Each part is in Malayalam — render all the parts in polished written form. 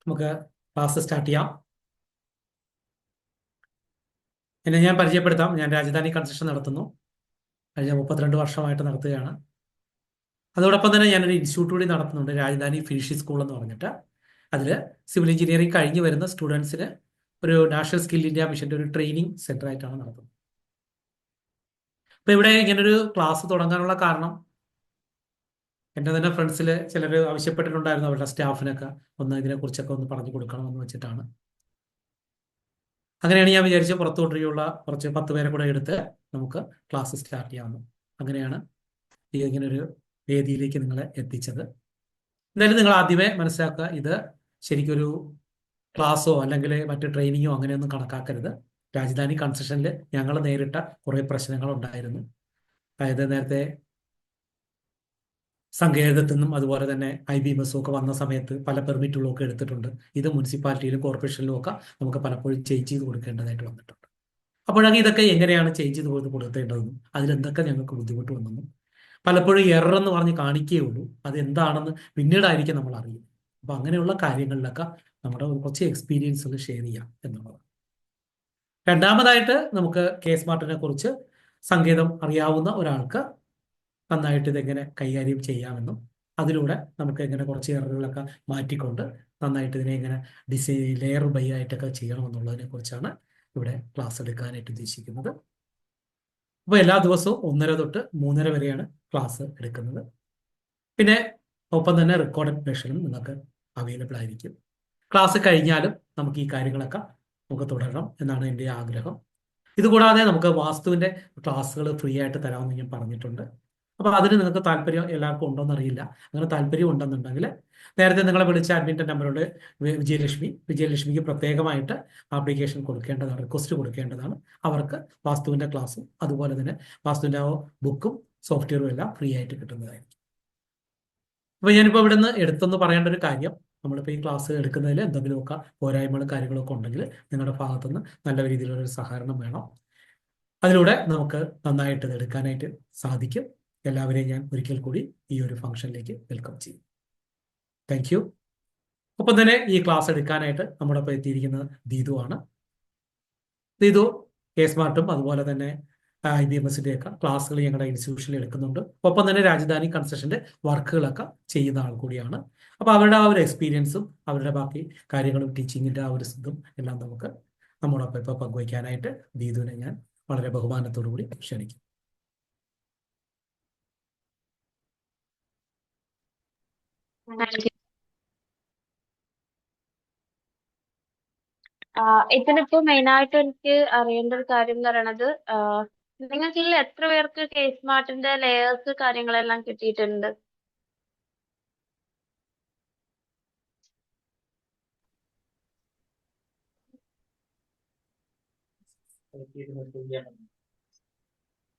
നമുക്ക് ക്ലാസ് സ്റ്റാർട്ട് ചെയ്യാം. എന്നെ ഞാൻ പരിചയപ്പെടുത്താം. ഞാൻ രാജധാനി കൺസ്ട്രക്ഷൻ നടത്തുന്നു. കഴിഞ്ഞ 32 വർഷമായിട്ട് നടത്തുകയാണ്. അതോടൊപ്പം തന്നെ ഞാനൊരു ഇൻസ്റ്റിറ്റ്യൂട്ട് കൂടി നടത്തുന്നുണ്ട്, രാജധാനി ഫിനിഷിംഗ് സ്കൂൾ എന്ന് പറഞ്ഞിട്ട്. അതിൽ സിവിൽ എഞ്ചിനീയറിംഗ് കഴിഞ്ഞ് വരുന്ന സ്റ്റുഡൻസിന് ഒരു നാഷണൽ സ്കിൽ ഇന്ത്യ മിഷന്റെ ഒരു ട്രെയിനിങ് സെന്റർ ആയിട്ടാണ് നടത്തുന്നത്. അപ്പോൾ ഇവിടെ ഇങ്ങനൊരു ക്ലാസ് തുടങ്ങാനുള്ള കാരണം, എൻ്റെ തന്നെ ഫ്രണ്ട്സിൽ ചിലർ ആവശ്യപ്പെട്ടിട്ടുണ്ടായിരുന്നു അവരുടെ സ്റ്റാഫിനൊക്കെ ഒന്ന് ഇതിനെക്കുറിച്ചൊക്കെ ഒന്ന് പറഞ്ഞു കൊടുക്കണമെന്ന് വെച്ചിട്ടാണ്. അങ്ങനെയാണ് ഞാൻ വിചാരിച്ച പുറത്തോട്ടുള്ള കുറച്ച് 10 പേരെ കൂടെ എടുത്ത് നമുക്ക് ക്ലാസ് സ്റ്റാർട്ട് ചെയ്യാമെന്ന്. അങ്ങനെയാണ് ഇങ്ങനൊരു വേദിയിലേക്ക് നിങ്ങളെ എത്തിച്ചത്. എന്തായാലും നിങ്ങൾ ആദ്യമേ മനസ്സിലാക്കുക, ഇത് ശരിക്കൊരു ക്ലാസ്സോ അല്ലെങ്കിൽ മറ്റു ട്രെയിനിങ്ങോ അങ്ങനെയൊന്നും കണക്കാക്കരുത്. രാജധാനി കൺസ്ട്രക്ഷനിൽ ഞങ്ങൾ നേരിട്ട കുറേ പ്രശ്നങ്ങൾ ഉണ്ടായിരുന്നു. അതായത് നേരത്തെ സങ്കേതത്തിൽ നിന്നും അതുപോലെ തന്നെ IBMS ഒക്കെ വന്ന സമയത്ത് പല പെർമിറ്റുകളും ഒക്കെ എടുത്തിട്ടുണ്ട്. ഇത് മുനിസിപ്പാലിറ്റിയിലും കോർപ്പറേഷനിലും ഒക്കെ നമുക്ക് പലപ്പോഴും ചേഞ്ച് ചെയ്ത് കൊടുക്കേണ്ടതായിട്ട് വന്നിട്ടുണ്ട്. അപ്പോഴാണ് ഇതൊക്കെ എങ്ങനെയാണ് ചേഞ്ച് ചെയ്ത് കൊടുത്തേണ്ടതെന്നും അതിലെന്തൊക്കെ ഞങ്ങൾക്ക് ബുദ്ധിമുട്ട് വന്നെന്നും പലപ്പോഴും എറർ എന്ന് പറഞ്ഞ് കാണിക്കുകയുള്ളൂ. അത് എന്താണെന്ന് പിന്നീടായിരിക്കും നമ്മൾ അറിയുന്നത്. അപ്പൊ അങ്ങനെയുള്ള കാര്യങ്ങളിലൊക്കെ നമ്മുടെ കുറച്ച് എക്സ്പീരിയൻസുകൾ ഷെയർ ചെയ്യാം എന്നുള്ളത്. രണ്ടാമതായിട്ട് നമുക്ക് കെ സ്മാർട്ടിനെ കുറിച്ച് സംഗീതം അറിയാവുന്ന ഒരാൾക്ക് നന്നായിട്ട് ഇതെങ്ങനെ കൈകാര്യം ചെയ്യാമെന്നും അതിലൂടെ നമുക്ക് എങ്ങനെ കുറച്ച് എററുകളൊക്കെ മാറ്റിക്കൊണ്ട് നന്നായിട്ട് ഇതിനെ എങ്ങനെ ലെയർ ബൈ ആയിട്ടൊക്കെ ചെയ്യണമെന്നുള്ളതിനെ കുറിച്ചാണ് ഇവിടെ ക്ലാസ് എടുക്കാനായിട്ട് ഉദ്ദേശിക്കുന്നത്. അപ്പോൾ എല്ലാ ദിവസവും 1:30 തൊട്ട് 3:30 വരെയാണ് ക്ലാസ് എടുക്കുന്നത്. പിന്നെ ഒപ്പം തന്നെ റെക്കോർഡഡ് വെർഷനും നിങ്ങൾക്ക് അവൈലബിൾ ആയിരിക്കും. ക്ലാസ് കഴിഞ്ഞാലും നമുക്ക് ഈ കാര്യങ്ങളൊക്കെ നമുക്ക് തുടരണം എന്നാണ് എൻ്റെ ആഗ്രഹം. ഇതുകൂടാതെ നമുക്ക് വാസ്തുവിൻ്റെ ക്ലാസ്സുകൾ ഫ്രീ ആയിട്ട് തരാമെന്ന് ഞാൻ പറഞ്ഞിട്ടുണ്ട്. അപ്പോൾ അതിന് നിങ്ങൾക്ക് താല്പര്യം എല്ലാവർക്കും ഉണ്ടോയെന്ന് അറിയില്ല. അങ്ങനെ താല്പര്യം ഉണ്ടെന്നുണ്ടെങ്കിൽ നേരത്തെ നിങ്ങളെ വിളിച്ച അഡ്മിൻ്റെ നമ്പറുണ്ട്, വിജയലക്ഷ്മിക്ക് പ്രത്യേകമായിട്ട് ആപ്ലിക്കേഷൻ കൊടുക്കേണ്ടതാണ്, റിക്വസ്റ്റ് കൊടുക്കേണ്ടതാണ്. അവർക്ക് വാസ്തുവിൻ്റെ ക്ലാസ്സും അതുപോലെ തന്നെ വാസ്തുവിൻ്റെ ബുക്കും സോഫ്റ്റ്വെയറും എല്ലാം ഫ്രീ ആയിട്ട് കിട്ടുന്നതായിരിക്കും. അപ്പോൾ ഞാനിപ്പോൾ ഇവിടെ നിന്ന് എടുത്തെന്ന് പറയേണ്ട ഒരു കാര്യം, നമ്മളിപ്പോൾ ഈ ക്ലാസ് എടുക്കുന്നതിൽ എന്തെങ്കിലുമൊക്കെ പോരായ്മകളും കാര്യങ്ങളൊക്കെ ഉണ്ടെങ്കിൽ നിങ്ങളുടെ ഭാഗത്തുനിന്ന് നല്ല രീതിയിലുള്ളൊരു സഹകരണം വേണം. അതിലൂടെ നമുക്ക് നന്നായിട്ട് ഇത് എടുക്കാനായിട്ട് സാധിക്കും. എല്ലാവരെയും ഞാൻ ഒരിക്കൽ കൂടി ഈ ഒരു ഫംഗ്ഷനിലേക്ക് വെൽക്കം ചെയ്യും. Thank you. ഒപ്പം തന്നെ ഈ ക്ലാസ് എടുക്കാനായിട്ട് നമ്മുടെ ഒപ്പം എത്തിയിരിക്കുന്നത് ദീതു ആണ്. ദീതു കെ സ്മാർട്ടും അതുപോലെ തന്നെ IBMSന്റെ ഒക്കെ ക്ലാസ്സുകൾ ഞങ്ങളുടെ ഇൻസ്റ്റിറ്റ്യൂഷനിൽ എടുക്കുന്നുണ്ട്. ഒപ്പം തന്നെ രാജധാനി കൺസ്ട്രക്ഷന്റെ വർക്കുകളൊക്കെ ചെയ്യുന്ന ആൾ കൂടിയാണ്. അപ്പോൾ അവരുടെ ആ ഒരു എക്സ്പീരിയൻസും അവരുടെ ബാക്കി കാര്യങ്ങളും ടീച്ചിങ്ങിന്റെ ആ ഒരു ഇതും എല്ലാം നമുക്ക് നമ്മോടൊപ്പം ഇപ്പോൾ പങ്കുവയ്ക്കാനായിട്ട് ദീതുവിനെ ഞാൻ വളരെ ബഹുമാനത്തോടു കൂടി ക്ഷണിക്കും. ഇതിനിപ്പോ മെയിനായിട്ട് എനിക്ക് അറിയേണ്ട ഒരു കാര്യം എന്ന് പറയണത്, നിങ്ങൾക്ക് എത്ര പേർക്ക് കേസ് മാർട്ടിന്റെ ലേയേഴ്സ് കാര്യങ്ങളെല്ലാം കിട്ടിയിട്ടുണ്ട്?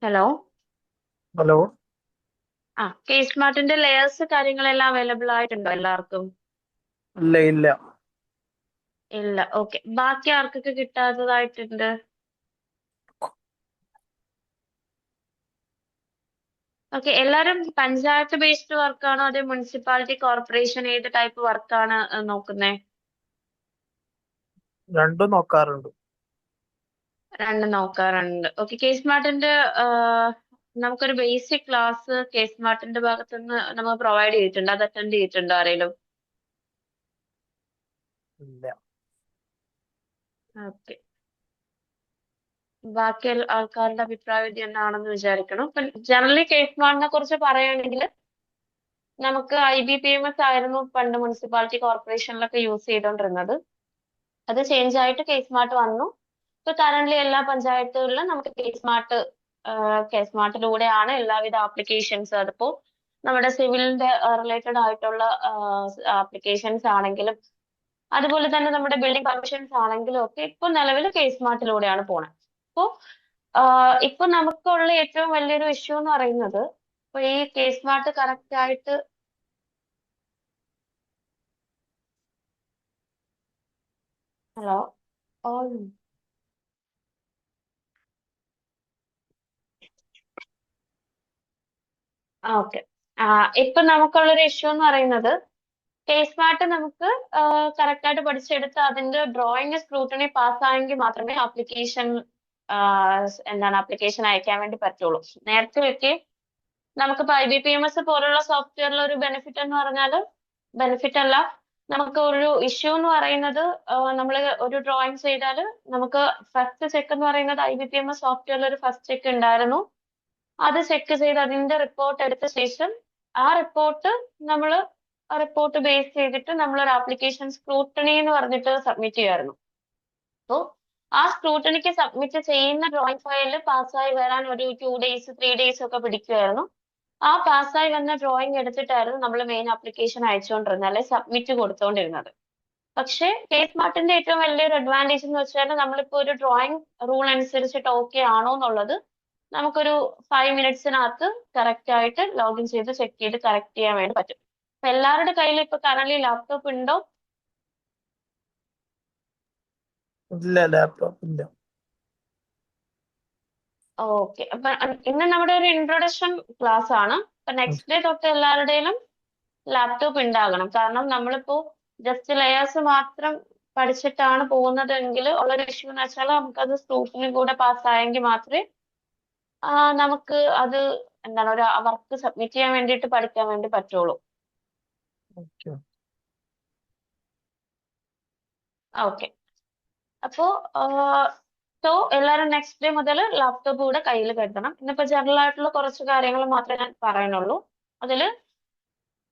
ഹലോ. ഹലോ. കേസ് മാർട്ടിന്റെ ലേയേഴ്സ് കാര്യങ്ങളെല്ലാം അവൈലബിൾ ആയിട്ടുണ്ടോ എല്ലാവർക്കും? ഇല്ല ഇല്ല. ഇല്ല. ഓക്കെ. ബാക്കി ആർക്കൊക്കെ കിട്ടാത്തതായിട്ടുണ്ട്? ഓക്കെ. എല്ലാരും പഞ്ചായത്ത് ബേസ്ഡ് വർക്കാണോ അതോ മുനിസിപ്പാലിറ്റി കോർപ്പറേഷൻ ഏത് ടൈപ്പ് വർക്കാണ് നോക്കുന്നേ? രണ്ടും നോക്കാറുണ്ട്. രണ്ടും നോക്കാറുണ്ട്. ഓക്കെ. കേസ് മാർട്ടിന്റെ നമുക്കൊരു ബേസിക് ക്ലാസ് കേസ് മാർട്ടിന്റെ ഭാഗത്തുനിന്ന് നമ്മൾ പ്രൊവൈഡ് ചെയ്തിട്ടുണ്ട്. അത് അറ്റൻഡ് ചെയ്തിട്ടുണ്ടോ ആരെങ്കിലും? ഇല്ല. ഓക്കെ. ബാക്കി ആൾക്കാരുടെ അഭിപ്രായം ഇത് തന്നെയാണെന്ന് വിചാരിക്കണം. ഇപ്പം ജനറലി കേസ് മാർട്ടിനെ കുറിച്ച് പറയുകയാണെങ്കിൽ നമുക്ക് IBPMS ആയിരുന്നു പണ്ട് മുനിസിപ്പാലിറ്റി കോർപ്പറേഷനിലൊക്കെ യൂസ് ചെയ്തുകൊണ്ടിരുന്നത്. അത് ചേഞ്ച് ആയിട്ട് കേസ് മാർട്ട് വന്നു. ഇപ്പൊ കറന്റ് എല്ലാ പഞ്ചായത്തുകളിലും നമുക്ക് കേസ് മാർട്ടിലൂടെയാണ് എല്ലാവിധ ആപ്ലിക്കേഷൻസ്. അതിപ്പോ നമ്മുടെ സിവിലിന്റെ റിലേറ്റഡ് ആയിട്ടുള്ള ആപ്ലിക്കേഷൻസ് ആണെങ്കിലും അതുപോലെ തന്നെ നമ്മുടെ ബിൽഡിംഗ് പെർമിഷൻസ് ആണെങ്കിലും ഒക്കെ ഇപ്പൊ നിലവിൽ കേസ് മാർട്ടിലൂടെയാണ് പോണത്. അപ്പോ ഇപ്പൊ നമുക്കുള്ള ഏറ്റവും വലിയൊരു ഇഷ്യൂ എന്ന് പറയുന്നത്, ഇപ്പൊ ഈ കേസ് മാർട്ട് കറക്റ്റ് ആയിട്ട് ഹലോ ഓൾ ഓക്കെ. ഇപ്പൊ നമുക്കുള്ളൊരു ഇഷ്യൂ എന്ന് പറയുന്നത്, കേസ് സ്മാർട്ട് നമുക്ക് കറക്റ്റ് ആയിട്ട് പഠിച്ചെടുത്ത് അതിന്റെ ഡ്രോയിങ് സ്ക്രൂട്ടണി പാസ്സായെങ്കിൽ മാത്രമേ ആപ്ലിക്കേഷൻ അയക്കാൻ വേണ്ടി പറ്റുള്ളൂ. നേരത്തെ നമുക്കിപ്പോ IBPMS പോലുള്ള സോഫ്റ്റ്വെയറിൽ ഒരു ബെനിഫിറ്റ് എന്ന് പറഞ്ഞാൽ ബെനിഫിറ്റ് അല്ല, നമുക്ക് ഒരു ഇഷ്യൂ എന്ന് പറയുന്നത് നമ്മൾ ഒരു ഡ്രോയിങ് ചെയ്താൽ നമുക്ക് ഫസ്റ്റ് ചെക്ക് എന്ന് പറയുന്നത് IBPMS സോഫ്റ്റ്വെയറിൽ ഒരു ഫസ്റ്റ് ചെക്ക് ഉണ്ടായിരുന്നു. അത് ചെക്ക് ചെയ്ത് അതിന്റെ റിപ്പോർട്ട് എടുത്ത ശേഷം ആ റിപ്പോർട്ട് ബേസ് ചെയ്തിട്ട് നമ്മൾ ഒരു ആപ്ലിക്കേഷൻ സ്ക്രൂട്ടണി എന്ന് പറഞ്ഞിട്ട് സബ്മിറ്റ് ചെയ്യുമായിരുന്നു. അപ്പോൾ ആ സ്ക്രൂട്ടണിക്ക് സബ്മിറ്റ് ചെയ്യുന്ന ഡ്രോയിങ് ഫയൽ പാസ്സായി വരാൻ ഒരു 2 days 3 days ഒക്കെ പിടിക്കുമായിരുന്നു. ആ പാസ്സായി വന്ന ഡ്രോയിങ് എടുത്തിട്ടായിരുന്നു നമ്മൾ മെയിൻ ആപ്ലിക്കേഷൻ അയച്ചുകൊണ്ടിരുന്നത്, അല്ലെ സബ്മിറ്റ് കൊടുത്തുകൊണ്ടിരുന്നത്. പക്ഷേ കേസ് സ്മാർട്ടിന്റെ ഏറ്റവും വലിയൊരു അഡ്വാൻറ്റേജ് എന്ന് വെച്ചാൽ നമ്മളിപ്പോ ഒരു ഡ്രോയിങ് റൂൾ അനുസരിച്ചിട്ട് ഓക്കെ ആണോ എന്നുള്ളത് നമുക്കൊരു 5 minutesനകത്ത് കറക്റ്റ് ആയിട്ട് ലോഗിൻ ചെയ്ത് ചെക്ക് ചെയ്ത് കറക്റ്റ് ചെയ്യാൻ വേണ്ടി പറ്റും. അപ്പൊ എല്ലാവരുടെ കയ്യിൽ ഇപ്പൊ കറന്റ് ലാപ്ടോപ്പ് ഉണ്ടോ? ഇല്ല, ലാപ്ടോപ്പ് ഇല്ല. ഓക്കെ, അപ്പൊ ഇന്ന് നമ്മുടെ ഒരു ഇൻട്രൊഡക്ഷൻ ക്ലാസ് ആണ്. അപ്പൊ നെക്സ്റ്റ് ഡേ തൊട്ട് എല്ലാവരുടെയും ലാപ്ടോപ്പ് ഉണ്ടാകണം. കാരണം നമ്മളിപ്പോ ജസ്റ്റ് ലെയേഴ്സ് മാത്രം പഠിച്ചിട്ടാണ് പോകുന്നതെങ്കിൽ ഉള്ളൊരു ഇഷ്യൂ എന്ന് വെച്ചാൽ നമുക്കത് സ്ക്രൂട്ടിനി കൂടെ പാസ്സായെങ്കിൽ മാത്രമേ നമുക്ക് അത് ഒരു വർക്ക് സബ്മിറ്റ് ചെയ്യാൻ വേണ്ടിയിട്ട് പഠിക്കാൻ വേണ്ടി പറ്റുള്ളൂ. ഓക്കെ. ഓക്കെ, അപ്പോ എല്ലാവരും നെക്സ്റ്റ് ഡേ മുതൽ ലാപ്ടോപ്പ് കൂടെ കയ്യിൽ കരുതണം. ഇന്നിപ്പോ ജനറൽ ആയിട്ടുള്ള കുറച്ച് കാര്യങ്ങൾ മാത്രമേ ഞാൻ പറയുന്നുള്ളൂ. അതില്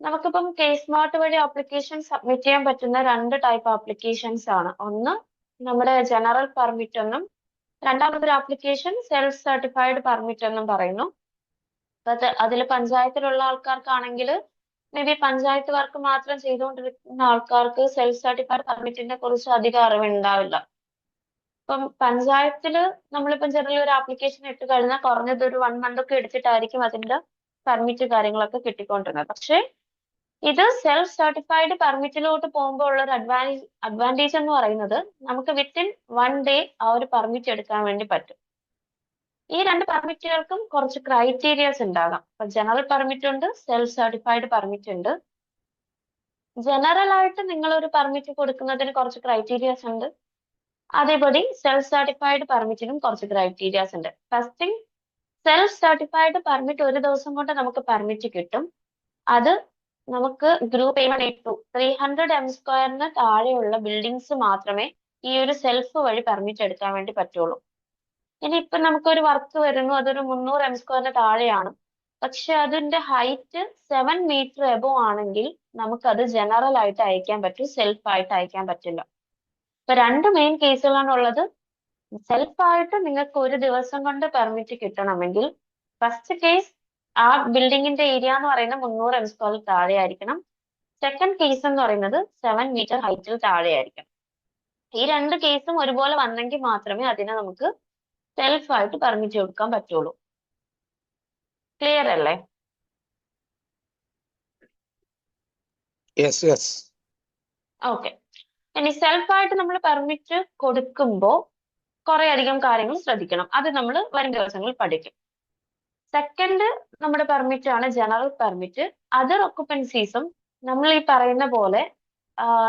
നമുക്കിപ്പം കേസ് സ്മാർട്ട് വഴി ആപ്ലിക്കേഷൻ സബ്മിറ്റ് ചെയ്യാൻ പറ്റുന്ന 2 ടൈപ്പ് ആപ്ലിക്കേഷൻസ് ആണ്. ഒന്ന് നമ്മുടെ ജനറൽ പെർമിറ്റ് എന്നും രണ്ടാമതൊരു ആപ്ലിക്കേഷൻ സെൽഫ് സർട്ടിഫൈഡ് പെർമിറ്റ് എന്നും പറയുന്നു. അതിൽ പഞ്ചായത്തിലുള്ള ആൾക്കാർക്കാണെങ്കിൽ മേ ബി പഞ്ചായത്ത് വർക്ക് മാത്രം ചെയ്തുകൊണ്ടിരിക്കുന്ന ആൾക്കാർക്ക് സെൽഫ് സർട്ടിഫൈഡ് പെർമിറ്റിനെ കുറിച്ച് അധികം അറിവുണ്ടാവില്ല. ഇപ്പം പഞ്ചായത്തില് നമ്മളിപ്പം ജനറലി ഒരു ആപ്ലിക്കേഷൻ ഇട്ട് കഴിഞ്ഞാൽ കുറഞ്ഞത് ഒരു 1 month ഒക്കെ എടുത്തിട്ടായിരിക്കും അതിന്റെ പെർമിറ്റ് കാര്യങ്ങളൊക്കെ കിട്ടിക്കൊണ്ടിരുന്നത്. പക്ഷേ ഇത് സെൽഫ് സർട്ടിഫൈഡ് പെർമിറ്റിലോട്ട് പോകുമ്പോൾ ഉള്ള ഒരു അഡ്വാൻറ്റേജ് എന്ന് പറയുന്നത് നമുക്ക് വിത്തിൻ 1 day ആ ഒരു പെർമിറ്റ് എടുക്കാൻ വേണ്ടി പറ്റും. ഈ 2 പെർമിറ്റുകൾക്കും കുറച്ച് ക്രൈറ്റീരിയസ് ഉണ്ടാകാം. ഇപ്പൊ ജനറൽ പെർമിറ്റ് ഉണ്ട്, സെൽഫ് സർട്ടിഫൈഡ് പെർമിറ്റ് ഉണ്ട്. ജനറൽ ആയിട്ട് നിങ്ങൾ ഒരു പെർമിറ്റ് കൊടുക്കുന്നതിന് കുറച്ച് ക്രൈറ്റീരിയസ് ഉണ്ട്. അതേപടി സെൽഫ് സർട്ടിഫൈഡ് പെർമിറ്റിനും കുറച്ച് ക്രൈറ്റീരിയസ് ഉണ്ട്. First thing, self certified permit ഒരു ദിവസം കൊണ്ട് നമുക്ക് പെർമിറ്റ് കിട്ടും. അത് നമുക്ക് ഗ്രൂപ്പ് A1 A2 300 m² താഴെയുള്ള ബിൽഡിങ്സ് മാത്രമേ ഈ ഒരു സെൽഫ് വഴി പെർമിറ്റ് എടുക്കാൻ വേണ്ടി പറ്റുള്ളൂ. ഇനി ഇപ്പൊ നമുക്കൊരു വർക്ക് വരുന്നു, അതൊരു 300 m² താഴെയാണ്, പക്ഷെ അതിന്റെ ഹൈറ്റ് 7 meter എബോവ് ആണെങ്കിൽ നമുക്കത് ജനറൽ ആയിട്ട് അയക്കാൻ പറ്റും, സെൽഫ് ആയിട്ട് അയക്കാൻ പറ്റില്ല. ഇപ്പൊ 2 മെയിൻ കേസുകളാണ് ഉള്ളത്. സെൽഫ് ആയിട്ട് നിങ്ങൾക്ക് ഒരു ദിവസം കൊണ്ട് പെർമിറ്റ് കിട്ടണമെങ്കിൽ ഫസ്റ്റ് കേസ് ആ ബിൽഡിങ്ങിന്റെ ഏരിയ എന്ന് പറയുന്നത് 300 m² താഴെ ആയിരിക്കണം. സെക്കൻഡ് കേസ് എന്ന് പറയുന്നത് 7 meter ഹൈറ്റിൽ താഴെ ആയിരിക്കണം. ഈ 2 കേസും ഒരുപോലെ വന്നെങ്കിൽ മാത്രമേ അതിനെ നമുക്ക് സെൽഫ് ആയിട്ട് പെർമിറ്റ് കൊടുക്കാൻ പറ്റുള്ളൂ. ക്ലിയർ അല്ലേ? യെസ്. ഓക്കെ, ഇനി സെൽഫ് ആയിട്ട് നമ്മൾ പെർമിറ്റ് കൊടുക്കുമ്പോൾ കുറെ അധികം കാര്യങ്ങൾ ശ്രദ്ധിക്കണം. അത് നമ്മൾ വരും ദിവസങ്ങളിൽ പഠിക്കും. സെക്കൻഡ് നമ്മുടെ പെർമിറ്റ് ആണ് ജനറൽ പെർമിറ്റ്. അതർ ഒക്കുപ്പൻസീസും നമ്മൾ ഈ പറയുന്ന പോലെ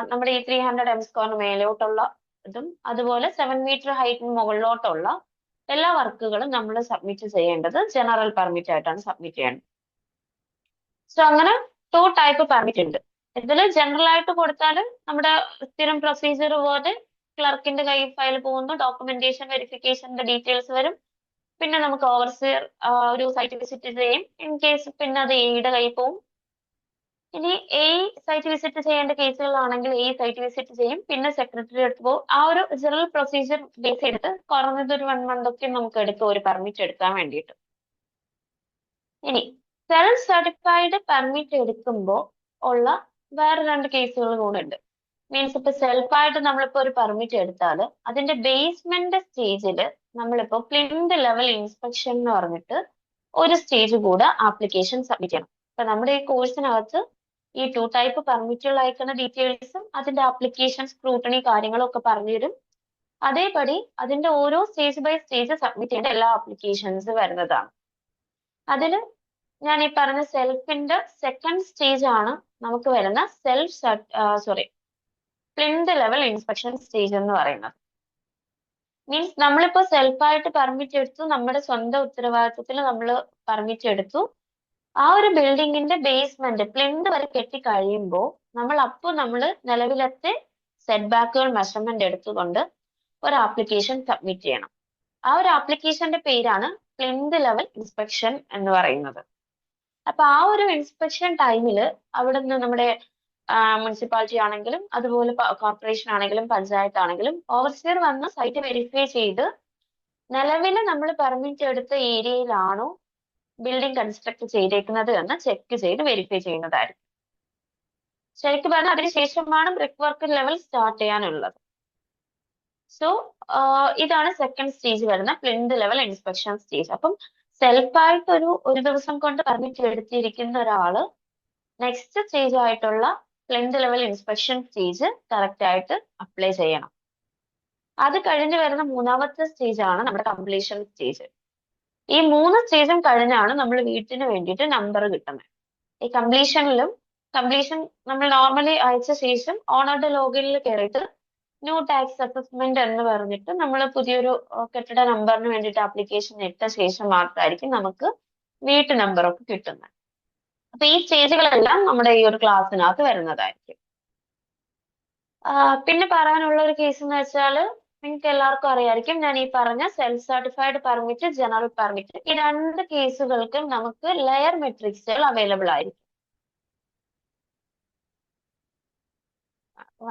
നമ്മുടെ ഈ 300 m² മേലോട്ടുള്ള ഇതും അതുപോലെ 7 meter ഹൈറ്റിന് മുകളിലോട്ടുള്ള എല്ലാ വർക്കുകളും നമ്മൾ സബ്മിറ്റ് ചെയ്യേണ്ടത് ജനറൽ പെർമിറ്റ് ആയിട്ടാണ് സബ്മിറ്റ് ചെയ്യേണ്ടത്. സോ അങ്ങനെ 2 ടൈപ്പ് പെർമിറ്റ് ഉണ്ട്. ഇതിൽ ജനറൽ ആയിട്ട് കൊടുത്താൽ നമ്മുടെ സ്ഥിരം പ്രൊസീജിയർ പോലെ ക്ലർക്കിന്റെ കയ്യിൽ ഫയൽ പോകുന്നു, ഡോക്യുമെന്റേഷൻ വെരിഫിക്കേഷന്റെ ഡീറ്റെയിൽസ് വരും, പിന്നെ നമുക്ക് ഓവർസിയർ ഒരു സൈറ്റ് വിസിറ്റ് ചെയ്യും. ഇൻ കേസ് പിന്നെ അത് എയുടെ കയ്യിൽ പോകും. ഇനി സൈറ്റ് വിസിറ്റ് ചെയ്യേണ്ട കേസുകളാണെങ്കിൽ സൈറ്റ് വിസിറ്റ് ചെയ്യും, പിന്നെ സെക്രട്ടറി അടുത്ത് പോകും. ആ ഒരു ജനറൽ പ്രൊസീജിയർ ബേസ് ചെയ്തിട്ട് കുറഞ്ഞത് ഒരു 1 month ഒക്കെ നമുക്ക് എടുക്കും ഒരു പെർമിറ്റ് എടുക്കാൻ വേണ്ടിയിട്ട്. ഇനി സെൽഫ് സർട്ടിഫൈഡ് പെർമിറ്റ് എടുക്കുമ്പോൾ ഉള്ള വേറെ 2 കേസുകൾ കൂടെ ഉണ്ട്. മീൻസ് ഇപ്പൊ സെൽഫായിട്ട് നമ്മളിപ്പോ ഒരു പെർമിറ്റ് എടുത്താൽ അതിന്റെ ബേസ്മെന്റ് സ്റ്റേജിൽ നമ്മളിപ്പോ പ്ലിന്ത് ലെവൽ ഇൻസ്പെക്ഷൻ എന്ന് പറഞ്ഞിട്ട് ഒരു സ്റ്റേജ് കൂടെ ആപ്ലിക്കേഷൻ സബ്മിറ്റ് ചെയ്യണം. ഇപ്പൊ നമ്മുടെ ഈ കോഴ്സിനകത്ത് ഈ 2 ടൈപ്പ് പെർമിറ്റുകൾ അയക്കുന്ന ഡീറ്റെയിൽസും അതിന്റെ ആപ്ലിക്കേഷൻ സ്ക്രൂട്ടണി കാര്യങ്ങളും ഒക്കെ പറഞ്ഞുതരും. അതേപടി അതിന്റെ ഓരോ സ്റ്റേജ് ബൈ സ്റ്റേജ് സബ്മിറ്റ് ചെയ്യേണ്ട എല്ലാ ആപ്ലിക്കേഷൻസ് വരുന്നതാണ്. അതിൽ ഞാൻ ഈ പറഞ്ഞ സെൽഫിന്റെ സെക്കൻഡ് സ്റ്റേജ് ആണ് നമുക്ക് വരുന്ന പ്ലിന്ത് ലെവൽ ഇൻസ്പെക്ഷൻ സ്റ്റേജ് എന്ന് പറയുന്നത്. മീൻസ് നമ്മളിപ്പോ സെൽഫായിട്ട് പെർമിറ്റ് എടുത്തു, നമ്മുടെ സ്വന്തം ഉത്തരവാദിത്വത്തിൽ നമ്മൾ പെർമിറ്റ് എടുത്തു. ആ ഒരു ബിൽഡിങ്ങിന്റെ ബേസ്മെന്റ് പ്ലിന്ത് വരെ കെട്ടി കഴിയുമ്പോൾ നമ്മൾ നിലവിലത്തെ സെറ്റ് ബാക്കുകൾ മെഷർമെന്റ് എടുത്തുകൊണ്ട് ഒരു ആപ്ലിക്കേഷൻ സബ്മിറ്റ് ചെയ്യണം. ആ ഒരു ആപ്ലിക്കേഷന്റെ പേരാണ് പ്ലിന്ത് ലെവൽ ഇൻസ്പെക്ഷൻ എന്ന് പറയുന്നത്. അപ്പൊ ആ ഒരു ഇൻസ്പെക്ഷൻ ടൈമിൽ അവിടുന്ന് നമ്മുടെ മുനിസിപ്പാലിറ്റി ആണെങ്കിലും അതുപോലെ കോർപ്പറേഷൻ ആണെങ്കിലും പഞ്ചായത്ത് ആണെങ്കിലും ഓവർസിയർ വന്ന് സൈറ്റ് വെരിഫൈ ചെയ്ത് നിലവിൽ നമ്മൾ പെർമിറ്റ് എടുത്ത ഏരിയയിലാണോ ബിൽഡിംഗ് കൺസ്ട്രക്ട് ചെയ്തേക്കുന്നത് എന്ന് ചെക്ക് ചെയ്ത് വെരിഫൈ ചെയ്യുന്നതായിരിക്കും. ശരിക്കും പറഞ്ഞാൽ അതിനുശേഷമാണ് ബ്രിക്ക് വർക്ക് ലെവൽ സ്റ്റാർട്ട് ചെയ്യാനുള്ളത്. സോ ഇതാണ് സെക്കൻഡ് സ്റ്റേജ് വരുന്ന പ്ലിന്ത് ലെവൽ ഇൻസ്പെക്ഷൻ സ്റ്റേജ്. അപ്പം സെൽഫായിട്ട് ഒരു ദിവസം കൊണ്ട് പെർമിറ്റ് എടുത്തിരിക്കുന്ന ഒരാള് നെക്സ്റ്റ് സ്റ്റേജ് ആയിട്ടുള്ള plinth level inspection stage correct ആയിട്ട് അപ്ലൈ ചെയ്യണം. അത് കഴിഞ്ഞ് വരുന്ന മൂന്നാമത്തെ സ്റ്റേജ് ആണ് നമ്മുടെ കംപ്ലീഷൻ സ്റ്റേജ്. ഈ 3 സ്റ്റേജും കഴിഞ്ഞാണ് നമ്മൾ വീട്ടിന് വേണ്ടിയിട്ട് നമ്പർ കിട്ടുന്നത്. ഈ കംപ്ലീഷൻ നമ്മൾ നോർമലി അയച്ച ശേഷം ഓണറുടെ ലോഗിനിൽ കയറിയിട്ട് ന്യൂ ടാക്സ് അസസ്മെന്റ് എന്ന് പറഞ്ഞിട്ട് നമ്മൾ പുതിയൊരു കെട്ടിട നമ്പറിന് വേണ്ടിയിട്ട് ആപ്ലിക്കേഷൻ ഇട്ട ശേഷം മാത്രമായിരിക്കും നമുക്ക് വീട്ടു നമ്പറൊക്കെ കിട്ടുന്നത്. അപ്പൊ ഈ സ്റ്റേജുകളെല്ലാം നമ്മുടെ ഈ ഒരു ക്ലാസ്സിനകത്ത് വരുന്നതായിരിക്കും. പിന്നെ പറയാനുള്ള ഒരു കേസ് എന്ന് വെച്ചാൽ നിങ്ങൾക്ക് എല്ലാവർക്കും അറിയായിരിക്കും, ഞാൻ ഈ പറഞ്ഞ self certified permit, general permit, ഈ 2 കേസുകൾക്കും നമുക്ക് ലെയർ മെട്രിക്സുകൾ അവൈലബിൾ ആയിരിക്കും.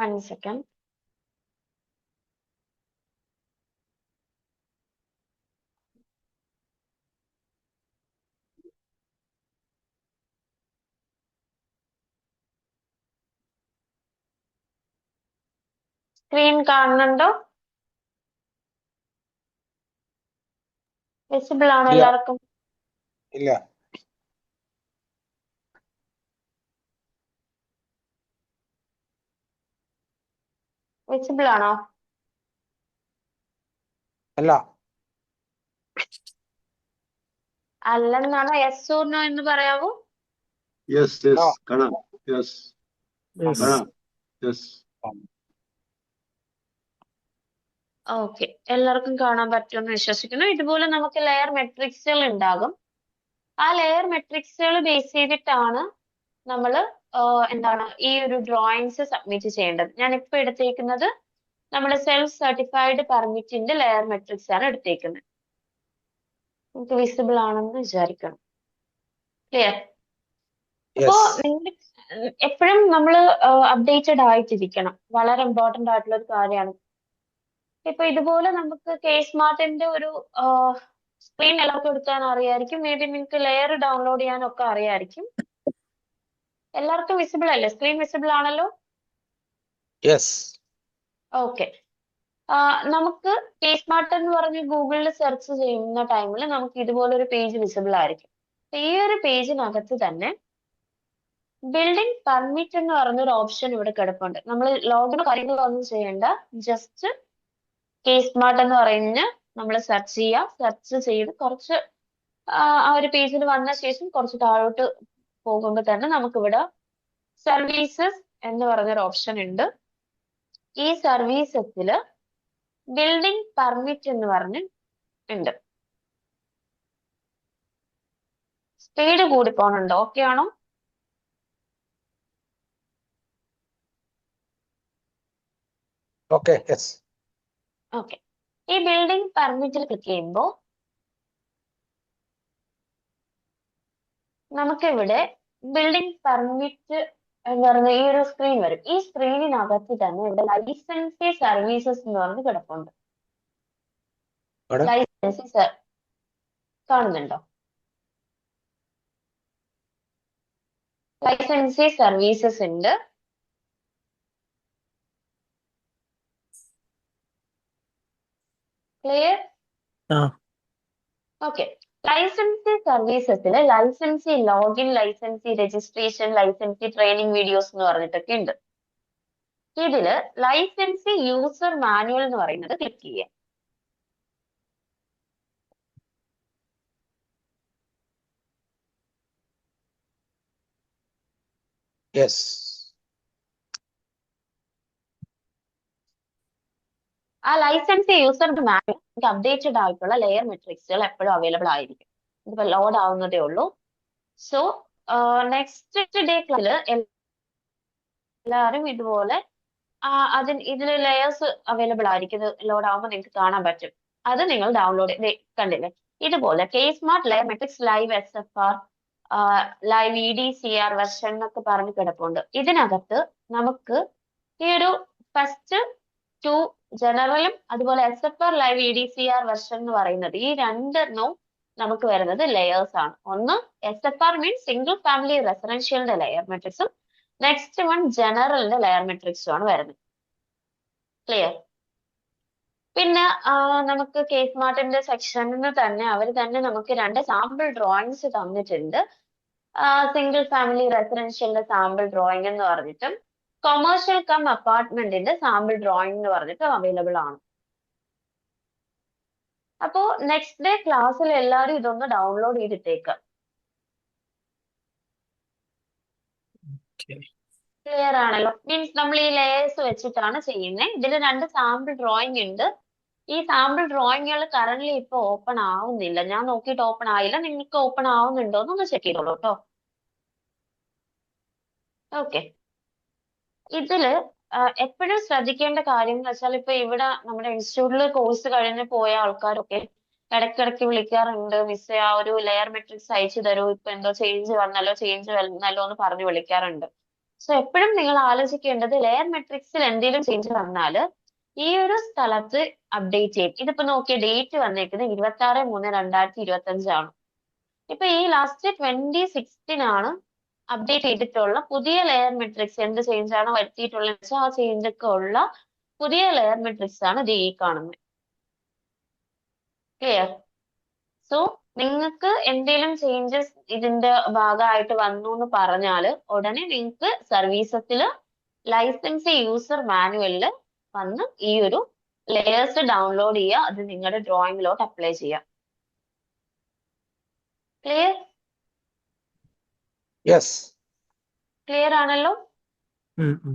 1 സെക്കൻഡ്. സ്ക്രീൻ കാണുന്നുണ്ടോ? വിസിബിൾ ആണോ ഇല്ല എല്ലാവർക്കും? ഇല്ല വിസിബിൾ ആണോ? അല്ല അല്ലെന്നാണോ? യെസ് ഓർ നോ എന്ന് പറയാവോ? Yes, yes, ആ കാണാം. Yes, Yes. കാണാം. Yes. ഓക്കെ, എല്ലാവർക്കും കാണാൻ പറ്റുമെന്ന് വിശ്വസിക്കുന്നു. ഇതുപോലെ നമുക്ക് ലെയർ മെട്രിക്സുകൾ ഉണ്ടാകും. ആ ലെയർ മെട്രിക്സുകൾ ബേസ് ചെയ്തിട്ടാണ് നമ്മൾ ഈ ഒരു ഡ്രോയിങ്സ് സബ്മിറ്റ് ചെയ്യേണ്ടത്. ഞാൻ ഇപ്പൊ എടുത്തേക്കുന്നത് നമ്മുടെ സെൽഫ് സർട്ടിഫൈഡ് പെർമിറ്റിന്റെ ലെയർ മെട്രിക്സ് ആണ് എടുത്തേക്കുന്നത്. നമുക്ക് വിസിബിൾ ആണെന്ന് വിചാരിക്കണം. ക്ലിയർ? അപ്പോ യെസ് നിങ്ങൾ എപ്പോഴും നമ്മൾ അപ്ഡേറ്റഡ് ആയിട്ടിരിക്കണം. വളരെ ഇമ്പോർട്ടന്റ് ആയിട്ടുള്ള ഒരു കാര്യമാണ്. ഇപ്പൊ ഇതുപോലെ നമുക്ക് സ്മാർട്ടിന്റെ ഒരു സ്ക്രീൻ എല്ലാവർക്കും എടുക്കാൻ അറിയായിരിക്കും. മേ ബി നിങ്ങൾക്ക് ലെയർ ഡൗൺലോഡ് ചെയ്യാനൊക്കെ അറിയായിരിക്കും. എല്ലാവർക്കും വിസിബിൾ അല്ലേ? സ്ക്രീൻ വിസിബിൾ ആണല്ലോ? Yes okay. നമുക്ക് സ്മാർട്ട് എന്ന് പറഞ്ഞ് ഗൂഗിളിൽ സെർച്ച് ചെയ്യുന്ന ടൈമിൽ നമുക്ക് ഇതുപോലൊരു പേജ് വിസിബിൾ ആയിരിക്കും. ഈ ഒരു പേജിനകത്ത് തന്നെ ബിൽഡിംഗ് പെർമിറ്റ് എന്ന് പറഞ്ഞൊരു ഓപ്ഷൻ ഇവിടെ കിടപ്പുണ്ട്. നമ്മൾ ലോഗിനോ കാര്യങ്ങളൊന്നും ചെയ്യേണ്ട, ജസ്റ്റ് സ്മാർട്ട് എന്ന് പറഞ്ഞ് നമ്മൾ സെർച്ച് ചെയ്ത് കുറച്ച് ആ ഒരു പേജിൽ വന്ന ശേഷം കുറച്ച് താഴോട്ട് പോകുമ്പോൾ തന്നെ നമുക്കിവിടെ സർവീസസ് എന്ന് പറഞ്ഞൊരു ഓപ്ഷൻ ഉണ്ട്. ഈ സർവീസസില് ബിൽഡിംഗ് പെർമിറ്റ് എന്ന് പറഞ്ഞ് ഉണ്ട്. സ്പീഡ് കൂടി പോണുണ്ടോ? ഓക്കെ ആണോ? Okay yes okay. ഈ ബിൽഡിംഗ് പെർമിറ്റിൽ ക്ലിക്ക് ചെയ്യുമ്പോൾ നമുക്കിവിടെ ബിൽഡിംഗ് പെർമിറ്റ് എന്ന് പറഞ്ഞ ഈ ഒരു സ്ക്രീൻ വരും. ഈ സ്ക്രീനിനകത്ത് തന്നെ ഇവിടെ ലൈസൻസി സർവീസസ് എന്ന് പറഞ്ഞ് കിടപ്പുണ്ട്. അവിടെ ലൈസൻസി കാണുന്നുണ്ടോ? ലൈസൻസി സർവീസസ് ഉണ്ട്. ക്ലിയർ? ആ ഓക്കെ. ലൈസൻസി സർവീസസിൽ licensee login, licensee registration, licensee training videos എന്ന് പറഞ്ഞിട്ടൊക്കെ ഉണ്ട്. ഇതില് ലൈസൻസി യൂസർ മാനുവൽ എന്ന് പറയുന്നത് ക്ലിക്ക് ചെയ്യാം. Yes. ആ ലൈസൻസ് യൂസറിന്റെ മാനുവൽ അപ്ഡേറ്റഡ് ആയിട്ടുള്ള ലെയർ മെട്രിക്സുകൾ എപ്പോഴും അവൈലബിൾ ആയിരിക്കും. ഇതിപ്പോ ലോഡ് ആവുന്നതേ ഉള്ളൂ. സോ നെക്സ്റ്റ് ഡേ ക്ലാസ്സിൽ എല്ലാവരും ഇതുപോലെ ഇതിൽ ലെയേഴ്സ് അവൈലബിൾ ആയിരിക്കും. ഇത് ലോഡ് ആവുമ്പോൾ നിങ്ങൾക്ക് കാണാൻ പറ്റും. അത് നിങ്ങൾ ഡൗൺലോഡ് കണ്ടില്ലേ, ഇതുപോലെ K-Smart layer matrix live SFR live EDCR version എന്നൊക്കെ പറഞ്ഞ് കിടപ്പുണ്ട്. ഇതിനകത്ത് നമുക്ക് ഈ ഒരു ഫസ്റ്റ് 2 ജനറലും അതുപോലെ SFR ലൈവ് EDCR വെർഷൻ എന്ന് പറയുന്നത് ഈ രണ്ടെണ്ണവും നമുക്ക് വരുന്നത് ലെയേഴ്സ് ആണ്. ഒന്ന് SFR മീൻസ് സിംഗിൾ ഫാമിലി റെസിഡൻഷ്യലിന്റെ ലെയർ മെട്രിക്സും നെക്സ്റ്റ് വൺ ജനറലിന്റെ ലെയർ മെട്രിക്സും ആണ് വരുന്നത്. ക്ലിയർ? പിന്നെ നമുക്ക് K-Smartന്റെ സെക്ഷനിൽ തന്നെ അവർ തന്നെ നമുക്ക് 2 സാമ്പിൾ ഡ്രോയിങ്സ് തന്നിട്ടുണ്ട്. സിംഗിൾ ഫാമിലി റെസിഡൻഷ്യലിന്റെ സാമ്പിൾ ഡ്രോയിങ് എന്ന് പറഞ്ഞിട്ടും കൊമേഴ്ഷ്യൽ കം അപ്പാർട്ട്മെന്റിന്റെ സാമ്പിൾ ഡ്രോയിങ് എന്ന് പറഞ്ഞിട്ടും അവൈലബിൾ ആണ്. അപ്പോ നെക്സ്റ്റ് ഡേ ക്ലാസ്സിൽ എല്ലാവരും ഇതൊന്ന് ഡൗൺലോഡ് ചെയ്തിട്ടേക്കുക. ക്ലിയർ ആണല്ലോ? മീൻസ് നമ്മൾ ഈ ലേയേഴ്സ് വെച്ചിട്ടാണ് ചെയ്യുന്നത്. ഇതിൽ 2 സാമ്പിൾ ഡ്രോയിങ് ഉണ്ട്. ഈ സാമ്പിൾ ഡ്രോയിങ്ങുകൾ കറന്റ് ഇപ്പൊ ഓപ്പൺ ആവുന്നില്ല. ഞാൻ നോക്കിയിട്ട് ഓപ്പൺ ആയില്ല. നിങ്ങൾക്ക് ഓപ്പൺ ആവുന്നുണ്ടോ എന്നൊന്ന് ചെക്ക് ചെയ്തോളൂ കേട്ടോ. ഓക്കെ, ഇതില് എപ്പോഴും ശ്രദ്ധിക്കേണ്ട കാര്യം എന്ന് വെച്ചാൽ ഇപ്പൊ ഇവിടെ നമ്മുടെ ഇൻസ്റ്റിറ്റ്യൂട്ടിൽ കോഴ്സ് കഴിഞ്ഞ് പോയ ആൾക്കാരൊക്കെ ഇടയ്ക്കിടയ്ക്ക് വിളിക്കാറുണ്ട്. മിസ്സേ ആ ഒരു ലെയർ മെട്രിക്സ് അയച്ചു തരൂ, ഇപ്പൊ എന്തോ ചേഞ്ച് വന്നല്ലോ എന്ന് പറഞ്ഞ് വിളിക്കാറുണ്ട്. സോ എപ്പോഴും നിങ്ങൾ ആലോചിക്കേണ്ടത് ലെയർ മെട്രിക്സിൽ എന്തെങ്കിലും ചേഞ്ച് വന്നാൽ ഈ ഒരു സ്ഥലത്ത് അപ്ഡേറ്റ് ചെയ്യും. ഇതിപ്പോ നോക്കിയ ഡേറ്റ് വന്നേക്കുന്നത് 26/3/2025 ആണ്. ഇപ്പൊ ഈ ലാസ്റ്റ് 26 അപ്ഡേറ്റ് ചെയ്തിട്ടുള്ള പുതിയ ലെയർ മെട്രിക്സ് എന്ത് ചേഞ്ച് ആണ് വരുത്തിയിട്ടുള്ളത് വെച്ചാൽ ആ ചേഞ്ച് ഒക്കെ ഉള്ള പുതിയ ലെയർ മെട്രിക്സ് ആണ് ഇത് ഈ കാണുന്നത്. ക്ലിയർ? സോ നിങ്ങൾക്ക് എന്തെങ്കിലും ചേഞ്ചസ് ഇതിന്റെ ഭാഗമായിട്ട് വന്നു എന്ന് പറഞ്ഞാൽ ഉടനെ നിങ്ങൾക്ക് സർവീസസിൽ ലൈസൻസ് യൂസർ മാനുവലിൽ വന്ന് ഈ ഒരു ലെയേഴ്സ് ഡൗൺലോഡ് ചെയ്യുക. അത് നിങ്ങളുടെ ഡ്രോയിങ്ങിലോട്ട് അപ്ലൈ ചെയ്യാം. ക്ലിയർ? Yes. ക്ലിയർ ആണല്ലോ?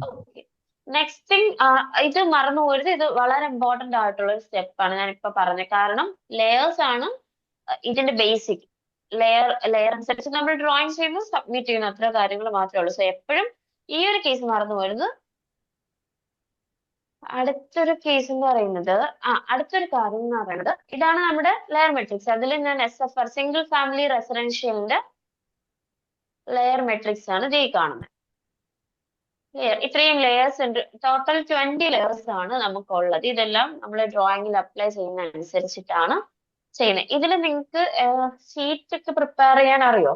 ഓക്കെ, നെക്സ്റ്റ് തിങ്, ഇത് മറന്നു പോകരുത്. ഇത് വളരെ ഇമ്പോർട്ടന്റ് ആയിട്ടുള്ള ഒരു സ്റ്റെപ്പാണ് ഞാൻ ഇപ്പൊ പറഞ്ഞത്. കാരണം ലെയേഴ്സ് ആണ് ഇതിന്റെ ബേസിക്. ലെയർ അനുസരിച്ച് നമ്മൾ ഡ്രോയിങ് ചെയ്യുമ്പോൾ സബ്മിറ്റ് ചെയ്യുന്ന അത്ര കാര്യങ്ങൾ മാത്രമേ ഉള്ളൂ. സോ എപ്പോഴും ഈ ഒരു കേസ് മറന്നു പോകരുത്. അടുത്തൊരു കേസ് എന്ന് പറയുന്നത് അടുത്തൊരു കാര്യം എന്ന് പറയുന്നത് ഇതാണ് നമ്മുടെ ലെയർ മെട്രിക്സ്. അതിൽ ഞാൻ SFR സിംഗിൾ ഫാമിലി റെസിഡൻഷ്യലിന്റെ ലെയർ മെട്രിക്സ് ആണ് ഇത് ഈ കാണുന്നത്. ഇത്രയും ലെയേഴ്സ് ഉണ്ട്. ടോട്ടൽ 20 ലെയേഴ്സ് ആണ് നമുക്കുള്ളത്. ഇതെല്ലാം നമ്മൾ ഡ്രോയിങ്ങിൽ അപ്ലൈ ചെയ്യുന്ന അനുസരിച്ചിട്ടാണ് ചെയ്യുന്നത്. ഇതിൽ നിങ്ങൾക്ക് ഷീറ്റ് ഒക്കെ പ്രിപ്പയർ ചെയ്യാൻ അറിയോ?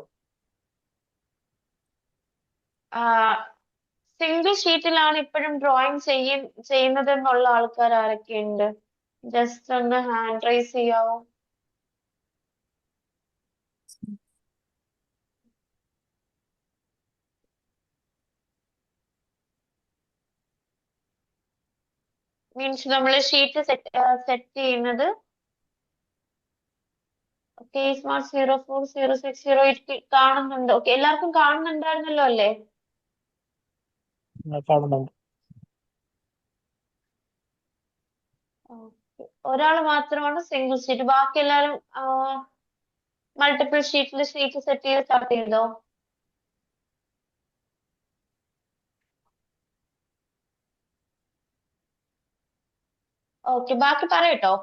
സിംഗിൾ ഷീറ്റിലാണ് ഇപ്പോഴും ഡ്രോയിങ് ചെയ്യുന്നത് എന്നുള്ള ആൾക്കാർ ആരൊക്കെയുണ്ട്? ജസ്റ്റ് ഒന്ന് ഹാൻഡ് റൈസ് ചെയ്യാവോ? മീൻസ് നമ്മൾ ഷീറ്റ് സെറ്റ് ചെയ്യുന്നത് K-Smart 040608 കാണുന്നുണ്ട്. ഓക്കെ, എല്ലാവർക്കും കാണുന്നുണ്ടായിരുന്നല്ലോ അല്ലേ? കാണുന്നുണ്ട്. ഒരാൾ മാത്രമാണ് സിംഗിൾ ഷീറ്റ്. ബാക്കി എല്ലാവരും മൾട്ടിപ്പിൾ ഷീറ്റിൽ ഷീറ്റ് സെറ്റ് ചെയ്ത് സ്റ്റാർട്ട് ചെയ്തോ? ഓക്കെ, ബാക്കി പറയട്ടോ.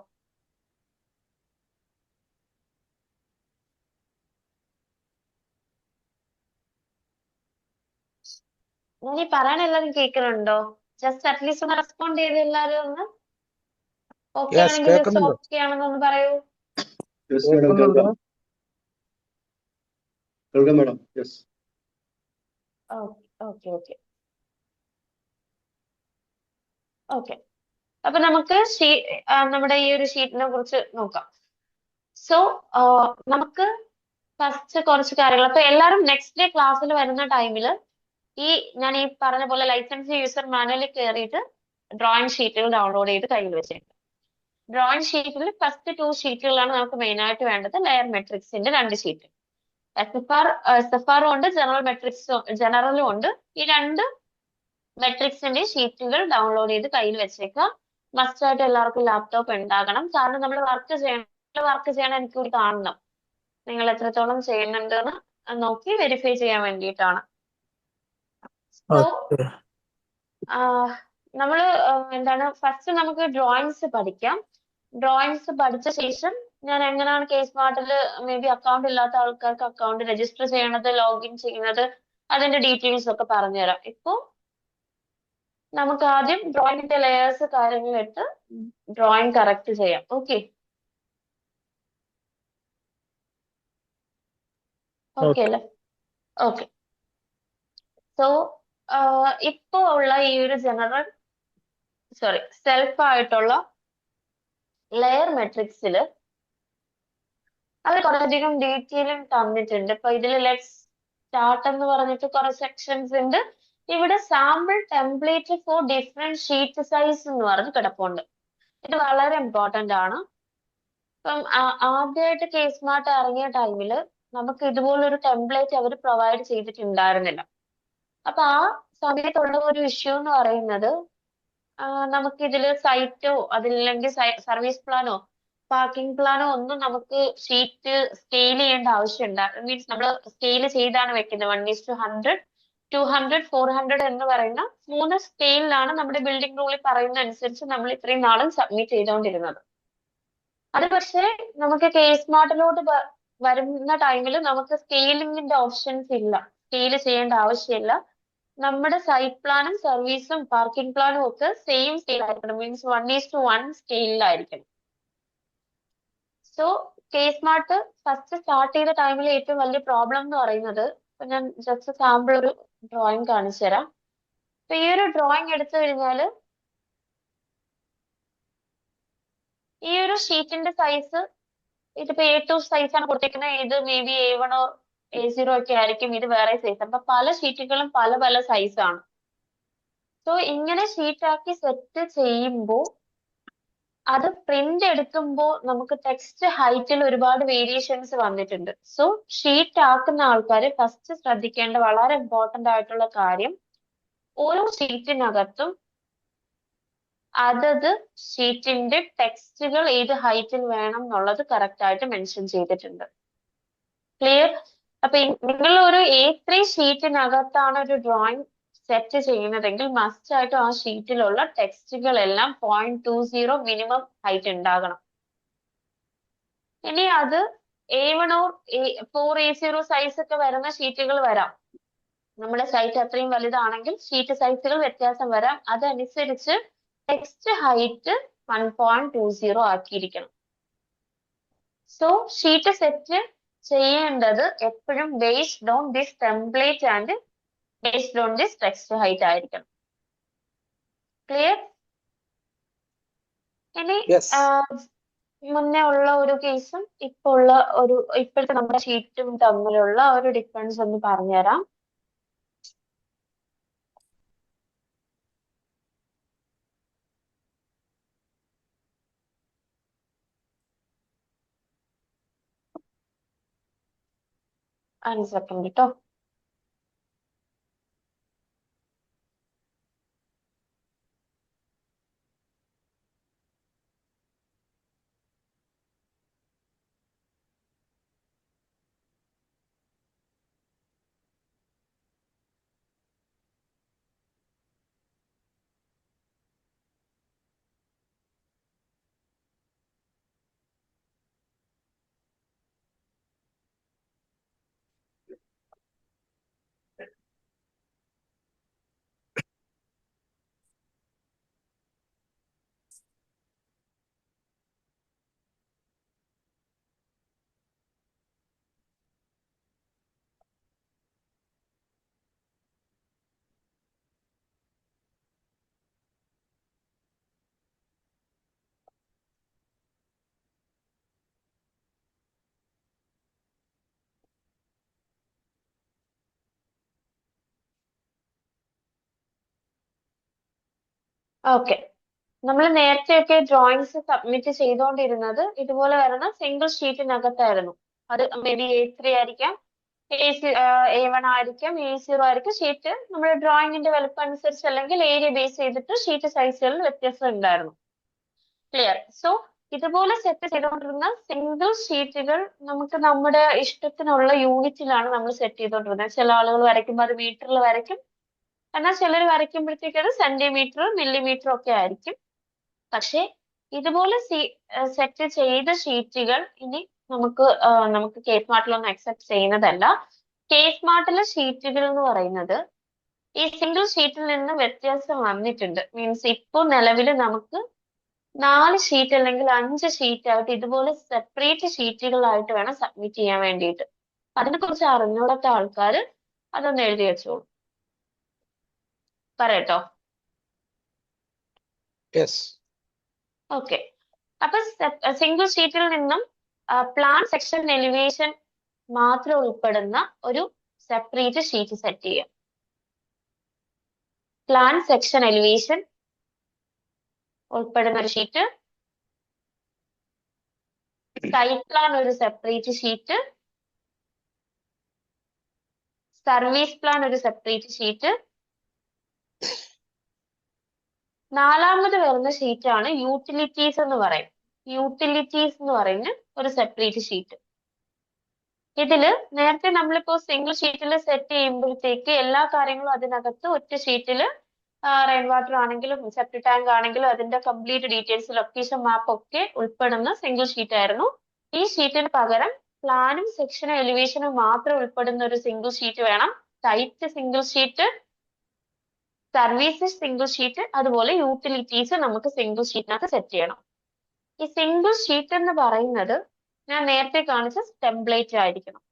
ഞാൻ ഈ പറയാൻ എല്ലാവരും കേൾക്കുന്നുണ്ടോ? ജസ്റ്റ് അറ്റ്ലീസ്റ്റ് ഒന്ന് റെസ്പോണ്ട് ചെയ്ത് എല്ലാവരും ഒന്ന്. ഓക്കെ Yes, ആണെങ്കിൽ ജസ്റ്റ് കേൾക്കുന്നുണ്ട്. ഓക്കെ ആണെന്നൊന്ന് പറയൂ. Yes, madam, കേൾക്കുന്നുണ്ട്. കേൾക്കാം. കേൾക്കാം madam. Yes. Okay okay okay അപ്പൊ നമുക്ക് നമ്മുടെ ഈ ഒരു ഷീറ്റിനെ കുറിച്ച് നോക്കാം. സോ നമുക്ക് ഫസ്റ്റ് കുറച്ച് കാര്യങ്ങൾ. അപ്പൊ എല്ലാവരും നെക്സ്റ്റ് ഡേ ക്ലാസ്സിൽ വരുന്ന ടൈമിൽ ഞാൻ ഈ പറഞ്ഞ പോലെ ലൈസൻസ് യൂസർ മാനുവലിൽ കയറിയിട്ട് ഡ്രോയിങ് ഷീറ്റുകൾ ഡൗൺലോഡ് ചെയ്ത് കയ്യിൽ വെച്ചേക്കാം. ഡ്രോയിങ് ഷീറ്റിൽ ഫസ്റ്റ് 2 ഷീറ്റുകളാണ് നമുക്ക് മെയിൻ ആയിട്ട് വേണ്ടത്. ലെയർ മെട്രിക്സിന്റെ 2 ഷീറ്റ്. SFR ഉണ്ട്, ജനറലും ഉണ്ട്. ഈ രണ്ട് മെട്രിക്സിന്റെ ഷീറ്റുകൾ ഡൗൺലോഡ് ചെയ്ത് കയ്യിൽ വെച്ചേക്കുക. മസ്റ്റ് ആയിട്ട് എല്ലാവർക്കും ലാപ്ടോപ്പ് ഉണ്ടാകണം. കാരണം നമ്മൾ വർക്ക് ചെയ്യണം എനിക്ക് കൂടി കാണണം. നിങ്ങൾ എത്രത്തോളം ചെയ്യുന്നുണ്ടെന്ന് നോക്കി വെരിഫൈ ചെയ്യാൻ വേണ്ടിയിട്ടാണ്. സോ ഓക്കെ നമ്മള് എന്താണ് ഫസ്റ്റ് നമുക്ക് ഡ്രോയിങ്സ് പഠിക്കാം. ഡ്രോയിങ്സ് പഠിച്ച ശേഷം ഞാൻ എങ്ങനെയാണ് കേസ് സ്മാർട്ടിൽ മേ ബി അക്കൗണ്ട് ഇല്ലാത്ത ആൾക്കാർക്ക് അക്കൗണ്ട് രജിസ്റ്റർ ചെയ്യണത്, ലോഗിൻ ചെയ്യുന്നത്, അതിന്റെ ഡീറ്റെയിൽസ് ഒക്കെ പറഞ്ഞുതരാം. ഇപ്പൊ നമുക്ക് ആദ്യം ഡ്രോയിങ്ങിന്റെ ലെയേഴ്സ് കാര്യങ്ങൾ ഇട്ട് ഡ്രോയിങ് കറക്റ്റ് ചെയ്യാം. ഓക്കെ അല്ലേ? ഓക്കെ. സോ ഇപ്പൊ ഉള്ള ഈ ഒരു സെൽഫ് ആയിട്ടുള്ള ലെയർ മെട്രിക്സിൽ അവർ കുറേയധികം ഡീറ്റെയിലും തന്നിട്ടുണ്ട്. ഇപ്പൊ ഇതിൽ ലെറ്റ്സ് സ്റ്റാർട്ട് എന്ന് പറഞ്ഞിട്ട് കുറെ സെക്ഷൻസ് ഉണ്ട്. ഇവിടെ sample template four different sheet size എന്ന് പറഞ്ഞ് കിടപ്പുണ്ട്. ഇത് വളരെ ഇമ്പോർട്ടന്റ് ആണ്. ഇപ്പം ആദ്യമായിട്ട് കേസ് സ്മാർട്ട് ഇറങ്ങിയ ടൈമിൽ നമുക്ക് ഇതുപോലൊരു ടെംപ്ലേറ്റ് അവർ പ്രൊവൈഡ് ചെയ്തിട്ടുണ്ടായിരുന്നില്ല. അപ്പൊ ആ സമയത്തുള്ള ഒരു ഇഷ്യൂ എന്ന് പറയുന്നത് നമുക്ക് ഇതിൽ സൈറ്റോ അതില്ലെങ്കിൽ സർവീസ് പ്ലാനോ പാർക്കിംഗ് പ്ലാനോ ഒന്നും നമുക്ക് ഷീറ്റ് സ്കെയിൽ ചെയ്യേണ്ട ആവശ്യമുണ്ട്. മീൻസ് നമ്മൾ സ്കെയിൽ ചെയ്താണ് വെക്കുന്നത്. 1:100, 200, 400 എന്ന് പറയുന്ന 3 സ്കെയിലാണ് നമ്മുടെ ബിൽഡിംഗ് റൂളിൽ പറയുന്ന അനുസരിച്ച് നമ്മൾ ഇത്രയും നാളും സബ്മിറ്റ് ചെയ്തുകൊണ്ടിരുന്നത്. അത് പക്ഷേ നമുക്ക് കേസ് സ്മാർട്ടിലോട്ട് വരുന്ന ടൈമിൽ നമുക്ക് സ്കെയിലിംഗിന്റെ ഓപ്ഷൻസ് ഇല്ല. സ്കെയിൽ ചെയ്യേണ്ട ആവശ്യമില്ല. നമ്മുടെ സൈറ്റ് പ്ലാനും സർവീസും പാർക്കിംഗ് പ്ലാനും ഒക്കെ സെയിം സ്കെയിൽ ആയിരിക്കണം. മീൻസ് 1:1 സ്കെയിലായിരിക്കണം. So case smart first start ചെയ്ത ടൈമിൽ ഏറ്റവും വലിയ പ്രോബ്ലം എന്ന് പറയുന്നത്, ഇപ്പൊ ഞാൻ ജസ്റ്റ് സാമ്പിൾ ഒരു ഡ്രോയിങ് കാണിച്ചു തരാം. അപ്പൊ ഈ ഒരു ഡ്രോയിങ് എടുത്തു കഴിഞ്ഞാല് ഈ ഒരു ഷീറ്റിന്റെ സൈസ് ഇതിപ്പോ A2 സൈസാണ് കൊടുത്തിരിക്കുന്നത്. ഇത് may be A1 or A0 ഒക്കെ ആയിരിക്കും. ഇത് വേറെ സൈസ്. അപ്പൊ പല ഷീറ്റുകളും പല പല സൈസാണ്. സോ ഇങ്ങനെ ഷീറ്റാക്കി സെറ്റ് ചെയ്യുമ്പോൾ അത് പ്രിന്റ് എടുക്കുമ്പോൾ നമുക്ക് ടെക്സ്റ്റ് ഹൈറ്റിൽ ഒരുപാട് വേരിയേഷൻസ് വന്നിട്ടുണ്ട്. സോ ഷീറ്റ് ആക്കുന്ന ആൾക്കാർ ഫസ്റ്റ് ശ്രദ്ധിക്കേണ്ട വളരെ ഇമ്പോർട്ടന്റ് ആയിട്ടുള്ള കാര്യം, ഓരോ ഷീറ്റിനകത്തും അതത് ഷീറ്റിന്റെ ടെക്സ്റ്റുകൾ ഏത് ഹൈറ്റിൽ വേണം എന്നുള്ളത് കറക്റ്റ് ആയിട്ട് മെൻഷൻ ചെയ്തിട്ടുണ്ട്. ക്ലിയർ? അപ്പൊ നിങ്ങൾ ഒരു A3 ഷീറ്റിനകത്താണ് ഒരു ഡ്രോയിങ് സെറ്റ് ചെയ്യുന്നതെങ്കിൽ മസ്റ്റ് ആയിട്ടും ആ ഷീറ്റിലുള്ള ടെക്സ്റ്റുകളെല്ലാം 0.20 മിനിമം ഹൈറ്റ് ഉണ്ടാകണം. ഇനി അത് A1 ഓർ 4A0 സൈസ് ഒക്കെ വരുന്ന ഷീറ്റുകൾ വരാം. നമ്മുടെ സൈറ്റ് അത്രയും വലുതാണെങ്കിൽ ഷീറ്റ് സൈസുകൾ വ്യത്യാസം വരാം. അതനുസരിച്ച് ടെക്സ്റ്റ് ഹൈറ്റ് 1.20 ആക്കിയിരിക്കണം. സോ ഷീറ്റ് സെറ്റ് ചെയ്യേണ്ടത് എപ്പോഴും based on this template and based on this text height ആയിരിക്കണം. ക്ലിയർ? ഇനി Yes. മുന്നേ ഉള്ള ഒരു കേസും ഇപ്പോഴത്തെ നമ്മുടെ ഷീറ്റും തമ്മിലുള്ള ഒരു ഡിഫറൻസ് ഒന്ന് പറഞ്ഞുതരാം. ഒരു സെക്കൻഡ് കേട്ടോ. ഓക്കെ. നമ്മൾ നേരത്തെയൊക്കെ ഡ്രോയിങ്സ് സബ്മിറ്റ് ചെയ്തുകൊണ്ടിരുന്നത് ഇതുപോലെ വരുന്ന സിംഗിൾ ഷീറ്റിനകത്തായിരുന്നു. അത് മേ ബി A3 ആയിരിക്കാം, A1 ആയിരിക്കാം, A0 ആയിരിക്കും. ഷീറ്റ് നമ്മുടെ ഡ്രോയിങ്ങിന്റെ വലുപ്പം അനുസരിച്ച് അല്ലെങ്കിൽ ഏരിയ ബേസ് ചെയ്തിട്ട് ഷീറ്റ് സൈസുകളിൽ വ്യത്യാസം ഉണ്ടായിരുന്നു. ക്ലിയർ. സോ ഇതുപോലെ സെറ്റ് ചെയ്തുകൊണ്ടിരുന്ന സിംഗിൾ ഷീറ്റുകൾ നമുക്ക് നമ്മുടെ ഇഷ്ടത്തിനുള്ള യൂണിറ്റിലാണ് നമ്മൾ സെറ്റ് ചെയ്തുകൊണ്ടിരുന്നത്. ചില ആളുകൾ വരയ്ക്കുമ്പോൾ അത് മീറ്ററിൽ വരയ്ക്കും, എന്നാൽ ചിലർ വരയ്ക്കുമ്പോഴത്തേക്ക് അത് സെന്റിമീറ്റർ, മില്ലിമീറ്റർ ഒക്കെ ആയിരിക്കും. പക്ഷെ ഇതുപോലെ സെറ്റ് ചെയ്ത ഷീറ്റുകൾ ഇനി നമുക്ക് കേസ്മാർട്ടിലൊന്നും അക്സെപ്റ്റ് ചെയ്യുന്നതല്ല. കേസ്മാർട്ടിലെ ഷീറ്റുകൾ എന്ന് പറയുന്നത് ഈ സിംഗിൾ ഷീറ്റിൽ നിന്ന് വ്യത്യാസം വന്നിട്ടുണ്ട്. മീൻസ് ഇപ്പോൾ നിലവിൽ നമുക്ക് 4 ഷീറ്റ് അല്ലെങ്കിൽ 5 ഷീറ്റ് ആയിട്ട് ഇതുപോലെ സെപ്പറേറ്റ് ഷീറ്റുകളായിട്ട് വേണം സബ്മിറ്റ് ചെയ്യാൻ വേണ്ടിയിട്ട്. അതിനെ കുറിച്ച് അറിഞ്ഞൂടാത്ത ആൾക്കാർ അതൊന്ന് എഴുതി വെച്ചോളൂ. പറയട്ടോ. Yes. ഓക്കെ. അപ്പൊ സിംഗിൾ ഷീറ്റിൽ നിന്നും പ്ലാൻ സെക്ഷൻ എലിവേഷൻ മാത്രം ഉൾപ്പെടുന്ന ഒരു സെപ്പറേറ്റ് ഷീറ്റ് സെറ്റ് ചെയ്യാം. പ്ലാൻ സെക്ഷൻ എലിവേഷൻ ഉൾപ്പെടുന്ന ഒരു ഷീറ്റ്, സൈറ്റ് പ്ലാൻ ഒരു സെപ്പറേറ്റ് ഷീറ്റ്, സർവീസ് പ്ലാൻ ഒരു സെപ്പറേറ്റ് ഷീറ്റ്, നാലാമത് വരുന്ന ഷീറ്റാണ് യൂട്ടിലിറ്റീസ് എന്ന് പറയും. യൂട്ടിലിറ്റീസ് എന്ന് പറയുന്ന ഒരു സെപ്പറേറ്റ് ഷീറ്റ്. ഇതില് നേരത്തെ നമ്മളിപ്പോ സിംഗിൾ ഷീറ്റിൽ സെറ്റ് ചെയ്യുമ്പോഴത്തേക്ക് എല്ലാ കാര്യങ്ങളും അതിനകത്ത് ഒറ്റ ഷീറ്റില് റെയിൻ വാട്ടർ ആണെങ്കിലും സെപ്റ്റി ടാങ്ക് ആണെങ്കിലും അതിന്റെ കംപ്ലീറ്റ് ഡീറ്റെയിൽസ്, ലൊക്കേഷൻ മാപ്പ് ഒക്കെ ഉൾപ്പെടുന്ന സിംഗിൾ ഷീറ്റ് ആയിരുന്നു. ഈ ഷീറ്റിന് പകരം പ്ലാനും സെക്ഷനും എലിവേഷനും മാത്രം ഉൾപ്പെടുന്ന ഒരു സിംഗിൾ ഷീറ്റ് വേണം. Site single sheet, service single sheet, അതുപോലെ യൂട്ടിലിറ്റീസ് നമുക്ക് സിംഗിൾ ഷീറ്റിനകത്ത് സെറ്റ് ചെയ്യണം. ഈ സിംഗിൾ ഷീറ്റ് എന്ന് പറയുന്നത് ഞാൻ നേരത്തെ കാണിച്ച ടെംപ്ലേറ്റ് ആയിരിക്കണം.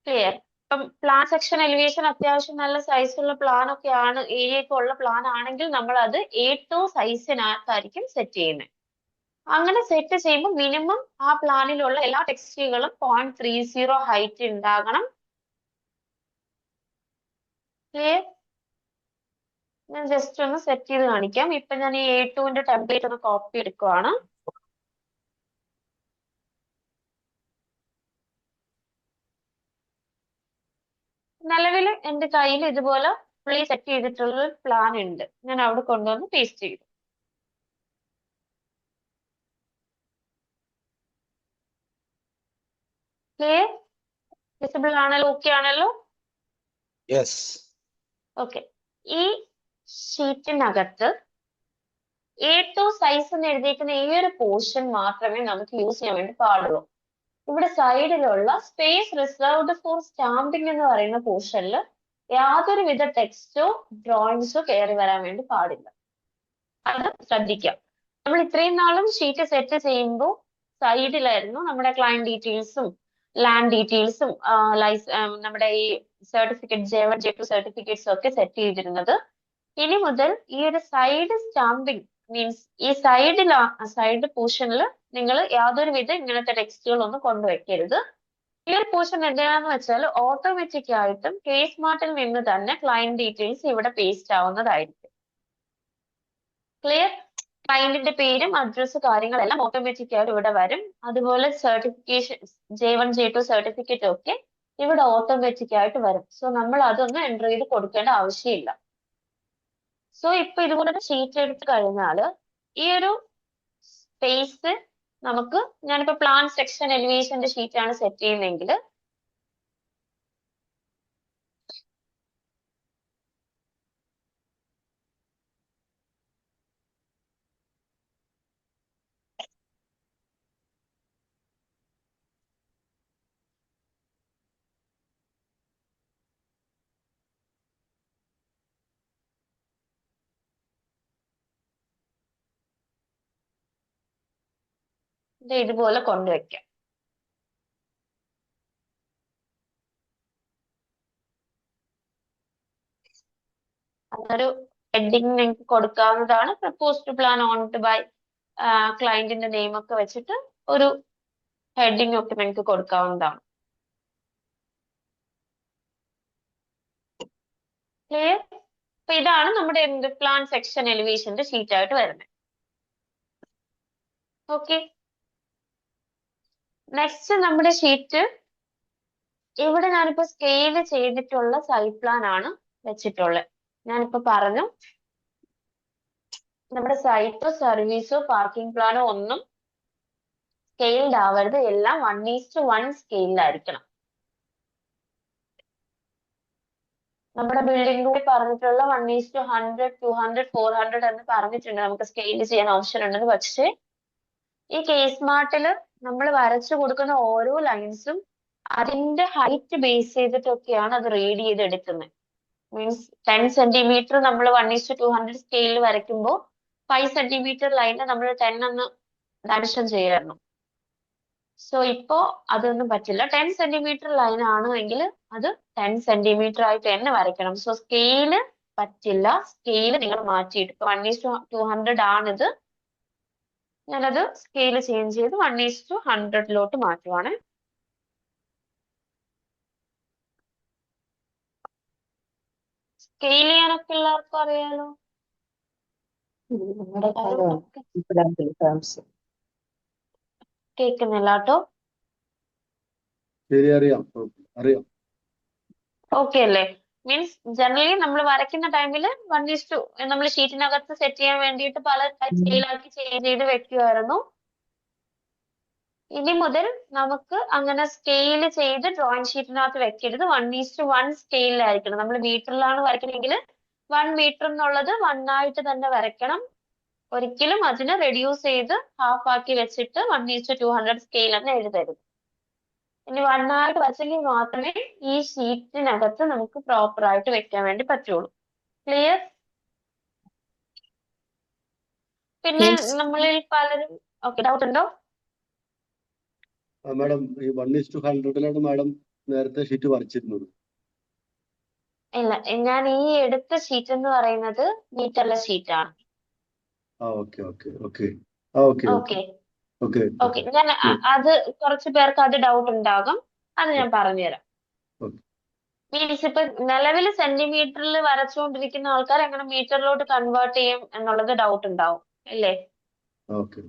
ക്ലിയർ. ഇപ്പം പ്ലാൻ സെക്ഷൻ എലിവേഷൻ അത്യാവശ്യം നല്ല സൈസുള്ള പ്ലാൻ ഒക്കെ ആണ്, ഏരിയ ഒക്കെ ഉള്ള പ്ലാൻ ആണെങ്കിൽ നമ്മൾ അത് A2 സൈസിനകത്തായിരിക്കും സെറ്റ് ചെയ്യുന്നത്. അങ്ങനെ സെറ്റ് ചെയ്യുമ്പോൾ മിനിമം ആ പ്ലാനിലുള്ള എല്ലാ ടെക്സ്റ്റുകളും 0.30 ഹൈറ്റ് ഉണ്ടാകണം. ക്ലിയർ. ഞാൻ ജസ്റ്റ് ഒന്ന് സെറ്റ് ചെയ്ത് കാണിക്കാം. ഇപ്പൊ ഞാൻ ഈ A2ന്റെ ടെംപ്ലേറ്റ് ഒന്ന് കോപ്പി എടുക്കുവാണ്. നിലവിൽ എന്റെ കയ്യിൽ ഇതുപോലെ ഫുള്ളി സെറ്റ് ചെയ്തിട്ടുള്ള ഒരു പ്ലാൻ ഉണ്ട്. ഞാൻ അവിടെ കൊണ്ടുവന്ന് പേസ്റ്റ് ചെയ്തു. ക്ലിയർ. വിസിബിൾ ആണല്ലോ? ഓക്കെ ആണല്ലോ? Yes. ഓക്കെ. ഈ ഷീറ്റിനകത്ത് A2 സൈസ് എന്ന് എഴുതിയിരിക്കുന്ന ഈ ഒരു പോർഷൻ മാത്രമേ നമുക്ക് യൂസ് ചെയ്യാൻ വേണ്ടി പാടുള്ളൂ. ഇവിടെ സൈഡിലുള്ള സ്പേസ് റിസർവ്ഡ് ഫോർ സ്റ്റാമ്പിംഗ് എന്ന് പറയുന്ന പോർഷനിൽ യാതൊരുവിധ ടെക്സ്റ്റോ ഡ്രോയിങ്സോ കയറി വരാൻ വേണ്ടി പാടില്ല. അത് ശ്രദ്ധിക്കാം. നമ്മൾ ഇത്രയും നാളും ഷീറ്റ് സെറ്റ് ചെയ്യുമ്പോൾ സൈഡിലായിരുന്നു നമ്മുടെ ക്ലയന്റ് ഡീറ്റെയിൽസും ലാൻഡ് ഡീറ്റെയിൽസും നമ്മുടെ ഈ സർട്ടിഫിക്കറ്റ് J1 J2 സർട്ടിഫിക്കറ്റ്സും ഒക്കെ സെറ്റ് ചെയ്തിരുന്നത്. ഇനി മുതൽ ഈ ഒരു സൈഡ് സ്റ്റാമ്പിംഗ് മീൻസ് ഈ സൈഡ് പോർഷനിൽ നിങ്ങൾ യാതൊരുവിധ ഇങ്ങനത്തെ ടെക്സ്റ്റുകളൊന്നും കൊണ്ടുവയ്ക്കരുത്. ഈ ഒരു പോർഷൻ എന്തിനാന്ന് വെച്ചാൽ ഓട്ടോമാറ്റിക് ആയിട്ടും കേസ്മാർട്ടിൽ നിന്ന് തന്നെ ക്ലയന്റ് ഡീറ്റെയിൽസ് ഇവിടെ പേസ്റ്റ് ആവുന്നതായിരിക്കും. ക്ലിയർ. ക്ലയന്റിന്റെ പേരും അഡ്രസ് കാര്യങ്ങളെല്ലാം ഓട്ടോമാറ്റിക് ആയിട്ട് ഇവിടെ വരും. അതുപോലെ സർട്ടിഫിക്കേഷൻ J1 J2 സർട്ടിഫിക്കറ്റ് ഒക്കെ ഇവിടെ ഓട്ടോമാറ്റിക് ആയിട്ട് വരും. സോ നമ്മൾ അതൊന്നും എൻ്റർ ചെയ്ത് കൊടുക്കേണ്ട ആവശ്യമില്ല. സോ ഇപ്പൊ ഇതുപോലെ ഷീറ്റ് എടുത്ത് കഴിഞ്ഞാൽ ഈ ഒരു സ്പേസ് നമുക്ക്, ഞാനിപ്പോ പ്ലാൻ സെക്ഷൻ എലിവേഷന്റെ ഷീറ്റ് ആണ് സെറ്റ് ചെയ്യുന്നതെങ്കിൽ ഇത് ഇതുപോലെ കൊണ്ടുവയ്ക്കാം. അതൊരു ഹെഡിങ് നിങ്ങൾക്ക് കൊടുക്കാവുന്നതാണ്. പ്രപ്പോസ്ഡ് പ്ലാൻ ഓൺഡ് ബൈ ക്ലയന്റിന്റെ നെയിം ഒക്കെ വെച്ചിട്ട് ഒരു ഹെഡിങ് ഒക്കെ നിങ്ങൾക്ക് കൊടുക്കാവുന്നതാണ്. ക്ലിയർ. അപ്പൊ ഇതാണ് നമ്മുടെ പ്ലാൻ സെക്ഷൻ എലിവേഷന്റെ ഷീറ്റ് ആയിട്ട് വരുന്നത്. ഓക്കെ. നെക്സ്റ്റ് നമ്മുടെ ഷീറ്റ് ഇവിടെ ഞാനിപ്പോ സ്കെയിൽ ചെയ്തിട്ടുള്ള സൈറ്റ് പ്ലാൻ ആണ് വെച്ചിട്ടുള്ളത്. ഞാനിപ്പോ പറഞ്ഞു നമ്മുടെ സൈറ്റോ സർവീസോ പാർക്കിംഗ് പ്ലാനോ ഒന്നും സ്കെയിൽഡ് ആവരുത്, എല്ലാം 1:1 സ്കെയിലായിരിക്കണം. നമ്മുടെ ബിൽഡിംഗ് കൂടി പറഞ്ഞിട്ടുള്ള 1:100, 200, 400 എന്ന് പറഞ്ഞിട്ടുണ്ട് നമുക്ക് സ്കെയിൽ ചെയ്യാൻ ഓപ്ഷൻ ഉണ്ടെന്ന്. പക്ഷേ ഈ കേസ് മാർട്ടില് നമ്മൾ വരച്ചു കൊടുക്കുന്ന ഓരോ ലൈൻസും അതിന്റെ ഹൈറ്റ് ബേസ് ചെയ്തിട്ടൊക്കെയാണ് അത് റീഡ് ചെയ്തെടുക്കുന്നത്. മീൻസ് 10 സെന്റിമീറ്റർ നമ്മൾ 1:200 സ്കെയിലിൽ വരയ്ക്കുമ്പോൾ 5 സെന്റിമീറ്റർ ലൈനിൽ നമ്മൾ 10 എന്ന് ഡയമെൻഷൻ ചെയ്യായിരുന്നു. സോ ഇപ്പോ അതൊന്നും പറ്റില്ല. 10 സെന്റിമീറ്റർ ലൈൻ ആണെങ്കിൽ അത് 10 സെന്റിമീറ്റർ ആയിട്ട് തന്നെ വരയ്ക്കണം. സോ സ്കെയില് പറ്റില്ല, സ്കെയില് നിങ്ങൾ മാറ്റിയിട്ട് ഇപ്പൊ 1:200 ആണിത്, ഞാനത് സ്കെയില് ചേഞ്ച് ചെയ്ത് 1:100 മാറ്റുവാണ്. സ്കെയിൽ ചെയ്യാനൊക്കെ എല്ലാവർക്കും അറിയാലോ. കേൾക്കുന്നില്ല കേട്ടോ. ശരി, അറിയാം. അറിയാം. ഓക്കെ അല്ലേ? മീൻസ് ജനറലി നമ്മൾ വരയ്ക്കുന്ന ടൈമിൽ 1:2 നമ്മൾ ഷീറ്റിനകത്ത് സെറ്റ് ചെയ്യാൻ വേണ്ടിയിട്ട് പല സ്കെയിലാക്കി ചേഞ്ച് ചെയ്ത് വെക്കുമായിരുന്നു. ഇനി മുതൽ നമുക്ക് അങ്ങനെ സ്കെയിൽ ചെയ്ത് ഡ്രോയിങ് ഷീറ്റിനകത്ത് വെക്കരുത്. 1:1 സ്കെയിലായിരിക്കണം. നമ്മൾ മീറ്ററിലാണ് വരയ്ക്കണമെങ്കിൽ 1 മീറ്റർ എന്നുള്ളത് 1 ആയിട്ട് തന്നെ വരയ്ക്കണം. ഒരിക്കലും അതിനെ റെഡ്യൂസ് ചെയ്ത് ഹാഫ് ആക്കി വെച്ചിട്ട് 1:200 സ്കെയിൽ എന്ന് എഴുതരുത്. ഇനി 1 ആയിട്ട് വച്ചെങ്കിൽ മാത്രമേ ഈ ഷീറ്റിനകത്ത് നമുക്ക് പ്രോപ്പർ ആയിട്ട് വെക്കാൻ വേണ്ടി പറ്റുള്ളൂ. ക്ലിയർ? പിന്നെ നമ്മളിൽ പലരും ഓക്കെ ഡൗട്ട് ഉണ്ടോ? മാഡം, ഈ 1:100 മാഡം നേരത്തെ ഷീറ്റ് വരച്ചിരുന്നത്. ഇല്ല, ഞാൻ ഈ എടുത്ത ഷീറ്റ് എന്ന് പറയുന്നത് മീറ്ററിലെ ഷീറ്റാണ്. Okay okay okay okay okay okay okay ഞാൻ അത് കുറച്ച് പേർക്ക് അത് ഡൗട്ട് ഉണ്ടാകും, അത് ഞാൻ പറഞ്ഞുതരാം. ഓക്കെ. മീൻസ് ഇപ്പൊ നിലവിൽ സെന്റിമീറ്ററിൽ വരച്ചുകൊണ്ടിരിക്കുന്ന ആൾക്കാർ എങ്ങനെ മീറ്ററിലോട്ട് കൺവേർട്ട് ചെയ്യും എന്നുള്ളത് ഡൗട്ട് ഉണ്ടാവും അല്ലേ? ഓക്കെ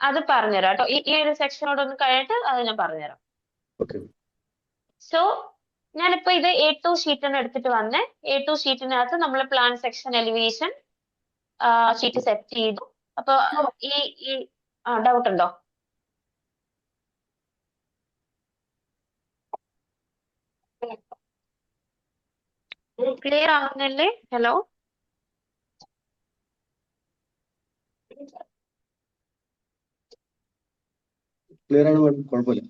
അത് പറഞ്ഞുതരാം കേട്ടോ. ഈ ഒരു സെക്ഷനോട് ഒന്ന് കഴിഞ്ഞിട്ട് അത് ഞാൻ പറഞ്ഞുതരാം. ഓക്കെ. സോ ഞാനിപ്പോ ഇത് A2 ഷീറ്റാണ് എടുത്തിട്ട് വന്നേ. A2 ഷീറ്റിനകത്ത് നമ്മൾ plan section elevation sheet set ചെയ്തു. അപ്പൊ ഈ ഈ ഡൗട്ട് ഉണ്ടോ? ക്ലിയർ ആവുന്നില്ലേ? ഹലോ, ക്ലിയർ ആണ് മാഡം, കുഴപ്പമില്ല.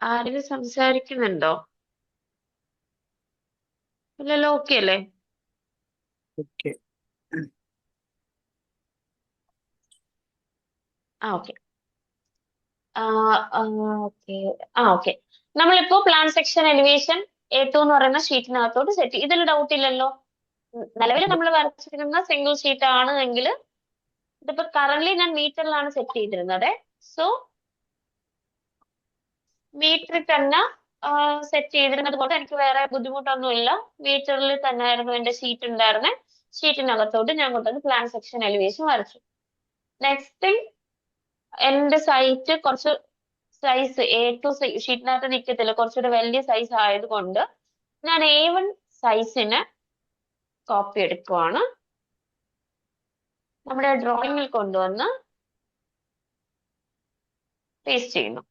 ആരെങ്കിലും സംസാരിക്കുന്നുണ്ടോ? ഇല്ലല്ലോ, ഓക്കെ അല്ലേ? ഓക്കെ. Okay okay okay. നമ്മളിപ്പോ പ്ലാൻ സെക്ഷൻ എലിവേഷൻ A2 എന്ന് പറയുന്ന ഷീറ്റിനകത്തോട്ട് സെറ്റ്. ഇതിൽ ഡൗട്ട് ഇല്ലല്ലോ. നിലവിൽ നമ്മൾ വരച്ചിരിക്കുന്ന സിംഗിൾ ഷീറ്റ് ആണ് എങ്കിൽ ഇതിപ്പോ കറന്റ് ഞാൻ മീറ്ററിലാണ് സെറ്റ് ചെയ്തിരുന്നത്. സോ മീറ്ററിൽ തന്നെ സെറ്റ് ചെയ്തിരുന്നത് കൊണ്ട് എനിക്ക് വേറെ ബുദ്ധിമുട്ടൊന്നുമില്ല. മീറ്ററിൽ തന്നെ ആയിരുന്നു എന്റെ ഷീറ്റ് ഉണ്ടായിരുന്നത്. ഷീറ്റിനകത്തോട്ട് ഞാൻ കൊണ്ടുവന്ന് പ്ലാൻ സെക്ഷൻ എലിവേഷൻ വരച്ചു. നെക്സ്റ്റ് തിങ്, എന്റെ സൈറ്റ് കുറച്ച് സൈസ് A2 ഷീറ്റിനകത്ത് നിൽക്കത്തില്ല, കുറച്ചുകൂടെ വലിയ സൈസ് ആയതുകൊണ്ട് ഞാൻ A1 സൈസിന് കോപ്പി എടുക്കുവാണ്. നമ്മുടെ ഡ്രോയിങ്ങിൽ കൊണ്ടുവന്ന് പേസ്റ്റ് ചെയ്യുന്നു.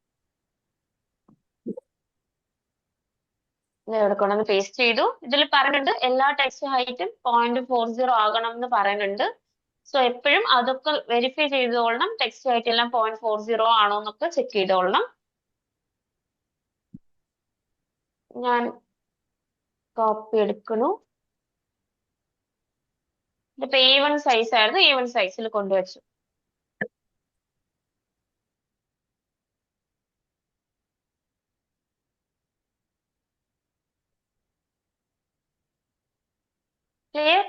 ഇവിടെ കൊണ്ടുവന്ന് പേസ്റ്റ് ചെയ്തു. ഇതിൽ പറയുന്നുണ്ട് എല്ലാ ടെക്സ്റ്റ് ഹൈറ്റും 0.40 ആകണം എന്ന് പറയുന്നുണ്ട്. സോ എപ്പോഴും അതൊക്കെ വെരിഫൈ ചെയ്തോളണം. ടെക്സ്റ്റ് ഹൈറ്റ് എല്ലാം 0.40 ആണോ എന്നൊക്കെ ചെക്ക് ചെയ്തോളണം. ഞാൻ കോപ്പി എടുക്കുന്നു. ഇതിപ്പോ A1 സൈസ് ആയിരുന്നു, A1 സൈസിൽ കൊണ്ടുവച്ചു. ക്ലിയർ?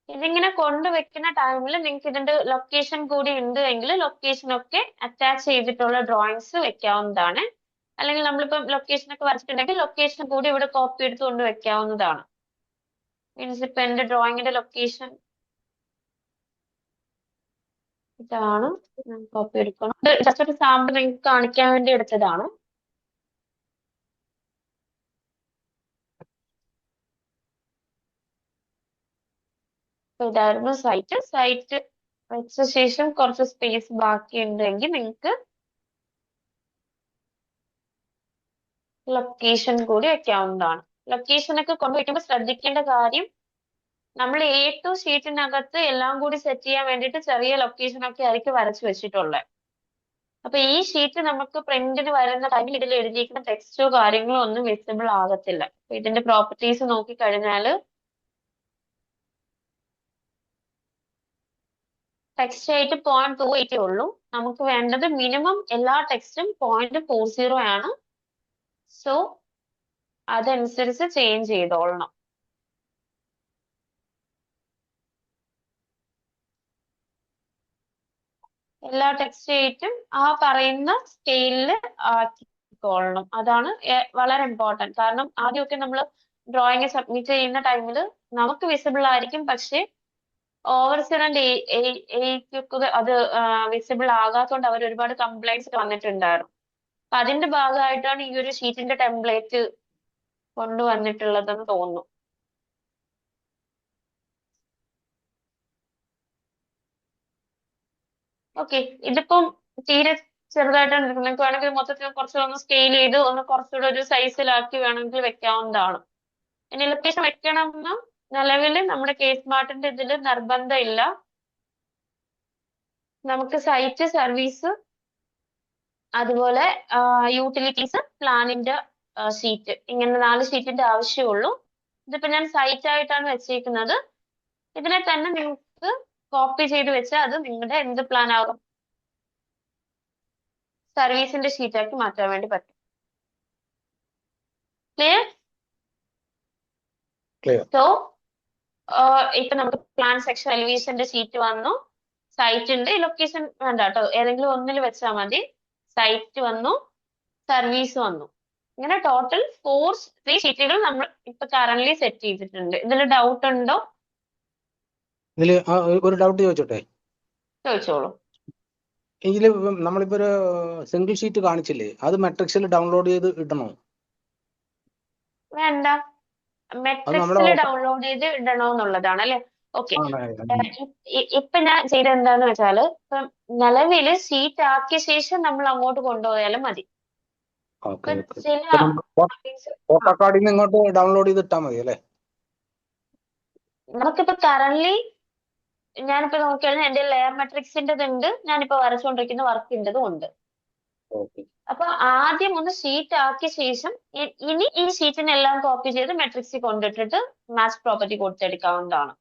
ഇതിങ്ങനെ കൊണ്ടുവെക്കുന്ന ടൈമിൽ നിങ്ങൾക്ക് ഇതിന്റെ ലൊക്കേഷൻ കൂടി ഉണ്ട് എങ്കിൽ ലൊക്കേഷൻ ഒക്കെ അറ്റാച്ച് ചെയ്തിട്ടുള്ള ഡ്രോയിങ്സ് വെക്കാവുന്നതാണ്. അല്ലെങ്കിൽ നമ്മളിപ്പോ ലൊക്കേഷൻ ഒക്കെ വരച്ചിട്ടുണ്ടെങ്കിൽ ലൊക്കേഷൻ കൂടി ഇവിടെ കോപ്പി എടുത്ത് കൊണ്ട് വെക്കാവുന്നതാണ്. മീൻസ് ഇപ്പൊ എന്റെ ഡ്രോയിങ്ങിന്റെ ലൊക്കേഷൻ ഇതാണ് കോപ്പി എടുക്കണം. ഇത് ജസ്റ്റ് ഒരു സാമ്പിൾ നിങ്ങൾക്ക് കാണിക്കാൻ വേണ്ടി എടുത്തതാണ്. അപ്പൊ ഇതായിരുന്നു സൈറ്റ് വെച്ച ശേഷം കുറച്ച് സ്പേസ് ബാക്കി ഉണ്ടെങ്കിൽ നിങ്ങൾക്ക് ലൊക്കേഷൻ കൂടി വെക്കാവുന്നതാണ്. ലൊക്കേഷൻ ഒക്കെ കൊണ്ടുവയ്ക്കുമ്പോൾ ശ്രദ്ധിക്കേണ്ട കാര്യം, നമ്മൾ A2 ഷീറ്റിനകത്ത് എല്ലാം കൂടി സെറ്റ് ചെയ്യാൻ വേണ്ടിയിട്ട് ചെറിയ ലൊക്കേഷൻ ഒക്കെ ആയിരിക്കും വരച്ചു വെച്ചിട്ടുള്ളത്. അപ്പൊ ഈ ഷീറ്റ് നമുക്ക് പ്രിന്റിന് വരുന്ന ടൈമിൽ ഇതിൽ എഴുതിയിരിക്കുന്ന ടെക്സ്റ്റോ കാര്യങ്ങളോ ഒന്നും വിസിബിൾ ആകത്തില്ല. അപ്പൊ ഇതിന്റെ പ്രോപ്പർട്ടീസ് നോക്കിക്കഴിഞ്ഞാൽ ടെക്സ്റ്റ് ആയിട്ട് 0.28 ഉള്ളൂ. നമുക്ക് വേണ്ടത് മിനിമം എല്ലാ ടെക്സ്റ്റും 0.40 ആണ്. സോ അതനുസരിച്ച് ചേഞ്ച് ചെയ്തോളണം. എല്ലാ ടെക്സ്റ്റ് ആയിട്ടും ആ പറയുന്ന സ്കെയിലിൽ ആക്കിക്കോളണം. അതാണ് വളരെ ഇമ്പോർട്ടൻറ്റ്. കാരണം ആദ്യമൊക്കെ നമ്മൾ ഡ്രോയിങ് സബ്മിറ്റ് ചെയ്യുന്ന ടൈമിൽ നമുക്ക് വിസിബിൾ ആയിരിക്കും, പക്ഷെ ഓവർസിയർ ആൻഡ് എയ്ക്കൊക്കെ അത് വിസിബിൾ ആകാത്തതുകൊണ്ട് അവർ ഒരുപാട് കംപ്ലൈന്റ്സ് വന്നിട്ടുണ്ടായിരുന്നു. അപ്പൊ അതിന്റെ ഭാഗമായിട്ടാണ് ഈ ഒരു ഷീറ്റിന്റെ ടെംപ്ലേറ്റ് കൊണ്ടുവന്നിട്ടുള്ളതെന്ന് തോന്നുന്നു. ഓക്കെ, ഇതിപ്പം തീരെ ചെറുതായിട്ടാണ് ഇരിക്കുന്നത്. നിങ്ങൾക്ക് വേണമെങ്കിൽ മൊത്തത്തിൽ കുറച്ചൊന്ന് സ്കെയിൽ ചെയ്ത് ഒന്ന് കുറച്ചുകൂടെ ഒരു സൈസിലാക്കി വേണമെങ്കിൽ വെക്കാവുന്നതാണ്. ഇനി ലൊക്കേഷൻ വെക്കണമെന്ന് നിലവിൽ നമ്മുടെ കേസ് സ്മാർട്ടിന്റെ ഇതിൽ നിർബന്ധമില്ല. നമുക്ക് സൈറ്റ്, സർവീസ്, അതുപോലെ യൂട്ടിലിറ്റീസ്, പ്ലാനിന്റെ ഷീറ്റ്, ഇങ്ങനെ 4 ഷീറ്റിന്റെ ആവശ്യമുള്ളൂ. ഇതിപ്പോ ഞാൻ സൈറ്റ് ആയിട്ടാണ് വെച്ചേക്കുന്നത്. ഇതിനെ തന്നെ നിങ്ങൾക്ക് കോപ്പി ചെയ്ത് വെച്ചാൽ അത് നിങ്ങളുടെ എന്ത് പ്ലാൻ ആകും, സർവീസിന്റെ ഷീറ്റാക്കി മാറ്റാൻ വേണ്ടി പറ്റും. ക്ലിയർ? ക്ലിയർ. സോ ഇപ്പൊ നമുക്ക് പ്ലാൻ സെക്ഷൻ എലിവേഷന്റെ ഷീറ്റ് വന്നു, സൈറ്റ് ഉണ്ട്. ലൊക്കേഷൻ വേണ്ട കേട്ടോ, ഏതെങ്കിലും ഒന്നിൽ വെച്ചാൽ മതി. സൈറ്റ് വന്നു, സർവീസ് വന്നു. ഇങ്ങനെ ടോട്ടൽ 3 ഷീറ്റുകൾ നമ്മൾ ഇപ്പൊ കറന്റ് സെറ്റ് ചെയ്തിട്ടുണ്ട്. ഇതിൽ ഡൗട്ട് ഉണ്ടോ? ഇതില് ഒരു ഡൗട്ട് ചോദിച്ചോട്ടെ? ചോദിച്ചോളൂ. ഇതില് നമ്മളിപ്പോ ഒരു സിംഗിൾ ഷീറ്റ് കാണിച്ചില്ലേ, അത് മെട്രിക്സിൽ ഡൗൺലോഡ് ചെയ്ത് ഇടണോ? വേണ്ട, മെട്രിക്സിൽ ഡൗൺലോഡ് ചെയ്ത് ഇടണോന്നുള്ളതാണ് അല്ലെ? ഓക്കെ, ഇപ്പൊ ഞാൻ ചെയ്ത എന്താന്ന് വെച്ചാല്, ഇപ്പൊ നിലവില് ഷീറ്റ് ആക്കിയ ശേഷം നമ്മൾ അങ്ങോട്ട് കൊണ്ടുപോയാലും മതി. ചില ഫോട്ടോ കാർഡിൽ നിന്ന് ഇങ്ങോട്ട് ഡൗൺലോഡ് ചെയ്ത് ഇട്ടാൽ മതി അല്ലേ? നമുക്കിപ്പോ കറന്റ് ഞാനിപ്പോ നോക്കിക്കഴിഞ്ഞാൽ എന്റെ ലെയർ മെട്രിക്സിന്റെ ഉണ്ട്, ഞാനിപ്പോ വരച്ചുകൊണ്ടിരിക്കുന്ന വർക്കിൻ്റെതും ഉണ്ട്. അപ്പൊ ആദ്യം ഒന്ന് ഷീറ്റ് ആക്കിയ ശേഷം ഇനി ഈ ഷീറ്റിനെല്ലാം കോപ്പി ചെയ്ത് മെട്രിക്സിൽ കൊണ്ടിട്ടിട്ട് മാച്ച് പ്രോപ്പർട്ടി കൊടുത്തെടുക്കാവുന്നതാണ്.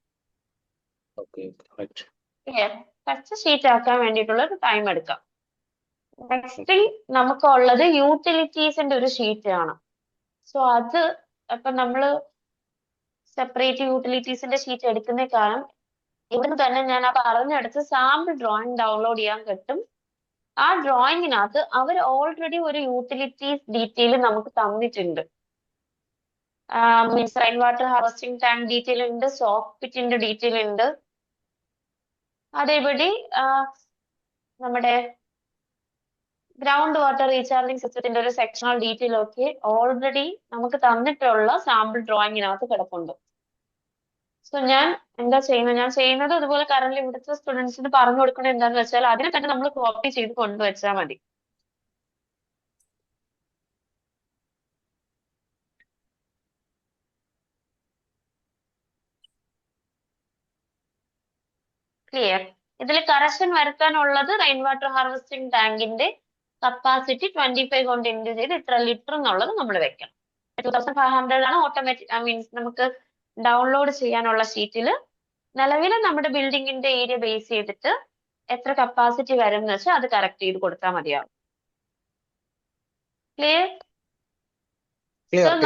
ഫസ്റ്റ് ഷീറ്റ് ആക്കാൻ വേണ്ടിയിട്ടുള്ള ഒരു ടൈം എടുക്കാം. നെക്സ്റ്റ് നമുക്കുള്ളത് യൂട്ടിലിറ്റീസിന്റെ ഒരു ഷീറ്റ് ആണ്. സോ അത് ഇപ്പൊ നമ്മള് സെപ്പറേറ്റ് യൂട്ടിലിറ്റീസിന്റെ ഷീറ്റ് എടുക്കുന്നേക്കാളും ഇവിടുന്ന് തന്നെ ഞാൻ ആ പറഞ്ഞെടുത്ത് സാമ്പിൾ ഡ്രോയിങ് ഡൗൺലോഡ് ചെയ്യാൻ കിട്ടും. ആ ഡ്രോയിങ്ങിനകത്ത് അവർ ഓൾറെഡി ഒരു യൂട്ടിലിറ്റീസ് ഡീറ്റെയിൽ നമുക്ക് തന്നിട്ടുണ്ട്. Means rain water harvesting tank detail ഉണ്ട്, സോക്ക് പിറ്റിന്റെ ഡീറ്റെയിൽ ഉണ്ട്. അതേപടി നമ്മുടെ ഗ്രൗണ്ട് വാട്ടർ റീചാർജിങ് സിസ്റ്റത്തിന്റെ ഒരു സെക്ഷണൽ ഡീറ്റെയിൽ ഒക്കെ ഓൾറെഡി നമുക്ക് തന്നിട്ടുള്ള സാമ്പിൾ ഡ്രോയിങ്ങിനകത്ത് കിടപ്പുണ്ട്. സോ ഞാൻ എന്താ ചെയ്യുന്നത്, ഞാൻ ചെയ്യുന്നത് അതുപോലെ കറന്റ് ഇവിടുത്തെ സ്റ്റുഡൻസിന് പറഞ്ഞു കൊടുക്കുന്നത് എന്താണെന്ന് വെച്ചാൽ അതിനെ തന്നെ നമ്മൾ കോപ്പി ചെയ്ത് കൊണ്ടുവച്ചാൽ മതി. ക്ലിയർ? ഇതിൽ കറക്ഷൻ വരുത്താനുള്ളത് റെയിൻ വാട്ടർ ഹാർവെസ്റ്റിംഗ് ടാങ്കിന്റെ കപ്പാസിറ്റി 25 കൊണ്ട് ഇൻഡു ചെയ്ത് ഇത്ര ലിറ്റർ എന്നുള്ളത് നമ്മൾ വെക്കണം. 2500 ആണ് ഓട്ടോമാറ്റിക്, മീൻസ് നമുക്ക് ഡൗൺലോഡ് ചെയ്യാനുള്ള ഷീറ്റിൽ. നിലവിൽ നമ്മുടെ ബിൽഡിങ്ങിന്റെ ഏരിയ ബേസ് ചെയ്തിട്ട് എത്ര കപ്പാസിറ്റി വരും എന്ന് വെച്ചാൽ അത് കറക്റ്റ് ചെയ്ത് കൊടുത്താൽ മതിയാവും. ക്ലിയർ?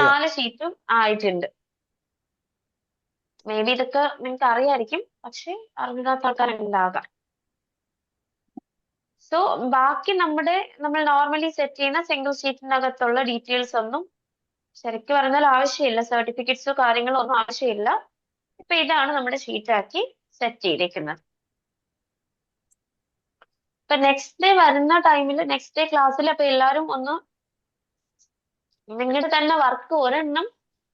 4 ഷീറ്റും ആയിട്ടുണ്ട്. മേ ബി ഇതൊക്കെ നിങ്ങൾക്ക് അറിയായിരിക്കും, പക്ഷെ അറിഞ്ഞാത്ത ആൾക്കാരുണ്ടാകാം. സോ ബാക്കി നമ്മൾ നോർമലി സെറ്റ് ചെയ്യുന്ന സിംഗിൾ ഷീറ്റിനകത്തുള്ള ഡീറ്റെയിൽസ് ഒന്നും ശരിക്കും പറഞ്ഞാൽ ആവശ്യമില്ല. സർട്ടിഫിക്കറ്റ്സോ കാര്യങ്ങളോ ഒന്നും ആവശ്യമില്ല. ഇപ്പൊ ഇതാണ് നമ്മുടെ ഷീറ്റ് ആക്കി സെറ്റ് ചെയ്തേക്കുന്നത്. ഇപ്പൊ നെക്സ്റ്റ് ഡേ വരുന്ന ടൈമിൽ നെക്സ്റ്റ് ഡേ ക്ലാസ്സിൽ അപ്പൊ എല്ലാവരും ഒന്ന് നിങ്ങളുടെ തന്നെ വർക്ക് ഒരെണ്ണം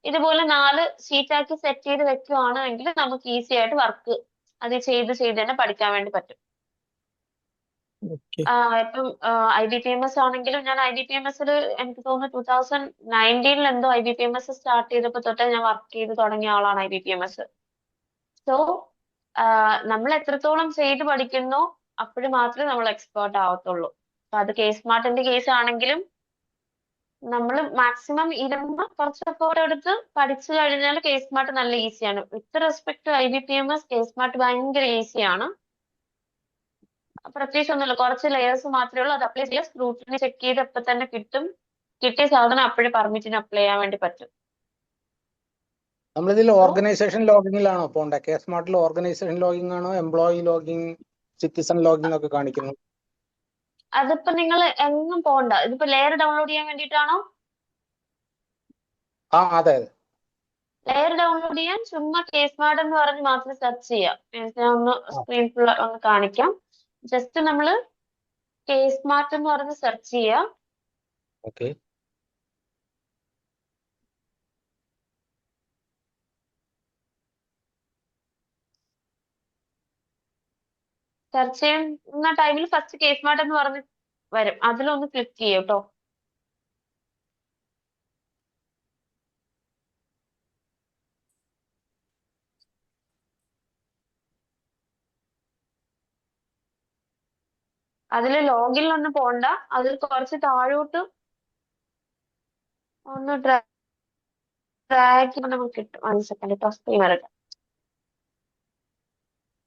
ഇതുപോലെ 4 ഷീറ്റാക്കി സെറ്റ് ചെയ്ത് വെക്കുവാണെങ്കിൽ നമുക്ക് ഈസി ആയിട്ട് വർക്ക് അത് ചെയ്ത് തന്നെ പഠിക്കാൻ വേണ്ടി പറ്റും. ഓക്കെ ഇപ്പം IBPMS ആണെങ്കിലും ഞാൻ IBPMS എനിക്ക് തോന്നുന്നു 2019 എന്തോ IBPMS സ്റ്റാർട്ട് ചെയ്തപ്പോൾ തൊട്ടേ ഞാൻ വർക്ക് ചെയ്ത് തുടങ്ങിയ ആളാണ് IBPMS. സോ നമ്മൾ എത്രത്തോളം ചെയ്ത് പഠിക്കുന്നോ അപ്പോഴും മാത്രമേ നമ്മൾ എക്സ്പേർട്ട് ആവത്തുള്ളൂ. അപ്പൊ അത് കേസ് സ്മാർട്ടിന്റെ കേസ് ആണെങ്കിലും നമ്മൾ മാക്സിമം ഇരുന്ന് കുറച്ച് എഫേർട്ട് എടുത്ത് പഠിച്ചു കഴിഞ്ഞാൽ കേസ് സ്മാർട്ട് നല്ല ഈസിയാണ്. With respect to IBPMS K Smart ഭയങ്കര ഈസിയാണ്. പ്രത്യേകിച്ച് ഒന്നുമില്ല, കുറച്ച് ലെയേഴ്സ് മാത്രമേ ഉള്ളൂ. അത് അപ്ലൈ ചെയ്യുക, സ്ക്രൂട്ടിനി ചെക്ക് ചെയ്ത് അപ്പൊ തന്നെ കിട്ടും. കിട്ടിയ സാധനം അപ്പോഴും പെർമിറ്റിന് അപ്ലൈ ചെയ്യാൻ വേണ്ടി പറ്റും. നമ്മളിതിൽ So, ഓർഗനൈസേഷൻ ലോഗിങ്ങിലാണോ പോണ്ടേ? കെ സ്മാർട്ടിൽ ഓർഗനൈസേഷൻ ലോഗിങ് ആണോ, എംപ്ലോയി ലോഗിങ്, സിറ്റിസൺ ലോഗിങ് ഒക്കെ കാണിക്കുന്നു? അതിപ്പോ നിങ്ങൾ എങ്ങും പോകണ്ട. ഇതിപ്പോ ലെയർ ഡൗൺലോഡ് ചെയ്യാൻ വേണ്ടിയിട്ടാണോ? ആ അതെ അതെ. ലെയർ ഡൗൺലോഡ് ചെയ്യാൻ ചുമ്മാ കേസ് സ്മാർട്ട് എന്ന് പറഞ്ഞ് മാത്രം സെർച്ച് ചെയ്യാം. ഞാൻ ഒന്ന് സ്ക്രീൻ ഫുൾ ഒന്ന് കാണിക്കാം. ജസ്റ്റ് നമ്മൾ കേസ് സ്മാർട്ട് എന്ന് പറഞ്ഞ് സെർച്ച് ചെയ്യുക. ഓക്കെ. സെർച്ച് ചെയ്യുന്ന ടൈമിൽ ഫസ്റ്റ് കേസ് സ്മാർട്ട് എന്ന് പറഞ്ഞ് വരും. അതിലൊന്ന് ക്ലിക്ക് ചെയ്യും കേട്ടോ. അതിൽ ലോഗിനിലൊന്നും പോണ്ട. അതിൽ കുറച്ച് താഴോട്ട് ഒന്ന് ഡ്രാഗ് ചെയ്യുമ്പോൾ നമുക്ക് കിട്ടും. 1 സെക്കൻഡ് കേട്ടോ, സ്ക്രീൻ വരട്ടെ.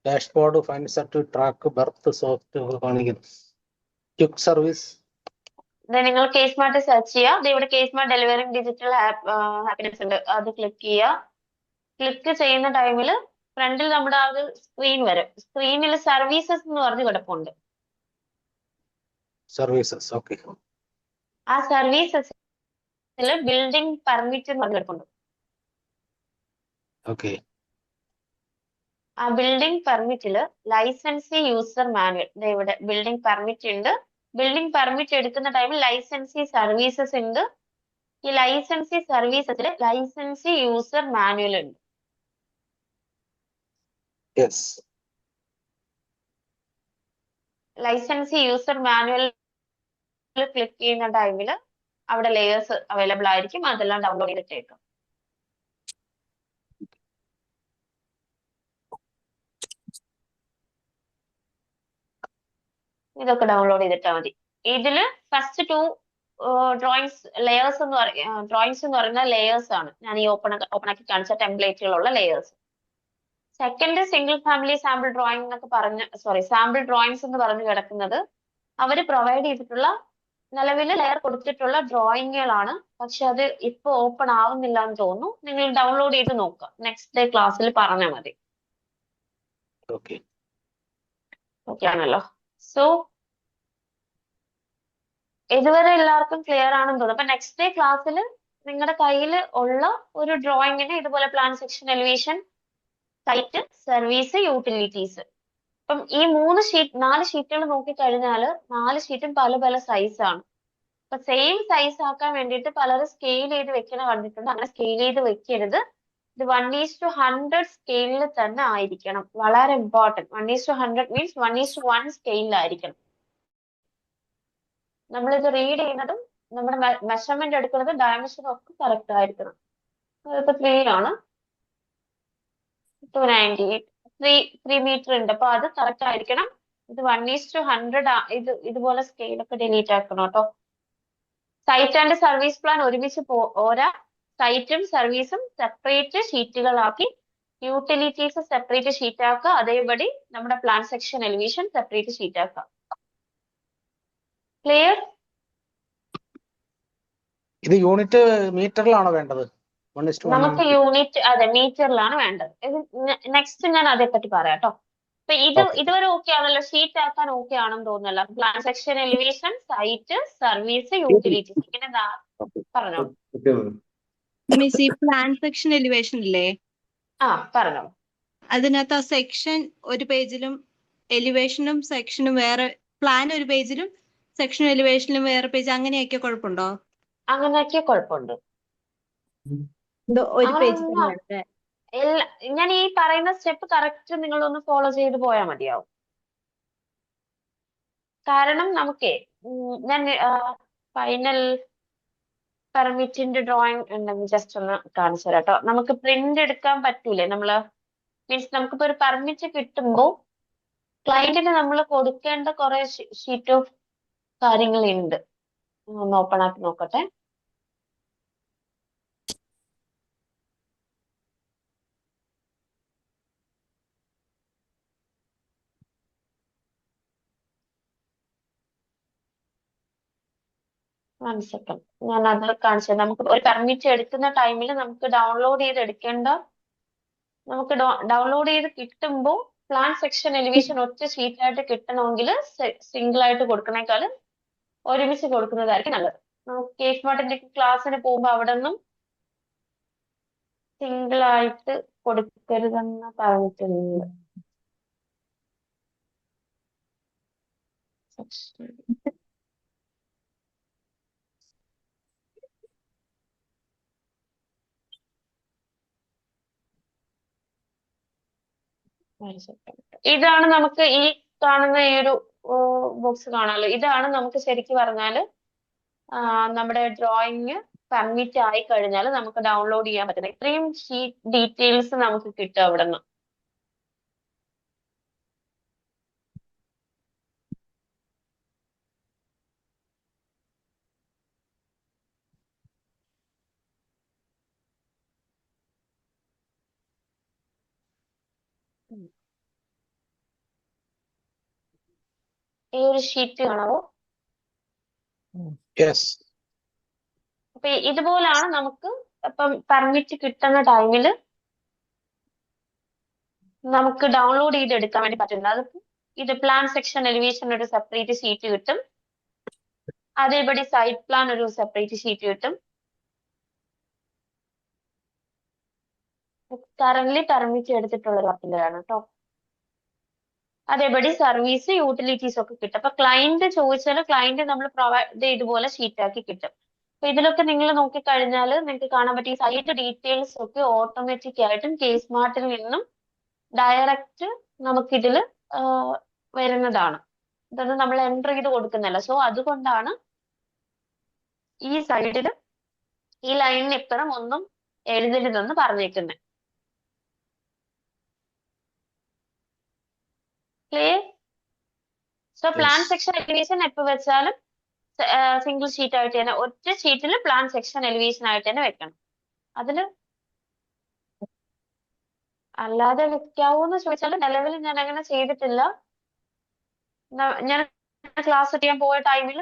Dashboard, find set, track, birth, soft ഒക്കെ കാണിക്കുന്നു. Quick service. നിങ്ങൾ കേസ് സ്മാർട്ട് സെർച്ച് ചെയ്യുക. ഇവിടെ case smart delivering digital happiness ഉണ്ട്. അത് ക്ലിക്ക് ചെയ്യുക. ക്ലിക്ക് ചെയ്യുന്ന ടൈമിൽ ഫ്രണ്ടിൽ നമ്മുടെ ആ ഒരു സ്ക്രീൻ വരും. സ്ക്രീനിൽ സർവീസസ് എന്ന് പറഞ്ഞ് കിടപ്പുണ്ട്. സർവീസസ്. ഓക്കെ. ആ സർവീസസിൽ ബിൽഡിംഗ് പെർമിറ്റ് എന്ന് പറഞ്ഞ് കിടപ്പുണ്ട്. ഓക്കെ. ആ ബിൽഡിംഗ് പെർമിറ്റില് ലൈസൻസി യൂസർ മാനുവൽ ഇവിടെ ബിൽഡിംഗ് പെർമിറ്റ് ഉണ്ട്. ബിൽഡിംഗ് പെർമിറ്റ് എടുക്കുന്ന ടൈമിൽ ലൈസൻസി സർവീസസ് ഉണ്ട്. ഈ ലൈസൻസി സർവീസസിൽ ലൈസൻസി യൂസർ മാനുവൽ ഉണ്ട്. Yes. Licensee user manual click ചെയ്യുന്ന ടൈമിൽ അവിടെ ലെയേഴ്സ് അവൈലബിൾ ആയിരിക്കും. അതെല്ലാം ഡൗൺലോഡ് ചെയ്തിട്ടേക്കും. ഇതൊക്കെ ഡൗൺലോഡ് ചെയ്തിട്ടാൽ മതി. ഇതില് ഫസ്റ്റ് 2 ഡ്രോയിങ്സ് ലെയേഴ്സ് എന്ന് ഡ്രോയിങ്സ് എന്ന് പറയുന്ന ലെയേഴ്സ് ആണ്. ഞാൻ ഈ ഓപ്പൺ ആക്കി കാണിച്ച ടെംപ്ലേറ്റുകളുള്ള layers. Second single family sample drawing എന്നൊക്കെ പറഞ്ഞ് സാമ്പിൾ ഡ്രോയിങ്സ് എന്ന് പറഞ്ഞ് കിടക്കുന്നത് അവർ പ്രൊവൈഡ് ചെയ്തിട്ടുള്ള നിലവിൽ ലെയർ കൊടുത്തിട്ടുള്ള ഡ്രോയിങ്ങുകളാണ്. പക്ഷെ അത് ഇപ്പൊ ഓപ്പൺ ആവുന്നില്ല എന്ന് തോന്നുന്നു. നിങ്ങൾ ഡൗൺലോഡ് ചെയ്ത് നോക്കുക. നെക്സ്റ്റ് ഡേ ക്ലാസ്സിൽ പറഞ്ഞാൽ മതി. ഓക്കെ. ഓക്കെ ആണല്ലോ. സോ ഇതുവരെ എല്ലാവർക്കും ക്ലിയർ ആണെന്ന് തോന്നുന്നു. അപ്പൊ നെക്സ്റ്റ് ഡേ ക്ലാസ്സിൽ നിങ്ങളുടെ കയ്യിൽ ഉള്ള ഒരു ഡ്രോയിങ്ങിന് ഇതുപോലെ plan, section, elevation, site, service, utilities. അപ്പം ഈ 4 ഷീറ്റുകൾ നോക്കിക്കഴിഞ്ഞാൽ 4 ഷീറ്റും പല പല സൈസ് ആണ്. അപ്പൊ സെയിം സൈസ് ആക്കാൻ വേണ്ടിയിട്ട് പലരും സ്കെയിൽ ചെയ്ത് വെക്കണ കണ്ടിട്ടുണ്ട്. അങ്ങനെ സ്കെയിൽ ചെയ്ത് വെക്കരുത്. ഇത് 1:100 സ്കെയിലിൽ തന്നെ ആയിരിക്കണം. വളരെ ഇമ്പോർട്ടൻറ്റ്. 1:100 മീൻസ് 1:1 സ്കെയിലായിരിക്കണം. നമ്മളിത് റീഡ് ചെയ്യുന്നതും നമ്മുടെ മെഷർമെന്റ് എടുക്കുന്നതും ഡയമെൻഷനും ഒക്കെ കറക്റ്റ് ആയിരിക്കണം. ഇതിപ്പോ 3 ആണ്, 298 3 മീറ്റർ ഉണ്ട്. അപ്പൊ അത് കറക്റ്റ് ആയിരിക്കണം. ഇത് 1:100 ഇതുപോലെ സ്കെയിലൊക്കെ ഡിലീറ്റ് ആക്കണം കേട്ടോ. സൈറ്റ് ആൻഡ് സർവീസ് പ്ലാൻ ഒരുമിച്ച് പോരാ. സൈറ്റും സർവീസും സെപ്പറേറ്റ് ഷീറ്റുകളാക്കി, യൂട്ടിലിറ്റീസ് സെപ്പറേറ്റ് ഷീറ്റ് ആക്കുക. അതേപടി നമ്മുടെ plan, section, elevation separate sheet ആക്കുക. ക്ലിയർ? ഇത് യൂണിറ്റ് മീറ്ററിലാണോ വേണ്ടത്? 1:1 നമുക്ക് യൂണിറ്റ് അതെ മീറ്ററിലാണ് വേണ്ടത്. നെക്സ്റ്റ് ഞാൻ അതേപ്പറ്റി പറയാം കേട്ടോ. അപ്പൊ ഇതുവരെ ഓക്കെ ആണല്ലോ? ഷീറ്റ് ആക്കാൻ ഓക്കെ ആണെന്ന് തോന്നുന്നല്ലോ. Plan, section, elevation, site, service, utilities. ഇങ്ങനെ പറഞ്ഞോ. Okay madam. മിസ്, ഈ പ്ലാൻ സെക്ഷൻ എലിവേഷൻ ഇല്ലേ, പറഞ്ഞോ. അതിനകത്ത് ആ സെക്ഷൻ ഒരു പേജിലും എലിവേഷനും സെക്ഷനും വേറെ പ്ലാൻ ഒരു പേജിലും സെക്ഷൻ എലിവേഷനിലും വേറെ പേജ് അങ്ങനെയൊക്കെ കുഴപ്പമുണ്ടോ? അങ്ങനെയൊക്കെ കുഴപ്പമുണ്ട്. ഇത് ഒരു പേജിൽ അങ്ങനെയൊന്നും തന്നെ വേണ്ടേ? ഞാൻ ഈ പറയുന്ന സ്റ്റെപ്പ് കറക്റ്റ് നിങ്ങളൊന്ന് ഫോളോ ചെയ്ത് പോയാൽ മതിയാവും. കാരണം നമുക്കേ ഞാൻ ഫൈനൽ പെർമിറ്റിന്റെ ഡ്രോയിങ് ഉണ്ടെങ്കിൽ ജസ്റ്റ് ഒന്ന് കാണിച്ചു തരാം കേട്ടോ. നമുക്ക് പ്രിന്റ് എടുക്കാൻ പറ്റൂലേ? മീൻസ് നമുക്കിപ്പോ ഒരു പെർമിറ്റ് കിട്ടുമ്പോൾ ക്ലയന്റിന് നമ്മൾ കൊടുക്കേണ്ട കുറെ ഷീറ്റ് ഓഫ് കാര്യങ്ങളുണ്ട്. ഒന്ന് ഓപ്പൺ ആക്കി നോക്കട്ടെ. വൺ സെക്കൻഡ്, ഞാൻ അത് കാണിച്ചത്. നമുക്ക് ഒരു പെർമിറ്റ് എടുക്കുന്ന ടൈമിൽ നമുക്ക് ഡൗൺലോഡ് ചെയ്ത് കിട്ടുമ്പോൾ പ്ലാൻ സെക്ഷൻ എലിവേഷൻ ഒറ്റ ഷീറ്റായിട്ട് കിട്ടണമെങ്കിൽ സിംഗിൾ ആയിട്ട് കൊടുക്കണേക്കാളും ഒരുമിച്ച് കൊടുക്കുന്നതായിരിക്കും നല്ലത്. നമുക്ക് കേസ് മാർട്ടിന്റെ ക്ലാസ്സിന് പോകുമ്പോൾ അവിടെ നിന്നും സിംഗിൾ ആയിട്ട് കൊടുക്കരുതെന്ന് പറഞ്ഞിട്ടുണ്ട്. ഇതാണ് നമുക്ക് ഈ കാണുന്ന ഈ ഒരു ബോക്സ് കാണാമല്ലോ. ഇതാണ് നമുക്ക് ശരിക്കും പറഞ്ഞാല് നമ്മുടെ ഡ്രോയിങ് പെർമിറ്റ് ആയി കഴിഞ്ഞാൽ നമുക്ക് ഡൗൺലോഡ് ചെയ്യാൻ പറ്റുന്നത്. ഇത്രയും ഷീറ്റ് ഡീറ്റെയിൽസ് നമുക്ക് കിട്ടും അവിടെ നിന്ന്. ഈ ഒരു ഷീറ്റ് കാണാവോ? യെസ്. അപ്പൊ ഇതുപോലാണ് നമുക്ക് ഇപ്പം പെർമിറ്റ് കിട്ടുന്ന ടൈമില് നമുക്ക് ഡൗൺലോഡ് ചെയ്തെടുക്കാൻ വേണ്ടി പറ്റുന്നത്. അത് ഇത് പ്ലാൻ സെക്ഷൻ എലിവേഷൻ ഒരു സെപ്പറേറ്റ് ഷീറ്റ് കിട്ടും. അതേപടി സൈറ്റ് പ്ലാൻ ഒരു സെപ്പറേറ്റ് ഷീറ്റ് കിട്ടും. കറന്റ് പെർമിറ്റ് എടുത്തിട്ടുള്ള വർക്കിൻ്റെതാണ് കേട്ടോ. അതേപടി സർവീസ് യൂട്ടിലിറ്റീസ് ഒക്കെ കിട്ടും. അപ്പൊ ക്ലയന്റ് ചോദിച്ചാൽ ക്ലയന്റ് നമ്മൾ പ്രൊവൈഡ് ഇതുപോലെ ഷീറ്റ് ആക്കി കിട്ടും. അപ്പൊ ഇതിലൊക്കെ നിങ്ങൾ നോക്കിക്കഴിഞ്ഞാൽ നിങ്ങൾക്ക് കാണാൻ പറ്റിയ സൈറ്റ് ഡീറ്റെയിൽസ് ഒക്കെ ഓട്ടോമാറ്റിക് ആയിട്ടും കേസ് മാർട്ടിൽ നിന്നും ഡയറക്റ്റ് നമുക്കിതിൽ വരുന്നതാണ്. ഇതൊന്നും നമ്മൾ എൻറ്റർ ചെയ്ത് കൊടുക്കുന്നില്ല. സോ അതുകൊണ്ടാണ് ഈ സൈഡിൽ ഈ ലൈനിന് ഇപ്പുറം ഒന്നും എഴുതരുതെന്ന് പറഞ്ഞേക്കുന്നത്. Clear? So plan section elevation എപ്പോൾ വെച്ചാലും സിംഗിൾ ഷീറ്റ് ആയിട്ട് തന്നെ ഒറ്റ ഷീറ്റിൽ പ്ലാൻ സെക്ഷൻ എലിവേഷൻ ആയിട്ട് തന്നെ വെക്കണം. അതില് അല്ലാതെ വെക്കാവോന്ന് ചോദിച്ചാൽ നിലവിൽ ഞാൻ അങ്ങനെ ചെയ്തിട്ടില്ല. ഞാൻ ക്ലാസ് ചെയ്യാൻ പോയ ടൈമിൽ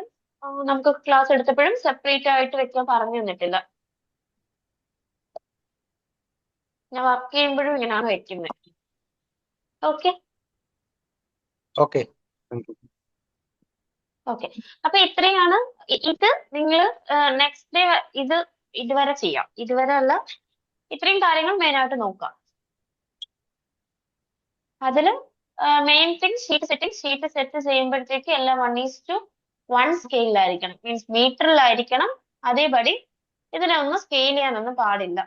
നമുക്ക് ക്ലാസ് എടുത്തപ്പോഴും സെപ്പറേറ്റ് ആയിട്ട് വെക്കാൻ പറഞ്ഞു തന്നിട്ടില്ല. ഞാൻ വർക്ക് ചെയ്യുമ്പോഴും ഇങ്ങനെയാണ് വെക്കുന്നത്. Okay okay. ഓക്കെ. അപ്പൊ ഇത്രയാണ്. ഇത് നിങ്ങൾ നെക്സ്റ്റ് ഡേ ഇതുവരെ ചെയ്യാം. ഇതുവരെ അല്ല, ഇത്രയും കാര്യങ്ങൾ മെയിൻ ആയിട്ട് നോക്കാം. അതില് മെയിൻ തിങ് ഷീറ്റ് സെറ്റ് ചെയ്യുമ്പോഴത്തേക്ക് എല്ലാം 1:1 സ്കെയിലായിരിക്കണം. മീൻസ് മീറ്ററിലായിരിക്കണം. അതേപടി ഇതിനെ ഒന്ന് സ്കെയിൽ ചെയ്യാനൊന്നും പാടില്ല.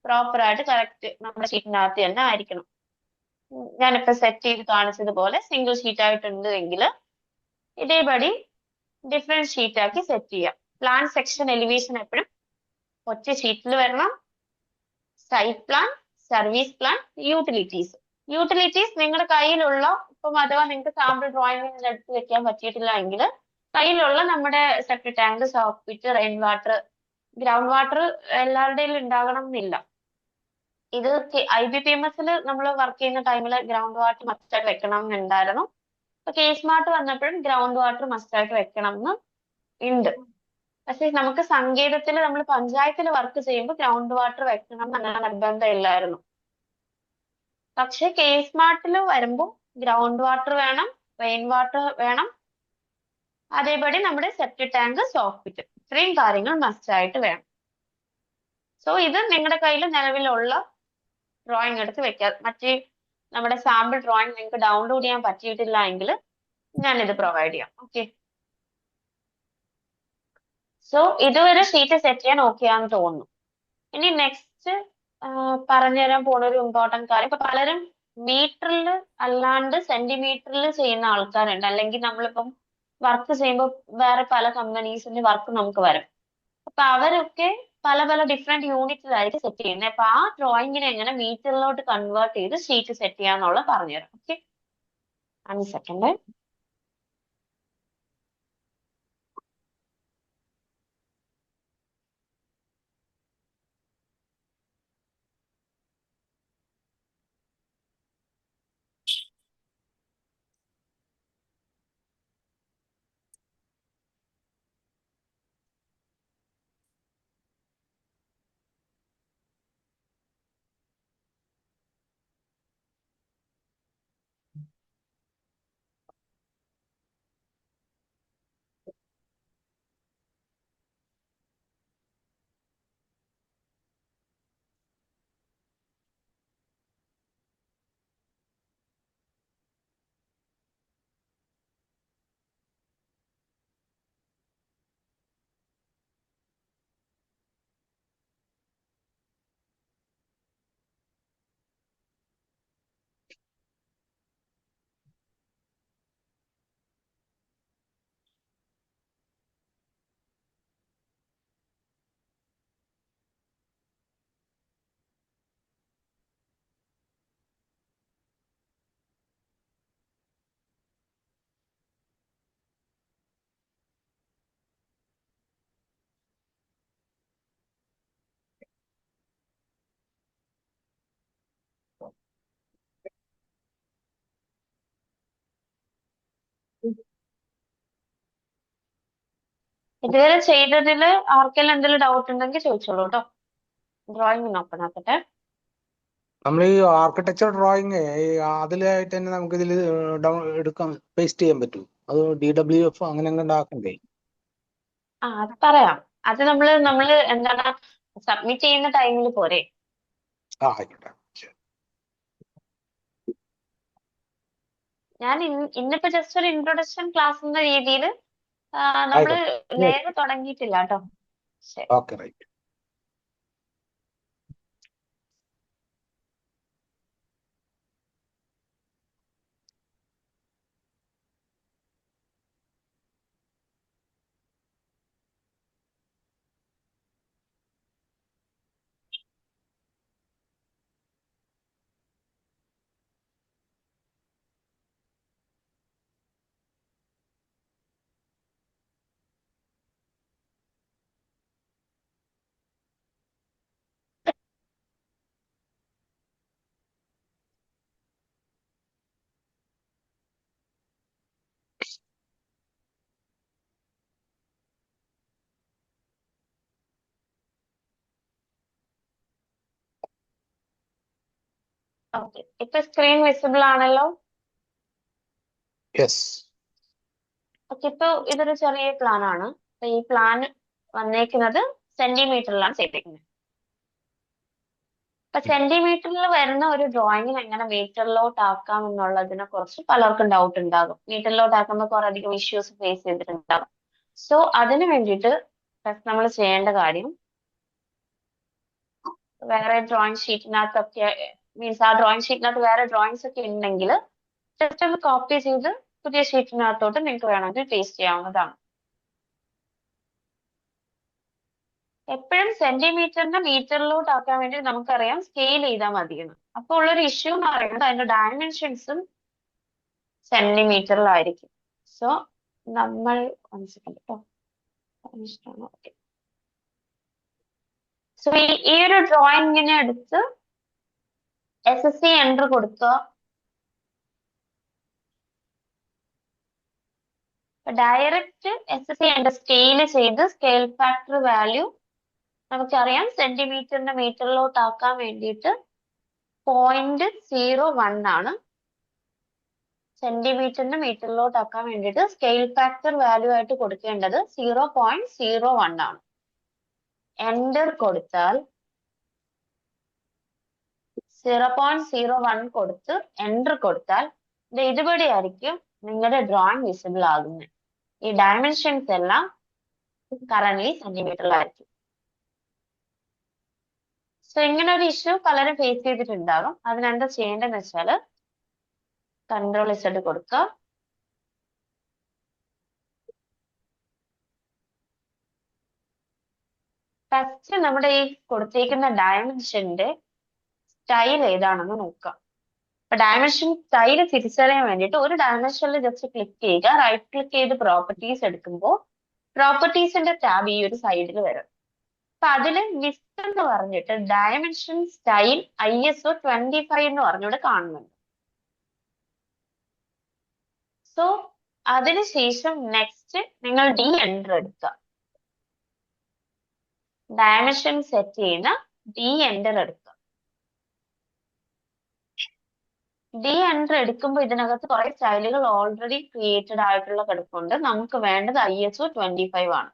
പ്രോപ്പറായിട്ട് കറക്റ്റ് നമ്മുടെ ഷീറ്റിനകത്ത് തന്നെ ആയിരിക്കണം. ഞാനിപ്പോ സെറ്റ് ചെയ്ത് കാണിച്ചതുപോലെ സിംഗിൾ ഷീറ്റ് ആയിട്ടുണ്ട് എങ്കിൽ ഇതേപടി ഡിഫറെന്റ് ഷീറ്റ് ആക്കി സെറ്റ് ചെയ്യാം. പ്ലാൻ സെക്ഷൻ എലിവേഷൻ എപ്പോഴും ഒറ്റ ഷീറ്റിൽ വരണം. Site plan, service plan, utilities നിങ്ങളുടെ കയ്യിലുള്ള, ഇപ്പം അഥവാ നിങ്ങൾക്ക് സാമ്പിൾ ഡ്രോയിങ് എടുത്ത് വെക്കാൻ പറ്റിയിട്ടില്ല എങ്കിൽ കയ്യിലുള്ള നമ്മുടെ septic tank, soak pit, rain water, ground water എല്ലാവരുടെയും ഉണ്ടാകണം എന്നില്ല. ഇത് IBPMS നമ്മൾ വർക്ക് ചെയ്യുന്ന ടൈമിൽ ഗ്രൗണ്ട് വാട്ടർ മസ്റ്റായിട്ട് വെക്കണം എന്നുണ്ടായിരുന്നു. ഇപ്പൊ കേസ് മാർട്ട് വന്നപ്പോഴും ഗ്രൗണ്ട് വാട്ടർ മസ്റ്റായിട്ട് വെക്കണം എന്ന് ഉണ്ട്. പക്ഷെ നമുക്ക് സങ്കേതത്തിൽ നമ്മൾ പഞ്ചായത്തിൽ വർക്ക് ചെയ്യുമ്പോൾ ഗ്രൗണ്ട് വാട്ടർ വെക്കണം അങ്ങനെ നിർബന്ധം ഇല്ലായിരുന്നു. പക്ഷെ കേസ് മാർട്ടിൽ വരുമ്പോൾ ഗ്രൗണ്ട് വാട്ടർ വേണം, റെയിൻ വാട്ടർ വേണം, അതേപടി നമ്മുടെ സെപ്റ്റിക് ടാങ്ക്, സോക്ക് പിറ്റ്, ഇത്രയും കാര്യങ്ങൾ മസ്റ്റായിട്ട് വേണം. സോ ഇത് നിങ്ങളുടെ കയ്യിൽ നിലവിലുള്ള ഡ്രോയിങ് എടുത്ത് വെക്കാം. മറ്റേ നമ്മുടെ സാമ്പിൾ ഡ്രോയിങ് നിങ്ങൾക്ക് ഡൗൺലോഡ് ചെയ്യാൻ പറ്റിയിട്ടില്ല എങ്കിൽ ഞാനിത് പ്രൊവൈഡ് ചെയ്യാം. ഓക്കെ, സോ ഇതുവരെ ഷീറ്റ് സെറ്റ് ചെയ്യാൻ ഓക്കെ ആണെന്ന് തോന്നുന്നു. ഇനി നെക്സ്റ്റ് പറഞ്ഞുതരാൻ പോണ ഒരു ഇമ്പോർട്ടന്റ് കാര്യം, ഇപ്പൊ പലരും മീറ്ററിൽ അല്ലാണ്ട് സെന്റിമീറ്ററിൽ ചെയ്യുന്ന ആൾക്കാരുണ്ട്. അല്ലെങ്കിൽ നമ്മളിപ്പം വർക്ക് ചെയ്യുമ്പോൾ വേറെ പല കമ്പനീസിന്റെ വർക്ക് നമുക്ക് വരും. അപ്പൊ അവരൊക്കെ പല പല ഡിഫറെന്റ് യൂണിറ്റിലായിരിക്കും സെറ്റ് ചെയ്യുന്നത്. അപ്പൊ ആ ഡ്രോയിങ്ങിനെ എങ്ങനെ മീറ്ററിലോട്ട് കൺവേർട്ട് ചെയ്ത് ഷീറ്റ് സെറ്റ് ചെയ്യാന്നുള്ള പറഞ്ഞുതരാം. Okay, 1 second. ഇതുവരെ ചെയ്തതിൽ ആർക്കെല്ലാം എന്തെങ്കിലും ഡൗട്ട് ഉണ്ടെങ്കിൽ ചോദിച്ചോളൂ കേട്ടോ. ഡ്രോയിങ് ഓപ്പൺ ആക്കട്ടെ. നമ്മൾ ഈ ആർക്കിടെക്ചർ ഡ്രോയിങ് അതിലായിട്ട് തന്നെ നമുക്ക് ഇതിൽ എടുക്കാൻ പേസ്റ്റ് ചെയ്യാൻ പറ്റും. അത് DWF അങ്ങനെ ഉണ്ടാക്കണ്ടേ? അത് പറയാം. അത് നമ്മള് എന്താണ് സബ്മിറ്റ് ചെയ്യുന്ന ടൈമിൽ പോരെ. ആയിക്കോട്ടെ. ഞാൻ ഇന്നിപ്പോ ജസ്റ്റ് ഒരു ഇൻട്രൊഡക്ഷൻ ക്ലാസ് എന്ന രീതിയിൽ നമ്മള് ആയിക്കോട്ടെ. ലെയർ തുടങ്ങിയിട്ടില്ല കേട്ടോ. ശരി. Okay, right. ഓക്കെ, ഇപ്പൊ സ്ക്രീൻ വിസിബിൾ ആണല്ലോ. യെസ്. ഓക്കെ, ഇപ്പൊ ഇതൊരു ചെറിയ പ്ലാൻ ആണ്. അപ്പൊ ഈ പ്ലാൻ വന്നേക്കുന്നത് സെന്റിമീറ്ററിലാണ് ചെയ്തേക്കുന്നത്. അപ്പൊ സെന്റിമീറ്ററിൽ വരുന്ന ഒരു ഡ്രോയിങ്ങിന് എങ്ങനെ മീറ്ററിലോട്ട് ആക്കാം എന്നുള്ളതിനെ കുറിച്ച് പലർക്കും ഡൗട്ട് ഉണ്ടാകും. മീറ്ററിലോട്ട് ആക്കുമ്പോൾ കുറെ അധികം ഇഷ്യൂസ് ഫേസ് ചെയ്തിട്ടുണ്ടാകും. സോ അതിന് വേണ്ടിയിട്ട് നമ്മൾ ചെയ്യേണ്ട കാര്യം, വേറെ ഡ്രോയിങ് ഷീറ്റിനകത്തൊക്കെ മീൻസ് ആ ഡ്രോയിങ് ഷീറ്റിനകത്ത് വേറെ ഡ്രോയിങ്സ് ഒക്കെ ഉണ്ടെങ്കിൽ ജസ്റ്റ് ഒന്ന് കോപ്പി ചെയ്ത് പുതിയ ഷീറ്റിനകത്തോട്ട് നിങ്ങൾക്ക് വേണമെങ്കിൽ പേസ്റ്റ് ചെയ്യാവുന്നതാണ്. എപ്പോഴും സെന്റിമീറ്ററിനെ മീറ്ററിലോട്ട് ആക്കാൻ വേണ്ടി നമുക്കറിയാം സ്കെയിൽ ചെയ്താൽ മതിയെന്ന്. അപ്പോൾ ഉള്ളൊരു ഇഷ്യൂ എന്ന് പറയുന്നത് അതിന്റെ ഡയമെൻഷൻസും സെന്റിമീറ്ററിലായിരിക്കും. സോ നമ്മൾ കേട്ടോ. സോ ഈ ഒരു ഡ്രോയിങ്ങിനെ എടുത്ത് SSC എൻ്റർ കൊടുക്കുക. ഡയറക്റ്റ് SSC എൻ്റർ സ്കെയിൽ ചെയ്ത് സ്കെയിൽ ഫാക്ടർ വാല്യൂ നമുക്കറിയാം സെന്റിമീറ്ററിന്റെ മീറ്ററിലോട്ട് ആക്കാൻ വേണ്ടിയിട്ട് 0.01 ആണ്. സെന്റിമീറ്ററിന്റെ മീറ്ററിലോട്ട് ആക്കാൻ വേണ്ടിയിട്ട് സ്കെയിൽ ഫാക്ടർ വാല്യൂ ആയിട്ട് കൊടുക്കേണ്ടത് 0.01 ആണ്. എൻ്റർ കൊടുത്താൽ 0.01 കൊടുത്ത് എൻ്റർ കൊടുത്താൽ ഇതുപടി ആയിരിക്കും നിങ്ങളുടെ ഡ്രോയിങ് വിസിബിൾ ആകുന്നത്. ഈ ഡയമെൻഷൻസ് എല്ലാം കറന്റ് സെന്റിമീറ്ററിലായിരിക്കും. സോ ഇങ്ങനെ ഒരു ഇഷ്യൂ പലരും ഫേസ് ചെയ്തിട്ടുണ്ടാകും. അതിനെന്താ ചെയ്യേണ്ടതെന്ന് വെച്ചാൽ Ctrl+Z കൊടുക്കുക. ഫസ്റ്റ് നമ്മുടെ ഈ കൊടുത്തേക്കുന്ന ഡയമെൻഷന്റെ സ്റ്റൈൽ ഏതാണെന്ന് നോക്കാം. അപ്പൊ ഡയമെൻഷൻ സ്റ്റൈൽ തിരിച്ചറിയാൻ വേണ്ടിയിട്ട് ഒരു ഡയമെൻഷനിൽ ജസ്റ്റ് ക്ലിക്ക് ചെയ്യുക. റൈറ്റ് ക്ലിക്ക് ചെയ്ത് പ്രോപ്പർട്ടീസ് എടുക്കുമ്പോൾ പ്രോപ്പർട്ടീസിന്റെ ടാബ് ഈ ഒരു സൈഡിൽ വരും. അപ്പൊ അതില് വിഡ്ത് എന്ന് പറഞ്ഞിട്ട് ഡയമെൻഷൻ സ്റ്റൈൽ ISO 25 എന്ന് പറഞ്ഞിവിടെ കാണുന്നുണ്ട്. സോ അതിനുശേഷം നെക്സ്റ്റ് നിങ്ങൾ ഡി എൻ്റർ എടുക്കുക. ഡയമെൻഷൻ സെറ്റ് ചെയ്യുന്ന ഡി എൻ്റർ എടുക്കുക. ഡി എൻ്റർ എടുക്കുമ്പോൾ ഇതിനകത്ത് കുറെ സ്റ്റൈലുകൾ ഓൾറെഡി ക്രിയേറ്റഡ് ആയിട്ടുള്ള കിടപ്പുണ്ട്. നമുക്ക് വേണ്ടത് ISO 25 ആണ്.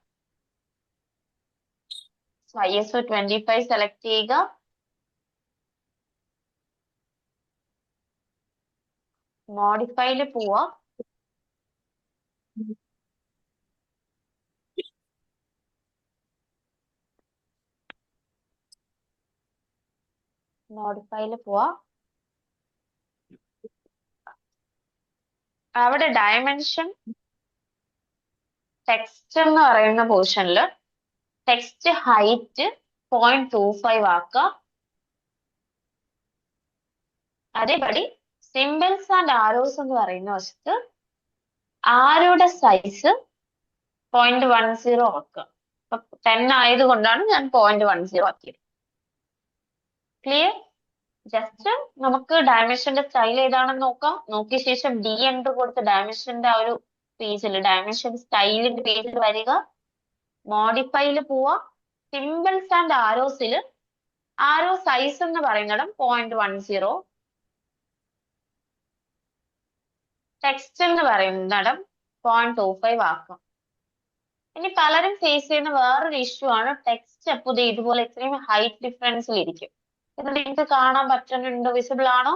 സോ ISO 25 സെലക്ട് ചെയ്യുക. മോഡിഫൈയിൽ പോവുക. അവിടെ ഡയമെൻഷൻ ടെക്സ്റ്റ് എന്ന് പറയുന്ന പോർഷനിൽ ടെക്സ്റ്റ് ഹൈറ്റ് 0.25 ആക്കുക. അതേപടി സിംബൽസ് ആൻഡ് ആരോസ് എന്ന് പറയുന്ന വശത്ത് ആരോയുടെ സൈസ് 0.10 ആക്കുക. 10 ആയതുകൊണ്ടാണ് ഞാൻ 0.10 ആക്കിയത്. ക്ലിയർ? ജസ്റ്റ് നമുക്ക് ഡയമെൻഷന്റെ സ്റ്റൈൽ ഏതാണെന്ന് നോക്കാം. നോക്കിയ ശേഷം ഡി എൻ്റർ കൊടുത്ത് ഡയമെൻഷന്റെ ആ ഒരു പേജിൽ ഡയമെൻഷൻ സ്റ്റൈലിന്റെ പേജിൽ വരിക. മോഡിഫൈയിൽ പോവുക. സിംബൽസ് ആൻഡ് ആരോസിൽ ആരോ സൈസ് എന്ന് പറയുന്നിടം 0.10, ടെക്സ്റ്റ് എന്ന് പറയുന്നിടം 0.25 ആക്കാം. ഇനി പലരും ഫേസ് ചെയ്യുന്ന വേറൊരു ഇഷ്യൂ ആണ് ടെക്സ്റ്റ് അപ്പോൾ ഇതുപോലെ ഇത്രയും ഹൈറ്റ് ഡിഫറൻസിൽ ഇരിക്കും. ഇത് നിങ്ങൾക്ക് കാണാൻ പറ്റുന്നുണ്ടോ? വിസിബിൾ ആണോ?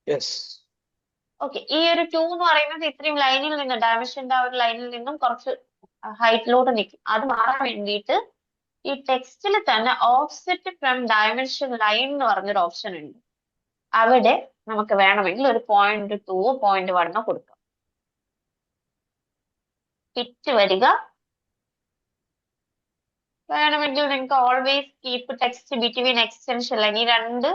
യെസ്. ഓക്കെ. ഈ ഒരു 2 എന്ന് പറയുന്നത് ഇത്രയും ലൈനിൽ നിന്ന് ഡയമെൻഷന്റെ ആ ഒരു ലൈനിൽ നിന്നും കുറച്ച് ഹൈറ്റിലോട്ട് നിൽക്കും. അത് മാറാൻ വേണ്ടിയിട്ട് ഈ ടെക്സ്റ്റിൽ തന്നെ ഓഫ്സെറ്റ് ഫ്രം ഡയമെൻഷൻ ലൈൻ എന്ന് പറഞ്ഞൊരു ഓപ്ഷൻ ഉണ്ട്. അവിടെ നമുക്ക് വേണമെങ്കിൽ ഒരു 0.2 0.1 കൊടുക്കാം. ഫിറ്റ് വരിക. വേണമെങ്കിൽ നിങ്ങൾക്ക് always keep text between extension line. ഈ രണ്ട്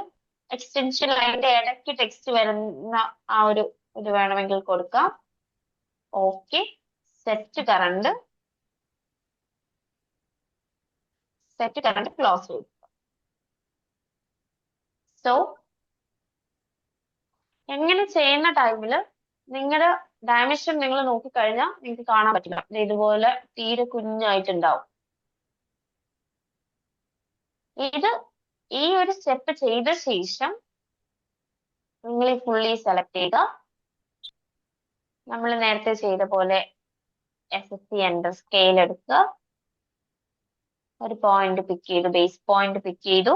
എക്സ്റ്റൻഷൻ ലൈനിന്റെ ഇടയ്ക്ക് ടെക്സ്റ്റ് വരുന്ന ആ ഒരു ഇത് വേണമെങ്കിൽ കൊടുക്കാം. ഓക്കെ. സെറ്റ് കറണ്ട് ക്ലോസ് കൊടുക്കുക. സോ എങ്ങനെ ചെയ്യുന്ന ടൈമിൽ നിങ്ങളുടെ ഡയമെൻഷൻ നിങ്ങൾ നോക്കിക്കഴിഞ്ഞാൽ നിങ്ങൾക്ക് കാണാൻ പറ്റില്ല. ഇതുപോലെ തീരെ കുഞ്ഞായിട്ടുണ്ടാവും. ഈ ഒരു സ്റ്റെപ്പ് ചെയ്ത ശേഷം നിങ്ങൾ ഈ ഫുള്ളി സെലക്ട് ചെയ്യുക. നമ്മൾ നേരത്തെ ചെയ്ത പോലെ SSC എൻ്റർ സ്കെയിൽ എടുക്കുക. ഒരു പോയിന്റ് പിക്ക് ചെയ്തു, ബേസ് പോയിന്റ് പിക്ക് ചെയ്തു.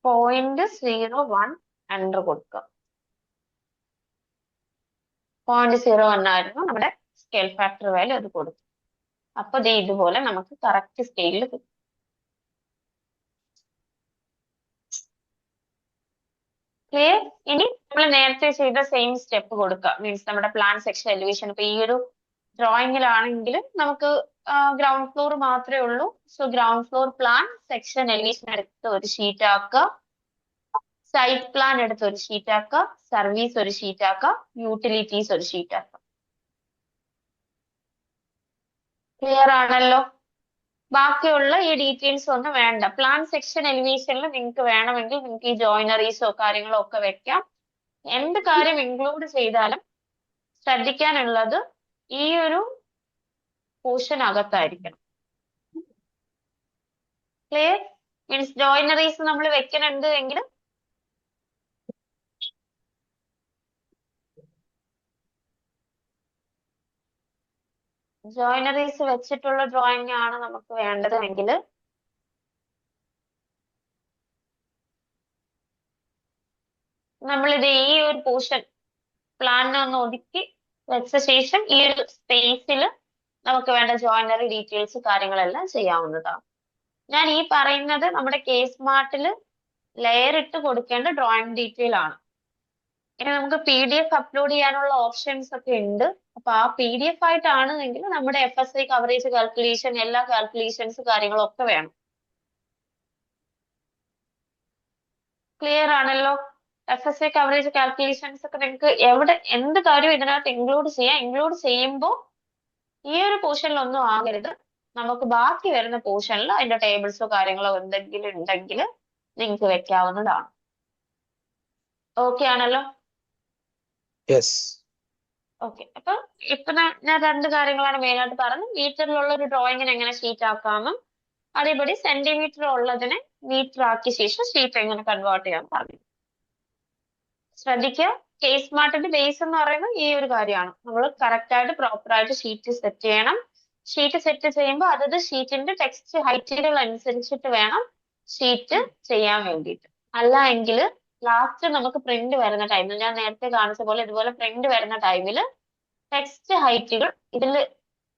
0.01 എൻ്റർ കൊടുക്കുക. 0.01 ആയിരുന്നു നമ്മുടെ സ്കെയിൽ ഫാക്ടർ വാല്യൂ. അത് കൊടുക്കും. അപ്പൊ ഇതുപോലെ നമുക്ക് കറക്റ്റ് സ്കെയിലിൽ കിട്ടും. ക്ലിയർ? ഇനി നമ്മൾ നേരത്തെ ചെയ്ത സെയിം സ്റ്റെപ്പ് കൊടുക്കുക. മീൻസ് നമ്മുടെ പ്ലാൻ സെക്ഷൻ എലിവേഷൻ. ഇപ്പൊ ഈ ഒരു ഡ്രോയിങ്ങിലാണെങ്കിൽ നമുക്ക് ഗ്രൗണ്ട് ഫ്ലോർ മാത്രമേ ഉള്ളൂ. So ground floor plan section elevation എടുത്ത് ഒരു ഷീറ്റ് ആക്കുക. സൈറ്റ് പ്ലാൻ എടുത്ത് ഒരു ഷീറ്റ് ആക്കുക. സർവീസ് ഒരു ഷീറ്റ് ആക്കുക. യൂട്ടിലിറ്റീസ് ഒരു ഷീറ്റ് ആക്കുക. ക്ലിയർ ആണല്ലോ? ബാക്കിയുള്ള ഈ ഡീറ്റെയിൽസ് ഒന്നും വേണ്ട. പ്ലാൻ സെക്ഷൻ എലിവേഷനിൽ നിങ്ങൾക്ക് വേണമെങ്കിൽ നിങ്ങൾക്ക് ഈ ജോയിനറീസോ കാര്യങ്ങളോ ഒക്കെ വെക്കാം. എന്ത് കാര്യം ഇൻക്ലൂഡ് ചെയ്താലും ശ്രദ്ധിക്കാനുള്ളത് ഈ ഒരു പോർഷൻ അകത്തായിരിക്കണം. ക്ലിയർ? മീൻസ് ജോയിനറീസ് നമ്മൾ വെക്കുന്നുണ്ട് എങ്കിൽ ജോയിനറീസ് വെച്ചിട്ടുള്ള ഡ്രോയിങ് ആണ് നമുക്ക് വേണ്ടതെങ്കിൽ നമ്മളിത് ഈ ഒരു പോർഷൻ പ്ലാനിനെ ഒന്ന് ഒതുക്കി വെച്ച ശേഷം ഈ ഒരു സ്പേസിൽ നമുക്ക് വേണ്ട ജോയിനറി ഡീറ്റെയിൽസ് കാര്യങ്ങളെല്ലാം ചെയ്യാവുന്നതാണ്. ഞാൻ ഈ പറയുന്നത് നമ്മുടെ കേസ് സ്മാർട്ടിൽ ലെയർ ഇട്ട് കൊടുക്കേണ്ട ഡ്രോയിങ് ഡീറ്റെയിൽ ആണ്. ഇനി നമുക്ക് PDF അപ്ലോഡ് ചെയ്യാനുള്ള ഓപ്ഷൻസ് ഒക്കെ ഉണ്ട്. അപ്പൊ ആ PDF ആയിട്ടാണെങ്കിൽ നമ്മുടെ FSI കവറേജ് കാൽക്കുലേഷൻ എല്ലാ കാൽക്കുലേഷൻസ് കാര്യങ്ങളും ഒക്കെ വേണം. ക്ലിയർ ആണല്ലോ? FSI കവറേജ് കാൽക്കുലേഷൻസ് ഒക്കെ നിങ്ങൾക്ക് എവിടെ എന്ത് കാര്യവും ഇതിനകത്ത് ഇൻക്ലൂഡ് ചെയ്യാം. ഇൻക്ലൂഡ് ചെയ്യുമ്പോൾ ഈ ഒരു പോർഷനിലൊന്നും ആകരുത്. നമുക്ക് ബാക്കി വരുന്ന പോർഷനിൽ അതിന്റെ ടേബിൾസോ കാര്യങ്ങളോ എന്തെങ്കിലും ഉണ്ടെങ്കിൽ നിങ്ങൾക്ക് വെക്കാവുന്നതാണ്. ഓക്കെ ആണല്ലോ? യെസ്. ഓക്കെ. അപ്പൊ ഇപ്പൊ ഞാൻ രണ്ട് കാര്യങ്ങളാണ് മെയിൻ ആയിട്ട് പറഞ്ഞത്. മീറ്ററിലുള്ള ഒരു ഡ്രോയിങ്ങിനെ എങ്ങനെ ഷീറ്റ് ആക്കാമെന്നും അതേപടി സെന്റിമീറ്റർ ഉള്ളതിനെ മീറ്റർ ആക്കിയ ശേഷം ഷീറ്റ് എങ്ങനെ കൺവേർട്ട് ചെയ്യാൻ പറഞ്ഞു. ശ്രദ്ധിക്കുക, കേസ് സ്മാർട്ടിന്റെ ബേസ് എന്ന് പറയുന്നത് ഈ ഒരു കാര്യമാണ്. നമ്മൾ കറക്റ്റ് ആയിട്ട് പ്രോപ്പർ ആയിട്ട് ഷീറ്റ് സെറ്റ് ചെയ്യണം. ഷീറ്റ് സെറ്റ് ചെയ്യുമ്പോൾ അതത് ഷീറ്റിന്റെ ടെക്സ്റ്റ് ഹൈറ്റുകൾ അനുസരിച്ചിട്ട് വേണം ഷീറ്റ് ചെയ്യാൻ വേണ്ടിയിട്ട്. അല്ല എങ്കിൽ ലാസ്റ്റ് നമുക്ക് പ്രിന്റ് വരുന്ന ടൈമിൽ ഞാൻ നേരത്തെ കാണിച്ച പോലെ ഇതുപോലെ പ്രിന്റ് വരുന്ന ടൈമിൽ ടെക്സ്റ്റ് ഹൈറ്റുകൾ ഇതിൽ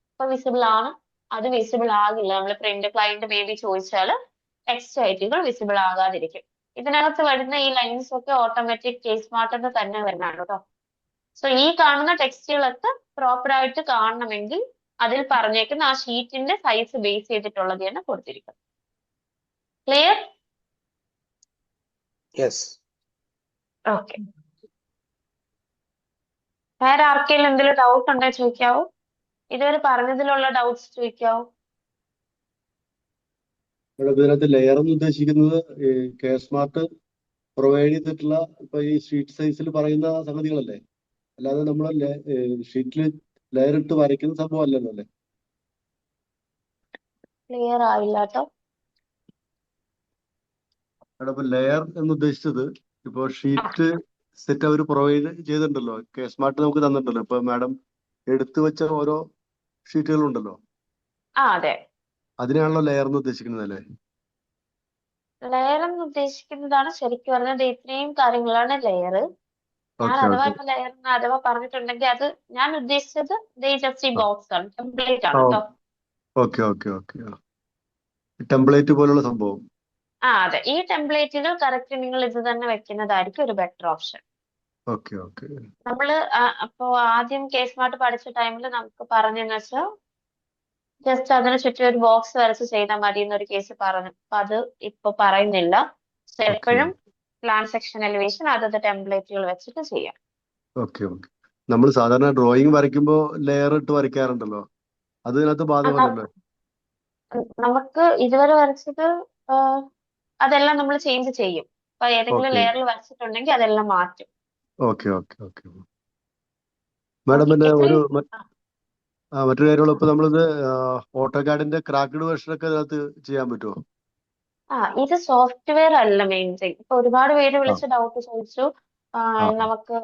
ഇപ്പൊ വിസിബിൾ ആണ്, അത് വിസിബിൾ ആകില്ല. നമ്മൾ പ്രിന്റ് ക്ലയന്റ് മേ ബി ചോദിച്ചാൽ ടെക്സ്റ്റ് ഹൈറ്റുകൾ വിസിബിൾ ആകാതിരിക്കും. ഇതിനകത്ത് വരുന്ന ഈ ലൈൻസ് ഒക്കെ ഓട്ടോമാറ്റിക് കേസ് സ്മാർട്ടിന് തന്നെ വരുന്നതാണ് കേട്ടോ. സോ ഈ കാണുന്ന ടെക്സ്റ്റുകളൊക്കെ പ്രോപ്പർ ആയിട്ട് കാണണമെങ്കിൽ അതിൽ പറഞ്ഞേക്കുന്ന ആ ഷീറ്റിന്റെ സൈസ് ബേസ് ചെയ്തിട്ടുള്ളത് തന്നെ കൊടുത്തിരിക്കും. ക്ലിയർ? യെസ്. ഓക്കെ. വേറെ ആർക്കെങ്കിലും എന്തെങ്കിലും ഡൗട്ട് ഉണ്ടെങ്കിൽ ചോദിക്കാവോ? ഇതുവരെ പറഞ്ഞതിലുള്ള ഡൗട്ട്സ് ചോദിക്കാവോ? ഇവിടെ ഇതിനകത്ത് ലെയർ എന്ന് ഉദ്ദേശിക്കുന്നത് കെ സ്മാർട്ട് പ്രൊവൈഡ് ചെയ്തിട്ടുള്ള ഇപ്പൊ ഈ ഷീറ്റ് സൈസിൽ പറയുന്ന സംഗതികളല്ലേ, അല്ലാതെ നമ്മൾ ഷീറ്റിൽ ലെയർ ഇട്ട് വരയ്ക്കുന്ന സംഭവം അല്ലല്ലോ അല്ലേ? ക്ലിയർ ആയില്ല കേട്ടോ. അവിടെ ഇപ്പൊ ലെയർ എന്ന് ഉദ്ദേശിച്ചത് ഇപ്പൊ ഷീറ്റ് സെറ്റ് അവർ പ്രൊവൈഡ് ചെയ്തിട്ടുണ്ടല്ലോ, കെ സ്മാർട്ട് നമുക്ക് തന്നിട്ടുണ്ടല്ലോ. ഇപ്പൊ മാഡം എടുത്തു വെച്ച ഓരോ ഷീറ്റുകളുണ്ടല്ലോ, അതെ. അതിനാണല്ലോ ലെയർ എന്ന് ഉദ്ദേശിക്കുന്നത് അല്ലേ? ലെയർ എന്ന് ഉദ്ദേശിക്കുന്നതാണ് ശരിക്കും പറഞ്ഞത് ഇത്രയും കാര്യങ്ങളാണ് ലെയർ. ഞാൻ ഓക്കെ അഥവാ ഓക്കെ ഇപ്പൊ ലെയർ അഥവാ പറഞ്ഞിട്ടുണ്ടെങ്കിൽ അത് ഞാൻ ഉദ്ദേശിച്ചത് ജസ്റ്റ് ഈ ബോക്സ് ആണ്, ടെംപ്ലേറ്റ് ആണ് കേട്ടോ. ഓക്കെ ഓക്കെ ഓക്കെ ടെംപ്ലേറ്റ് പോലുള്ള സംഭവം. അതെ. ഈ ടെംപ്ലേറ്റുകൾ കറക്റ്റ് നിങ്ങൾ ഇത് തന്നെ വെക്കുന്നതായിരിക്കും ഒരു ബെറ്റർ ഓപ്ഷൻ. ഓക്കെ ഓക്കെ നമ്മള് അപ്പോ ആദ്യം കേസ് സ്മാർട്ട് പഠിച്ച ടൈമിൽ നമുക്ക് പറഞ്ഞെന്ന് വെച്ചാൽ ജസ്റ്റ് അതിന് ചുറ്റും ഒരു ബോക്സ് വരച്ച് ചെയ്താൽ മതി എന്നൊരു കേസ് പറഞ്ഞു. അപ്പൊ അത് ഇപ്പൊ പറയുന്നില്ല. ഓക്കെ എപ്പോഴും പ്ലാൻ സെക്ഷൻ എലിവേഷൻ അതത് ടെംപ്ലേറ്റുകൾ വെച്ചിട്ട് ചെയ്യാം. ഓക്കെ ഓക്കെ നമ്മൾ സാധാരണ ഡ്രോയിങ് വരയ്ക്കുമ്പോൾ ലെയർ ഇട്ട് വരയ്ക്കാറുണ്ടല്ലോ, അത് ഇതിനകത്ത് ബാധകമല്ലല്ലോ? നമുക്ക് ഇതുവരെ വരച്ചത് അതെല്ലാം നമ്മൾ ചേഞ്ച് ചെയ്യും. അപ്പൊ ഏതെങ്കിലും ഓക്കെ ലെയറിൽ വരച്ചിട്ടുണ്ടെങ്കിൽ അതെല്ലാം മാറ്റും. Okay okay okay madam, okay. പിന്നെ ഒരു ഇത്രയും മറ്റൊരു കാര്യമുള്ള, ഇപ്പൊ നമ്മളിത് ഓട്ടോകാഡിന്റെ ക്രാക്ക്ഡ് വേർഷൻ ഒക്കെ ഇതിനകത്ത് ചെയ്യാൻ പറ്റുമോ? ഇത് സോഫ്റ്റ്വെയർ അല്ല മെയിൻ തിങ്. ഇപ്പൊ ഒരുപാട് പേര് ആ വിളിച്ച് ഡൗട്ട് ചോദിച്ചു. ആ നമുക്ക്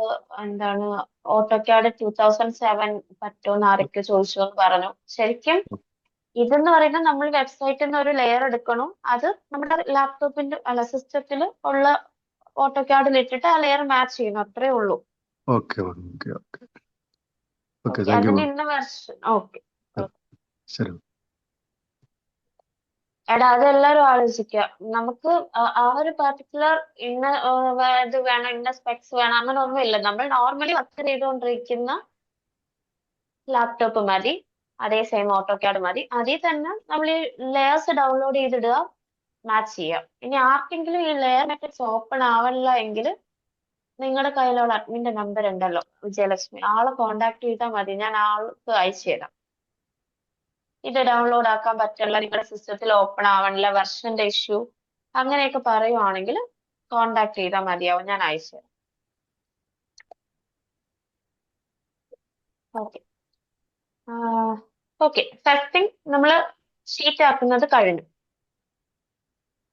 എന്താണ് ഓട്ടോക്യാഡ് 2007 പറ്റുമെന്ന് ആരൊക്കെ ചോദിച്ചു എന്ന് പറഞ്ഞു. ശരിക്കും ഇതെന്ന് പറയുന്നത് നമ്മൾ വെബ്സൈറ്റിൽ നിന്ന് ഒരു ലെയർ എടുക്കണം. അത് നമ്മുടെ ലാപ്ടോപ്പിന്റെ അല്ല സിസ്റ്റത്തിൽ ഉള്ള ഓട്ടോക്യാഡിൽ ഇട്ടിട്ട് ആ ലെയർ മാച്ച് ചെയ്യണം, അത്രേ ഉള്ളൂ. Okay okay okay okay okay. Thank U അതിന് മാം. ഇന്ന വെർഷൻ. ഓക്കെ. ശരി. എടാ അതെല്ലാരും ആലോചിക്കുക. നമുക്ക് ആ ഒരു പർട്ടിക്കുലർ ഇന്ന ഇത് വേണം, ഇന്ന സ്പെക്സ് വേണം, അങ്ങനെ ഒന്നുമില്ല. നമ്മൾ നോർമലി വർക്ക് ചെയ്തുകൊണ്ടിരിക്കുന്ന ലാപ്ടോപ്പ് മതി, അതേ സെയിം ഓട്ടോക്യാഡ് മതി. അതിൽ തന്നെ നമ്മൾ ഈ ലെയേഴ്സ് ഡൗൺലോഡ് ചെയ്തിടുക, മാച്ച് ചെയ്യാം. ഇനി ആർക്കെങ്കിലും ഈ ലെയർ മെത്തേഡ്സ് ഓപ്പൺ ആവണില്ല എങ്കിൽ നിങ്ങളുടെ കയ്യിലുള്ള അഡ്മിന്റെ നമ്പർ ഉണ്ടല്ലോ, വിജയലക്ഷ്മി, ആളെ കോണ്ടാക്ട് ചെയ്താൽ മതി. ഞാൻ ആൾക്ക് അയച്ചു തരാം. ഇത് ഡൗൺലോഡ് ആക്കാൻ പറ്റില്ല, നിങ്ങളുടെ സിസ്റ്റത്തിൽ ഓപ്പൺ ആവണില്ല, വെർഷന്റെ ഇഷ്യൂ അങ്ങനെയൊക്കെ പറയുവാണെങ്കിൽ കോണ്ടാക്ട് ചെയ്താൽ മതിയാവും, ഞാൻ അയച്ചു തരാം. ഓക്കെ. ഓക്കെ. ടെസ്റ്റിംഗ് നമ്മൾ ഷീറ്റ് ആക്കുന്നത് കഴിഞ്ഞു.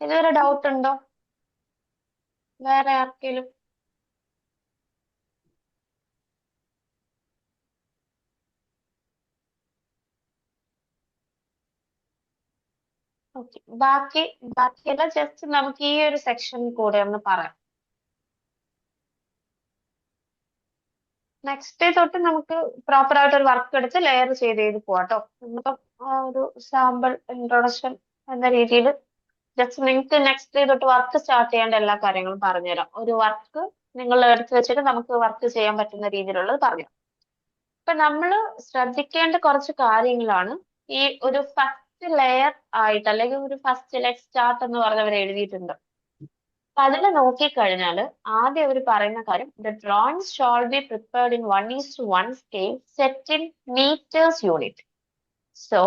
ഇതൊരു ഡൗട്ട് ഉണ്ടോ വേറെ ആർക്കെങ്കിലും? ഓക്കെ. ബാക്കിയെല്ലാം ജസ്റ്റ് നമുക്ക് ഈ ഒരു സെക്ഷൻ കൂടെ ഒന്ന് പറയാം. നെക്സ്റ്റ് ഡേ തൊട്ട് നമുക്ക് പ്രോപ്പർ ആയിട്ട് ഒരു വർക്ക് എടുത്ത് ലെയർ ചെയ്ത് പോവാട്ടോ. നമ്മളിപ്പം ഒരു സാമ്പിൾ ഇൻട്രൊഡക്ഷൻ എന്ന രീതിയിൽ ജസ്റ്റ് നിങ്ങൾക്ക് നെക്സ്റ്റ് ഡേ തൊട്ട് വർക്ക് സ്റ്റാർട്ട് ചെയ്യേണ്ട എല്ലാ കാര്യങ്ങളും പറഞ്ഞുതരാം. ഒരു വർക്ക് നിങ്ങൾ എടുത്ത് വെച്ചിട്ട് നമുക്ക് വർക്ക് ചെയ്യാൻ പറ്റുന്ന രീതിയിലുള്ളത് പറഞ്ഞു. ഇപ്പൊ നമ്മൾ ശ്രദ്ധിക്കേണ്ട കുറച്ച് കാര്യങ്ങളാണ് ഈ ഒരു ഫസ്റ്റ് ലെയർ ആയിട്ട്, അല്ലെങ്കിൽ ഒരു ഫസ്റ്റ് ലെഗ് സ്റ്റാർട്ട് എന്ന് പറഞ്ഞവർ എഴുതിയിട്ടുണ്ട്. അപ്പൊ അതിൽ നോക്കിക്കഴിഞ്ഞാൽ ആദ്യം അവർ പറയുന്ന കാര്യം, the drawings shall be prepared in 1:1 scale set in metres unit. So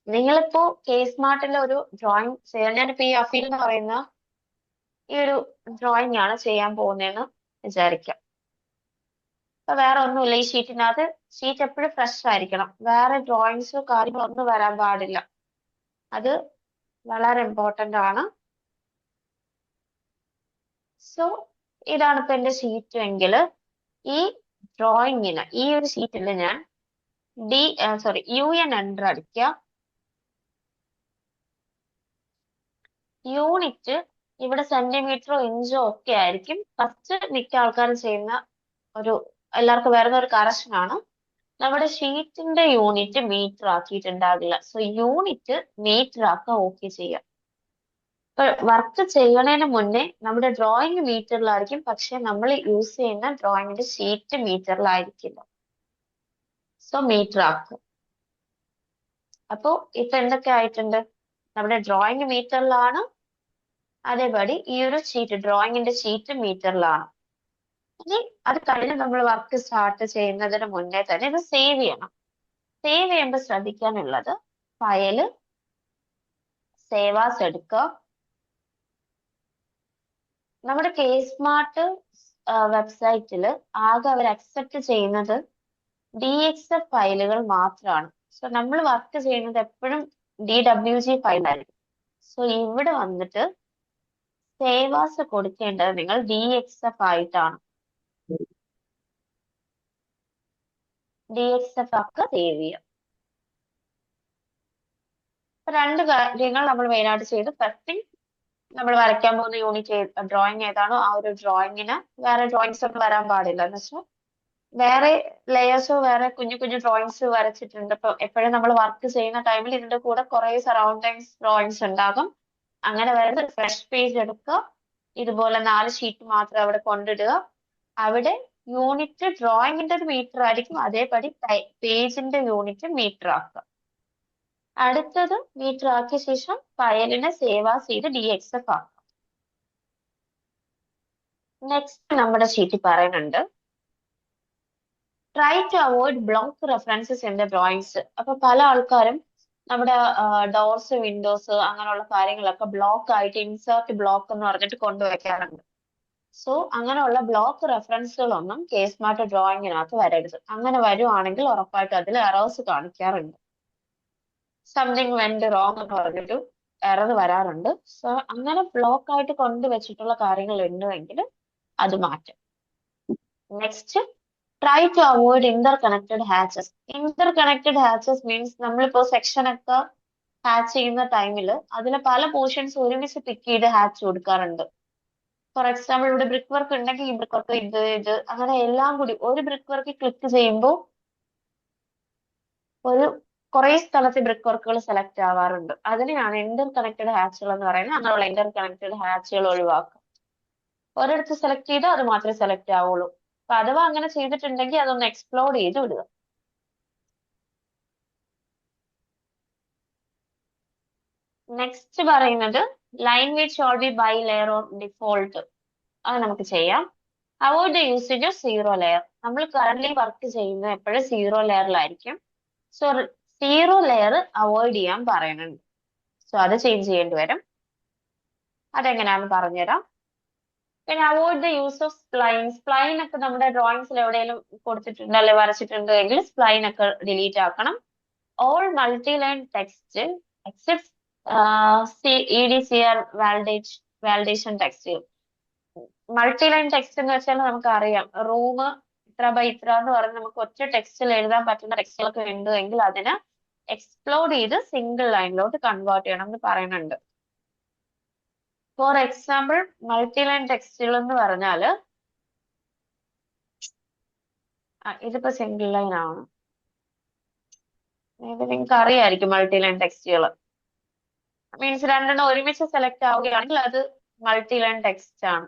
നിങ്ങളിപ്പോ കേസ്മാർട്ടിലെ ഒരു ഡ്രോയിങ് ചെയ്യാൻ, ഞാനിപ്പോ ഈ അഫീൽ എന്ന് പറയുന്ന ഈ ഒരു ഡ്രോയിങ് ആണ് ചെയ്യാൻ പോകുന്നതെന്ന് വിചാരിക്കാം. അപ്പൊ വേറെ ഒന്നുമില്ല, ഈ ഷീറ്റിനകത്ത് ഷീറ്റ് എപ്പോഴും ഫ്രഷ് ആയിരിക്കണം, വേറെ ഡ്രോയിങ്സോ കാര്യങ്ങളോ ഒന്നും വരാൻ പാടില്ല. അത് വളരെ ഇമ്പോർട്ടന്റ് ആണ്. സോ ഇതാണ് ഇപ്പൊ എന്റെ ഷീറ്റ് എങ്കിൽ ഈ ഡ്രോയിങ്ങിന് ഈ ഒരു ഷീറ്റിൽ ഞാൻ UN എൻ്റർ അടിക്കുക. യൂണിറ്റ് ഇവിടെ സെന്റിമീറ്ററോ ഇഞ്ചോ ഒക്കെ ആയിരിക്കും. ഫസ്റ്റ് മിക്ക ആൾക്കാരും ചെയ്യുന്ന ഒരു എല്ലാവർക്കും വരുന്ന ഒരു കറക്ഷൻ ആണ്, നമ്മുടെ ഷീറ്റിന്റെ യൂണിറ്റ് മീറ്റർ ആക്കിയിട്ടുണ്ടാകില്ല. സോ യൂണിറ്റ് മീറ്റർ ആക്കുക, ഓക്കെ ചെയ്യാം. ഇപ്പൊ വർക്ക് ചെയ്യണതിന് മുന്നേ നമ്മുടെ ഡ്രോയിങ് മീറ്ററിലായിരിക്കും, പക്ഷെ നമ്മൾ യൂസ് ചെയ്യുന്ന ഡ്രോയിങ്ങിന്റെ ഷീറ്റ് മീറ്ററിലായിരിക്കില്ല. സോ മീറ്റർ ആക്കുക. അപ്പോ ഇപ്പൊ എന്തൊക്കെ ആയിട്ടുണ്ട്, നമ്മുടെ ഡ്രോയിങ് മീറ്ററിലാണ്, അതേപടി ഈ ഒരു ഷീറ്റ് ഡ്രോയിങ്ങിന്റെ ഷീറ്റ് മീറ്ററിലാണ്. ഇനി അത് കഴിഞ്ഞ് നമ്മൾ വർക്ക് സ്റ്റാർട്ട് ചെയ്യുന്നതിന് മുന്നേ തന്നെ ഇത് സേവ് ചെയ്യണം. സേവ് ചെയ്യുമ്പോൾ ശ്രദ്ധിക്കാനുള്ളത്, ഫയല് സേവ് ആസ് എടുക്കുക. നമ്മുടെ കേസ്മാർട്ട് വെബ്സൈറ്റിൽ ആകെ അവർ അക്സെപ്റ്റ് ചെയ്യുന്നത് DXF ഫയലുകൾ മാത്രമാണ്. സോ നമ്മൾ വർക്ക് ചെയ്യുന്നത് എപ്പോഴും DWG ഫയലായിരിക്കും. സോ ഇവിടെ വന്നിട്ട് സേവ് ആസ് കൊടുക്കേണ്ടത് നിങ്ങൾ DXF ആയിട്ടാണ്. DXF ഒക്കെ സേവ് ചെയ്യാം. രണ്ട് കാര്യങ്ങൾ നമ്മൾ മെയിനായിട്ട് ചെയ്തു. ഫസ്റ്റ് തിങ്, നമ്മൾ വരയ്ക്കാൻ പോകുന്ന യൂണിറ്റ് ഡ്രോയിങ് ഏതാണോ ആ ഒരു ഡ്രോയിങ്ങിന് വേറെ ഡ്രോയിങ്സ് ഒന്നും വരാൻ പാടില്ല. എന്ന് വെച്ചാൽ വേറെ ലെയേഴ്സോ വേറെ കുഞ്ഞു കുഞ്ഞു ഡ്രോയിങ്സ് വരച്ചിട്ടുണ്ട്. ഇപ്പൊ എപ്പോഴും നമ്മൾ വർക്ക് ചെയ്യുന്ന ടൈമിൽ ഇതിന്റെ കൂടെ കുറെ സറൗണ്ടിങ്സ് ഡ്രോയിങ്സ് ഉണ്ടാകും. അങ്ങനെ വരുന്ന ഫ്രഷ് പേജ് എടുക്കുക, ഇതുപോലെ 4 ഷീറ്റ് മാത്രം അവിടെ കൊണ്ടിടുക. അവിടെ യൂണിറ്റ് ഡ്രോയിങ്ങിന്റെ ഒരു മീറ്റർ ആയിരിക്കും, അതേപടി പേജിന്റെ യൂണിറ്റ് മീറ്റർ ആക്കുക. അടുത്തത് മീറ്റർ ആക്കിയ ശേഷം ഫയലിനെ സേവ് ആസ് ചെയ്ത് DXF ആക്കുക. നെക്സ്റ്റ് നമ്മുടെ ഷീറ്റിൽ പറയുന്നുണ്ട്, try to avoid block references in the drawings. അപ്പൊ പല ആൾക്കാരും നമ്മുടെ ഡോർസ് വിൻഡോസ് അങ്ങനെയുള്ള കാര്യങ്ങളൊക്കെ ബ്ലോക്ക് ആയിട്ട് ഇൻസേർട്ട് ബ്ലോക്ക് എന്ന് പറഞ്ഞിട്ട് കൊണ്ടുവയ്ക്കാറുണ്ട്. സോ അങ്ങനെയുള്ള ബ്ലോക്ക് റെഫറൻസുകളൊന്നും കേസ്മാർട്ട് ഡ്രോയിങ്ങിനകത്ത് വരരുത്. അങ്ങനെ വരുവാണെങ്കിൽ ഉറപ്പായിട്ടും അതിൽ എറേഴ്സ് കാണിക്കാറുണ്ട്. സംതിങ് വെന്റ് റോങ് എന്ന് പറഞ്ഞിട്ട് എറർ വരാറുണ്ട്. സോ അങ്ങനെ ബ്ലോക്ക് ആയിട്ട് കൊണ്ടുവച്ചിട്ടുള്ള കാര്യങ്ങൾ ഉണ്ടെങ്കിൽ അത് മാറ്റും. Next, try to avoid interconnected hatches. Interconnected hatches means നമ്മളിപ്പോ സെക്ഷൻ ഒക്കെ ഹാച്ച് ചെയ്യുന്ന ടൈമിൽ അതിലെ പല പോർഷൻസ് ഒരുമിച്ച് പിക്ക് ചെയ്ത് ഹാച്ച് കൊടുക്കാറുണ്ട്. ഫോർ എക്സാമ്പിൾ ഇവിടെ ബ്രിക്ക് വർക്ക് ഉണ്ടെങ്കിൽ ഈ ബ്രിക്ക് വർക്ക് ഇത് അങ്ങനെ എല്ലാം കൂടി ഒരു ബ്രിക്ക് വർക്ക് ക്ലിക്ക് ചെയ്യുമ്പോൾ ഒരു കുറെ സ്ഥലത്ത് ബ്രിക്ക് വർക്കുകൾ സെലക്ട് ആവാറുണ്ട്. അതിനെയാണ് ഇന്റർ കണക്റ്റഡ് ഹാച്ചുകൾ എന്ന് പറയുന്നത്. അങ്ങനെയുള്ള ഇന്റർ കണക്റ്റഡ് ഹാച്ചുകൾ ഒഴിവാക്കുക. ഒരിടത്ത് സെലക്ട് ചെയ്താൽ അത് മാത്രമേ സെലക്ട് ആവുള്ളൂ. അപ്പൊ അഥവാ അങ്ങനെ ചെയ്തിട്ടുണ്ടെങ്കിൽ അതൊന്ന് എക്സ്പ്ലോർ ചെയ്ത് വിടുക. നെക്സ്റ്റ് പറയുന്നത്, line with shall be by layer or default. അത് നമുക്ക് ചെയ്യാം. Avoid the usage of 0 layer. നമ്മൾ കറന്റ് വർക്ക് ചെയ്യുന്നത് എപ്പോഴും 0 ലെയറിലായിരിക്കും. സോ 0 ലെയർ അവോയ്ഡ് ചെയ്യാൻ പറയുന്നുണ്ട്. സോ അത് ചേഞ്ച് ചെയ്യേണ്ടി വരും. അതെങ്ങനെയാണെന്ന് പറഞ്ഞുതരാം. പിന്നെ avoid the use of spline. Spline ഒക്കെ നമ്മുടെ ഡ്രോയിങ്സിൽ എവിടെയെങ്കിലും കൊടുത്തിട്ടുണ്ട് അല്ലെ വരച്ചിട്ടുണ്ട് എങ്കിൽ സ്പ്ലൈൻ ഒക്കെ ഡിലീറ്റ് ആക്കണം. All multi line text except EDCR validation text. Multi line text എന്ന് വെച്ചാൽ നമുക്ക് അറിയാം, റൂം ഇത്ര ബൈ ഇത്ര എന്ന് പറഞ്ഞ് നമുക്ക് ഒറ്റ ടെക്സ്റ്റിൽ എഴുതാൻ പറ്റുന്ന ടെക്സ്റ്റുകളൊക്കെ ഉണ്ട് എങ്കിൽ അതിനെ എക്സ്പ്ലോഡ് ചെയ്ത് സിംഗിൾ ലൈനിലോട്ട് കൺവേർട്ട് ചെയ്യണം എന്ന് പറയുന്നുണ്ട്. ഫോർ എക്സാമ്പിൾ, മൾട്ടി ലൈൻ ടെക്സ്റ്റുകൾ എന്ന് പറഞ്ഞാൽ ഇതിപ്പോ സിംഗിൾ ലൈൻ ആണ്. ഇത് നിങ്ങൾക്ക് അറിയായിരിക്കും മൾട്ടി ലൈൻ ടെക്സ്റ്റുകൾ. മീൻസ് രണ്ടെണ്ണം ഒരുമിച്ച് സെലക്ട് ആവുകയാണെങ്കിൽ അത് മൾട്ടി ലൈൻ ടെക്സ്റ്റ് ആണ്.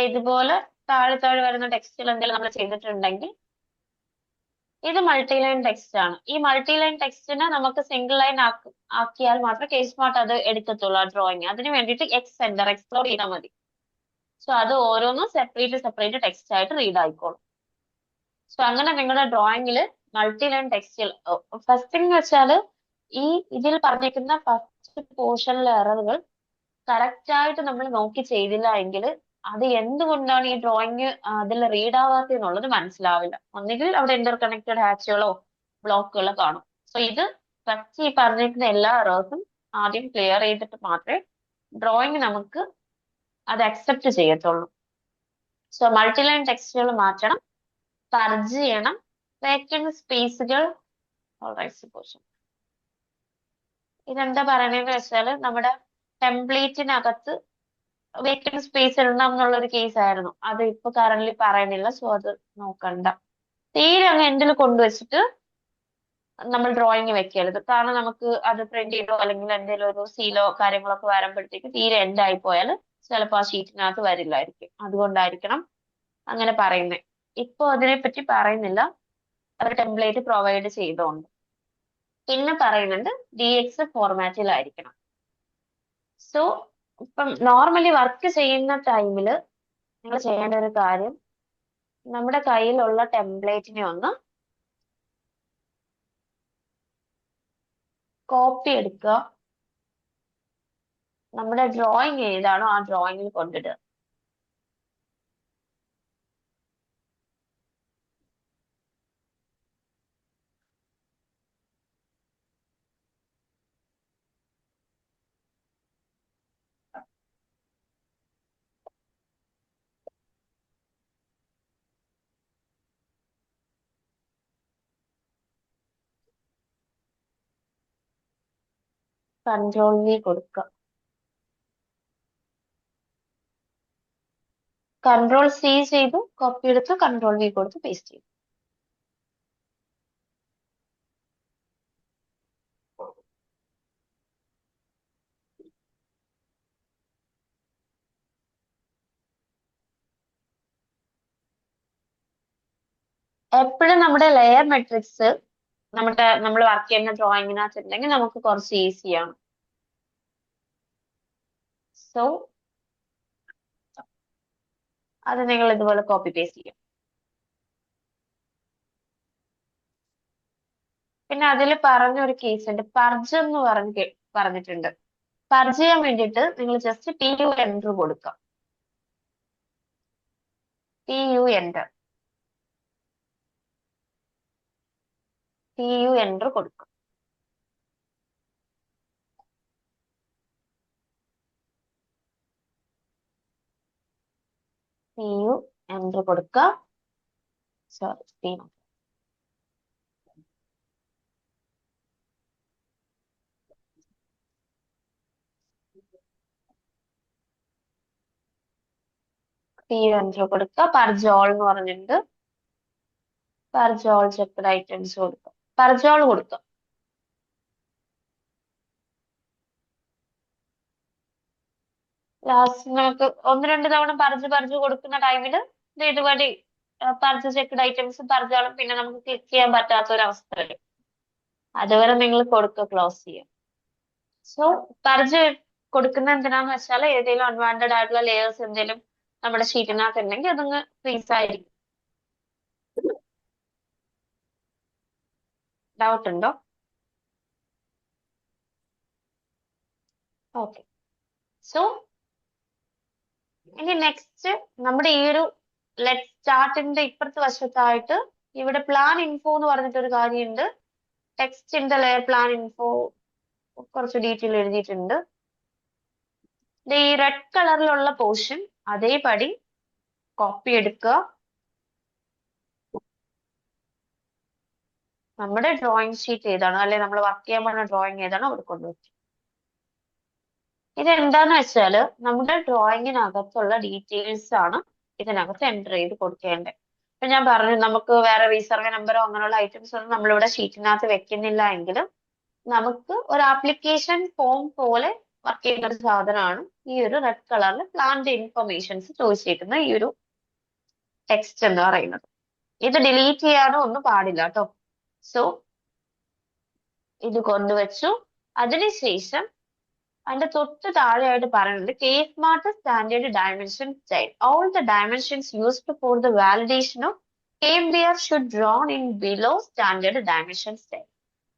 ഇതുപോലെ താഴെ താഴെ വരുന്ന ടെക്സ്റ്റുകൾ എന്തെങ്കിലും നമ്മൾ ചെയ്തിട്ടുണ്ടെങ്കിൽ ഇത് മൾട്ടി ലൈൻ ടെക്സ്റ്റ് ആണ്. ഈ മൾട്ടി ലൈൻ ടെക്സ്റ്റിനെ നമുക്ക് സിംഗിൾ ലൈൻ ആക്കിയാൽ മാത്രമേ കേസ് സ്മാർട്ട് അത് എടുക്കത്തുള്ളൂ, ആ ഡ്രോയിങ്. അതിന് വേണ്ടിയിട്ട് എക്സ്പ്ലോർ ചെയ്താൽ മതി. സോ അത് ഓരോന്നും സെപ്പറേറ്റ് ടെക്സ്റ്റ് ആയിട്ട് റീഡ് ആയിക്കോളും. സോ അങ്ങനെ നിങ്ങളുടെ ഡ്രോയിങ്ങിൽ മൾട്ടി ലൈൻ ടെക്സ്റ്റിൽ ഫസ്റ്റ് തിങ് വെച്ചാൽ ഈ ഇതിൽ പറഞ്ഞിരിക്കുന്ന ഫസ്റ്റ് പോർഷനിലെ എററുകൾ കറക്റ്റ് ആയിട്ട് നമ്മൾ നോക്കി ചെയ്തില്ല എങ്കിൽ അത് എന്തുകൊണ്ടാണ് ഈ ഡ്രോയിങ് അതിൽ റീഡ് ആവാത്തെന്നുള്ളത് മനസ്സിലാവില്ല. ഒന്നുകിൽ അവിടെ ഇന്റർ കണക്റ്റഡ് ഹാച്ചുകളോ ബ്ലോക്കുകളോ കാണും. സോ ഇത് ഫസ്റ്റ് ഈ പറഞ്ഞിരിക്കുന്ന എല്ലാ എറേഴ്സും ആദ്യം ക്ലിയർ ചെയ്തിട്ട് മാത്രമേ ഡ്രോയിങ് നമുക്ക് അത് അക്സെപ്റ്റ് ചെയ്യത്തുള്ളൂ. സോ മൾട്ടിലൈൻ ടെക്സ്റ്റുകൾ മാറ്റണം, പർജ് ചെയ്യണം, വേക്കൻറ്റ് സ്പേസുകൾ. ഇതെന്താ പറയണതെന്ന് വെച്ചാൽ നമ്മുടെ ടെംപ്ലേറ്റിനകത്ത് വേക്കൻറ്റ് സ്പേസ് ഇടണം എന്നുള്ളൊരു കേസ് ആയിരുന്നു. അത് ഇപ്പൊ കറന്റ് പറയുന്നില്ല, സോ അത് നോക്കണ്ട. തീരെ അങ്ങ് എൻഡിൽ കൊണ്ടുവച്ചിട്ട് നമ്മൾ ഡ്രോയിങ് വെക്കരുത്. കാരണം നമുക്ക് അത് പ്രിന്റ് ചെയ്തോ അല്ലെങ്കിൽ എന്തെങ്കിലും ഒരു സീലോ കാര്യങ്ങളൊക്കെ വരുമ്പോഴത്തേക്ക് തീരെ എൻഡ് ആയി പോയാൽ ചിലപ്പോൾ ആ ഷീറ്റിനകത്ത് വരില്ലായിരിക്കും. അതുകൊണ്ടായിരിക്കണം അങ്ങനെ പറയുന്നത്. ഇപ്പൊ അതിനെപ്പറ്റി പറയുന്നില്ല, അവർ ടെംപ്ലേറ്റ് പ്രൊവൈഡ് ചെയ്തോണ്ട്. പിന്നെ പറയുന്നുണ്ട് DX ഫോർമാറ്റിലായിരിക്കണം. സോ ഇപ്പം നോർമലി വർക്ക് ചെയ്യുന്ന ടൈമിൽ നിങ്ങൾ ചെയ്യേണ്ട ഒരു കാര്യം, നമ്മുടെ കയ്യിലുള്ള ടെംപ്ലേറ്റിനെ ഒന്ന് കോപ്പി എടുക്കുക, നമ്മുടെ ഡ്രോയിങ് ഏതാണോ ആ ഡ്രോയിങ്ങിൽ കൊണ്ടിടുക. Ctrl+V കൊടുക്കുക. Ctrl+C ചെയ്തു കോപ്പി എടുത്ത് Ctrl+V കൊടുത്ത് പേസ്റ്റ് ചെയ്തു. എപ്പോഴും നമ്മുടെ ലെയർ മെട്രിക്സ് നമ്മൾ വർക്ക് ചെയ്യുന്ന ഡ്രോയിങ്ങിനകത്ത് ഉണ്ടെങ്കിൽ നമുക്ക് കുറച്ച് ഈസിയാണ്. സോ അത് നിങ്ങൾ ഇതുപോലെ കോപ്പി പേസ്റ്റ് ചെയ്യും. പിന്നെ അതിൽ പറഞ്ഞൊരു കേസ് ഉണ്ട്, പർജ് എന്ന് പറഞ്ഞിട്ടുണ്ട്. പർജ് ചെയ്യാൻ വേണ്ടിയിട്ട് നിങ്ങൾ ജസ്റ്റ് PU എൻ്റർ കൊടുക്കുക. PU എൻ്റർ കൊടുക്കുക. PU എൻ്റർ കൊടുക്കുക. സോറി, PU എൻ്റർ കൊടുക്കുക. പർജ് ഓൾ എന്ന് പറഞ്ഞിട്ടുണ്ട്. പർജ് ഓൾ ചെക്ക്ഡ് ഐറ്റംസ് കൊടുക്കുക. പർജ് ഓൾ കൊടുക്കുക. ലാസ്റ്റ് നമുക്ക് 1-2 തവണ പർജ് കൊടുക്കുന്ന ടൈമിൽ ഇതുവഴി പർജ് ചെക്ക്ഡ് ഐറ്റംസ് പർജോളും പിന്നെ നമുക്ക് ക്ലിക്ക് ചെയ്യാൻ പറ്റാത്ത ഒരു അവസ്ഥ വരും. അതുവരെ നിങ്ങൾ കൊടുക്കുക, ക്ലോസ് ചെയ്യാം. സോ പർജ് കൊടുക്കുന്ന എന്തിനാന്ന് വെച്ചാൽ ഏതെങ്കിലും അൺവാണ്ടഡ് ആയിട്ടുള്ള ലേയേഴ്സ് എന്തെങ്കിലും നമ്മുടെ ഷീറ്റിനകത്ത് ഉണ്ടെങ്കിൽ അതങ്ങ് ഫ്രീസ് ആയിരിക്കും. ഡൗട്ട് ഉണ്ടോ? ഓക്കെ. സോ ഇനി നെക്സ്റ്റ് നമ്മുടെ ഈ ഒരു ലെറ്റ് സ്റ്റാർട്ടിന്റെ ഇപ്പുറത്തെ വശത്തായിട്ട് ഇവിടെ പ്ലാൻ ഇൻഫോ എന്ന് പറഞ്ഞിട്ടൊരു കാര്യമുണ്ട്. ടെക്സ്റ്റിന്റെ ലെയർ പ്ലാൻ ഇൻഫോ കുറച്ച് ഡീറ്റെയിൽ എഴുതിയിട്ടുണ്ട്. ഈ റെഡ് കളറിലുള്ള പോർഷൻ അതേപടി കോപ്പി എടുക്കുക, നമ്മുടെ ഡ്രോയിങ് ഷീറ്റ് ഏതാണോ അല്ലെങ്കിൽ നമ്മൾ വർക്ക് ചെയ്യാൻ പോകുന്ന ഡ്രോയിങ് ഏതാണോ അവിടെ കൊണ്ടുവയ്ക്കും. ഇതെന്താന്ന് വെച്ചാല് നമ്മുടെ ഡ്രോയിങ്ങിനകത്തുള്ള ഡീറ്റെയിൽസ് ആണ് ഇതിനകത്ത് എൻ്റർ ചെയ്ത് കൊടുക്കേണ്ടത്. ഇപ്പൊ ഞാൻ പറഞ്ഞു നമുക്ക് വേറെ റീസർവേ നമ്പറോ അങ്ങനെയുള്ള ഐറ്റംസ് ഒന്നും നമ്മളിവിടെ ഷീറ്റിനകത്ത് വെക്കുന്നില്ല എങ്കിലും നമുക്ക് ഒരു ആപ്ലിക്കേഷൻ ഫോം പോലെ വർക്ക് ചെയ്യുന്ന ഒരു സാധനമാണ് ഈ ഒരു റെഡ് കളറിൽ പ്ലാന്റ് ഇൻഫർമേഷൻസ് ചോദിച്ചേക്കുന്ന ഈ ഒരു ടെക്സ്റ്റ് എന്ന് പറയുന്നത്. ഇത് ഡിലീറ്റ് ചെയ്യാനോ ഒന്നും പാടില്ല കേട്ടോ. സോ ഇത് കൊണ്ടുവച്ചു. അതിനുശേഷം അതിന്റെ തൊട്ട് താഴെയായിട്ട് പറയുന്നത് case smart standard dimension style. All the dimensions used for the validation of KMBR should drone in below standard dimension style.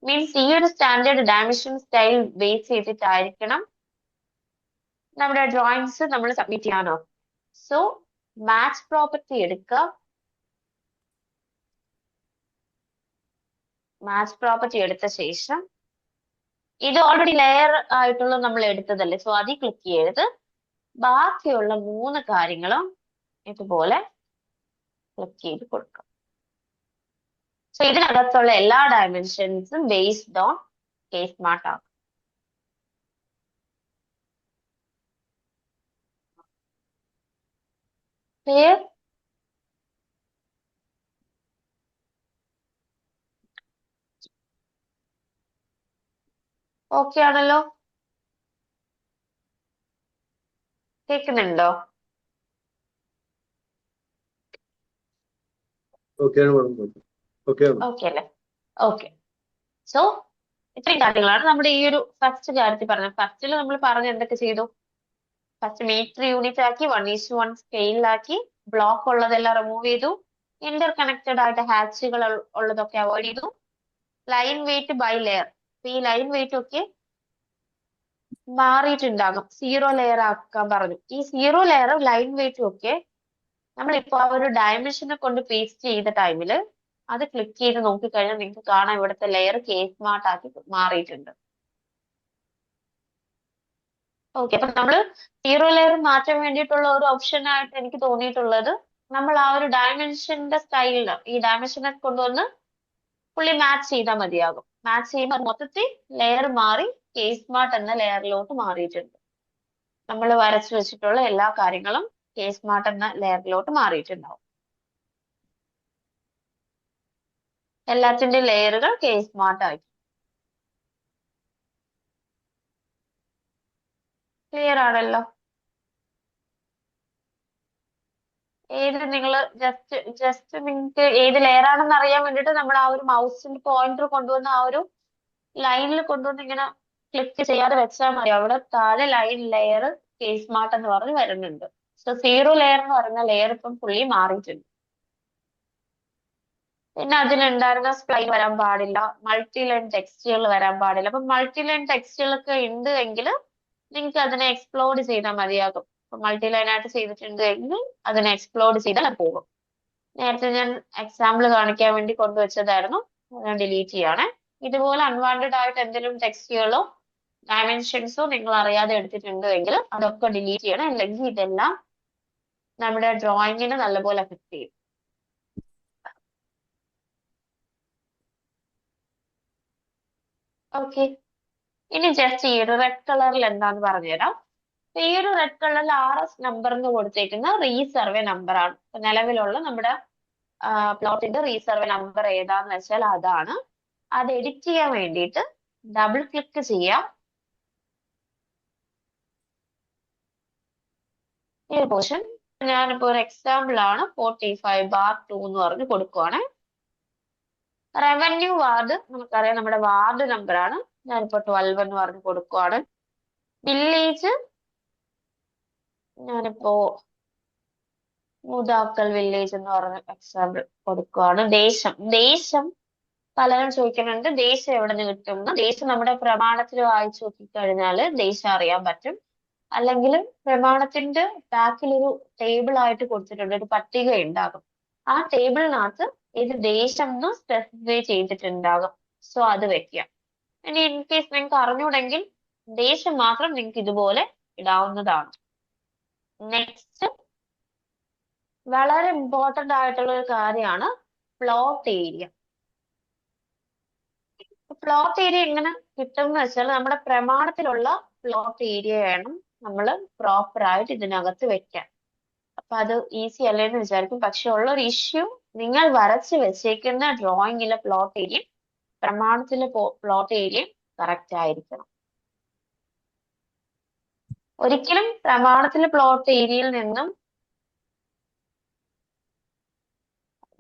Means ഈ ഒരു സ്റ്റാൻഡേർഡ് ഡയമെൻഷൻ സ്റ്റൈൽ ബേസ് ചെയ്തിട്ടായിരിക്കണം നമ്മുടെ ഡ്രോയിങ്സ് നമ്മൾ സബ്മിറ്റ് ചെയ്യാനോ. സോ മാച്ച് പ്രോപ്പർട്ടി എടുക്കുക. മാച്ച് പ്രോപ്പർട്ടി എടുത്ത ശേഷം ഇത് ഓൾറെഡി ലെയർ ആയിട്ടുള്ള നമ്മൾ എടുത്തതല്ലേ, സോ അതിൽ ക്ലിക്ക് ചെയ്ത് ബാക്കിയുള്ള 3 കാര്യങ്ങളും ഇതുപോലെ ക്ലിക്ക് ചെയ്ത് കൊടുക്കുക. സോ ഇതിനകത്തുള്ള എല്ലാ ഡയമെൻഷൻസും ബേസ്ഡ് ഓൺ കേസ് സ്മാർട്ട് ആകും. ക്ലിയർ? ഓക്കെ ആണല്ലോ? കേൾക്കുന്നുണ്ടോ? ഓക്കെയാണ് മാഡം. ഓക്കെയാണ്. ഓക്കെ അല്ലേ? ഓക്കെ. സോ ഇത്രയും കാര്യങ്ങളാണ് നമ്മുടെ ഈ ഒരു ഫസ്റ്റ് കാര്യത്തിൽ പറഞ്ഞത്. ഫസ്റ്റിൽ നമ്മൾ പറഞ്ഞ് എന്തൊക്കെ ചെയ്തു? ഫസ്റ്റ് മീറ്റർ യൂണിറ്റ് ആക്കി 1:1 സ്കെയിലാക്കി, ബ്ലോക്ക് ഉള്ളതെല്ലാം റിമൂവ് ചെയ്തു, ഇന്റർ കണക്റ്റഡ് ആയിട്ട് ഹാച്ചുകൾ ഉള്ളതൊക്കെ അവോയ്ഡ് ചെയ്തു, ലൈൻ വെയിറ്റ് ബൈ ലെയർ. ഈ ലൈൻ വെയിറ്റ് ഒക്കെ മാറിയിട്ടുണ്ടാകും, 0 ലെയർ ആക്കാൻ പറഞ്ഞു. ഈ 0 ലെയർ ലൈൻ വെയിറ്റും ഒക്കെ നമ്മളിപ്പോ ആ ഒരു ഡയമെൻഷനെ കൊണ്ട് പേസ്റ്റ് ചെയ്ത ടൈമിൽ അത് ക്ലിക്ക് ചെയ്ത് നോക്കിക്കഴിഞ്ഞാൽ നിങ്ങൾക്ക് കാണാം ഇവിടുത്തെ ലെയർ കേസ് സ്മാർട്ട് ആക്കി മാറിയിട്ടുണ്ട്. ഓക്കെ, അപ്പൊ നമ്മള് 0 ലെയർ മാറ്റാൻ വേണ്ടിയിട്ടുള്ള ഒരു ഓപ്ഷൻ ആയിട്ട് എനിക്ക് തോന്നിയിട്ടുള്ളത് നമ്മൾ ആ ഒരു ഡയമെൻഷന്റെ സ്റ്റൈലില് ഈ ഡയമെൻഷനെ കൊണ്ടുവന്ന് പുള്ളി മാച്ച് ചെയ്താൽ മതിയാകും. മാച്ച് ചെയ്യുമ്പോൾ മൊത്തത്തിൽ ലെയർ മാറി കേസ് സ്മാർട്ട് എന്ന ലെയറിലോട്ട് മാറിയിട്ടുണ്ട്. നമ്മൾ വരച്ചു വെച്ചിട്ടുള്ള എല്ലാ കാര്യങ്ങളും കേസ് സ്മാർട്ട് എന്ന ലെയറിലോട്ട് മാറിയിട്ടുണ്ടാവും. എല്ലാത്തിന്റെ ലെയറുകൾ കേസ് സ്മാർട്ട് ആയി. ക്ലിയർ ആണല്ലോ? ഏത് നിങ്ങൾ ജസ്റ്റ് നിങ്ങൾക്ക് ഏത് ലെയർ ആണെന്ന് അറിയാൻ വേണ്ടിയിട്ട് നമ്മൾ ആ ഒരു മൗസിന്റെ പോയിന്റർ കൊണ്ടുവന്ന് ആ ഒരു ലൈനിൽ കൊണ്ടുവന്ന് ഇങ്ങനെ ക്ലിക്ക് ചെയ്യാതെ വെച്ചാൽ മതി. അവിടെ താഴെ ലൈൻ ലെയർ കേസ് സ്മാർട്ട് എന്ന് പറഞ്ഞ് വരുന്നുണ്ട്. സോ 0 ലെയർ എന്ന് പറയുന്ന ലെയർ ഇപ്പം പുള്ളി മാറിയിട്ടുണ്ട്. പിന്നെ അതിലുണ്ടായിരുന്ന സ്പ്ലൈൻ വരാൻ പാടില്ല, മൾട്ടി ലൈൻ ടെക്സ്റ്റുകൾ വരാൻ പാടില്ല. അപ്പൊ മൾട്ടി ലൈൻ ടെക്സ്റ്റുകളൊക്കെ ഉണ്ട് എങ്കിൽ നിങ്ങൾക്ക് അതിനെ എക്സ്പ്ലോഡ് ചെയ്താൽ മതിയാകും. മൾട്ടി ലൈൻ ആയിട്ട് ചെയ്തിട്ടുണ്ട് എങ്കിൽ അതിനെ എക്സ്പ്ലോഡ് ചെയ്താൽ പോകും. നേരത്തെ ഞാൻ എക്സാമ്പിൾ കാണിക്കാൻ വേണ്ടി കൊണ്ടുവച്ചതായിരുന്നു, ഞാൻ ഡിലീറ്റ് ചെയ്യണേ. ഇതുപോലെ അൺവാണ്ടഡ് ആയിട്ട് എന്തെങ്കിലും ടെക്സ്റ്റുകളോ ഡയമെൻഷൻസോ നിങ്ങൾ അറിയാതെ എടുത്തിട്ടുണ്ട് എങ്കിൽ അതൊക്കെ ഡിലീറ്റ് ചെയ്യണം. അല്ലെങ്കിൽ ഇതെല്ലാം നമ്മുടെ ഡ്രോയിങ്ങിനെ നല്ലപോലെ എഫക്ട് ചെയ്യും. ഓക്കെ, ഇനി ജസ്റ്റ് ഈ ഒരു റെഡ് കളറിൽ എന്താന്ന് പറഞ്ഞുതരാം. ഈ ഒരു റെഡ് കളറിൽ RS നമ്പർ എന്ന് കൊടുത്തേക്കുന്ന റീസർവേ നമ്പർ ആണ്. നിലവിലുള്ള നമ്മുടെ പ്ലോട്ടിന്റെ റീസർവേ നമ്പർ ഏതാന്ന് വെച്ചാൽ അതാണ്. അത് എഡിറ്റ് ചെയ്യാൻ വേണ്ടിയിട്ട് ഡബിൾ ക്ലിക്ക് ചെയ്യാം. ഈ ഒരു പോർഷൻ ഞാനിപ്പോ ഒരു എക്സാമ്പിൾ ആണ് 45/2 എന്ന് പറഞ്ഞ് കൊടുക്കുവാണ്. റവന്യൂ വാർഡ് നമുക്കറിയാം നമ്മുടെ വാർഡ് നമ്പർ ആണ്. ഞാനിപ്പോ 12 എന്ന് പറഞ്ഞ് കൊടുക്കുവാണ്. വില്ലേജ് ഞാനിപ്പോ മൂതാക്കൽ വില്ലേജ് എന്ന് പറഞ്ഞ എക്സാമ്പിൾ കൊടുക്കുവാണ്. ദേശം പലരും ചോദിക്കുന്നുണ്ട് ദേശം എവിടെ നിന്ന് കിട്ടും. ദേശം നമ്മുടെ പ്രമാണത്തിൽ വായിച്ചു നോക്കിക്കഴിഞ്ഞാൽ ദേശം അറിയാൻ പറ്റും. അല്ലെങ്കിൽ പ്രമാണത്തിന്റെ ബാക്കിൽ ഒരു ടേബിൾ ആയിട്ട് കൊടുത്തിട്ടുണ്ട്, ഒരു പട്ടിക ഉണ്ടാകും. ആ ടേബിളിനകത്ത് ഏത് ദേശം എന്ന് സ്പെസിഫൈ ചെയ്തിട്ടുണ്ടാകും. സോ അത് വെക്കാം. ഇനി ഇൻ കേസ് നിങ്ങൾക്ക് അറിഞ്ഞൂടെങ്കിൽ ദേശം മാത്രം നിങ്ങൾക്ക് ഇതുപോലെ ഇടാവുന്നതാണ്. നെക്സ്റ്റ് വളരെ ഇമ്പോർട്ടന്റ് ആയിട്ടുള്ള ഒരു കാര്യമാണ് പ്ലോട്ട് ഏരിയ. പ്ലോട്ട് ഏരിയ എങ്ങനെ കിട്ടും എന്ന് വെച്ചാൽ നമ്മുടെ പ്രമാണത്തിലുള്ള പ്ലോട്ട് ഏരിയ വേണം നമ്മൾ പ്രോപ്പർ ആയിട്ട് ഇതിനകത്ത് വെക്കാൻ. അപ്പൊ അത് ഈസി അല്ലേന്ന് വിചാരിക്കും. പക്ഷെ ഉള്ള ഒരു ഇഷ്യൂ, നിങ്ങൾ വരച്ച് വെച്ചേക്കുന്ന ഡ്രോയിങ്ങിലെ പ്ലോട്ട് ഏരിയ പ്രമാണത്തിലെ പ്ലോട്ട് ഏരിയ കറക്റ്റ് ആയിരിക്കണം. ഒരിക്കലും പ്രമാണത്തിലെ പ്ലോട്ട് ഏരിയയിൽ നിന്നും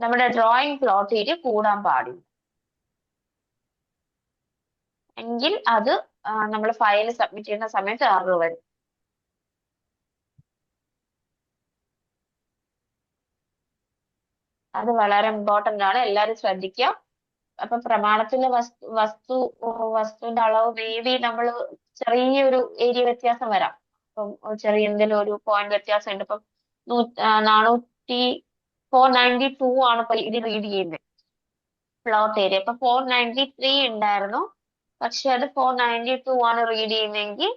നമ്മുടെ ഡ്രോയിങ് പ്ലോട്ട് ഏരിയ കൂടാൻ പാടില്ല. എങ്കിൽ അത് നമ്മൾ ഫയൽ സബ്മിറ്റ് ചെയ്യുന്ന സമയത്ത് എറർ വരും. അത് വളരെ ഇമ്പോർട്ടന്റ് ആണ്, എല്ലാവരും ശ്രദ്ധിക്കുക. അപ്പൊ പ്രമാണത്തിലെ വസ്തുവിന്റെ അളവ് മേ നമ്മൾ ചെറിയൊരു ഏരിയ വ്യത്യാസം വരാം. ഇപ്പം ചെറിയ എന്തെങ്കിലും ഒരു പോയിന്റ് വ്യത്യാസം ഉണ്ട്. ഇപ്പം 492 ആണ് ഇപ്പൊ ഇത് റീഡ് ചെയ്യുന്നത് പ്ലോട്ട് ഏരിയ. ഇപ്പൊ 493 ഉണ്ടായിരുന്നു, പക്ഷെ അത് 492 ആണ് റീഡ് ചെയ്യുന്നതെങ്കിൽ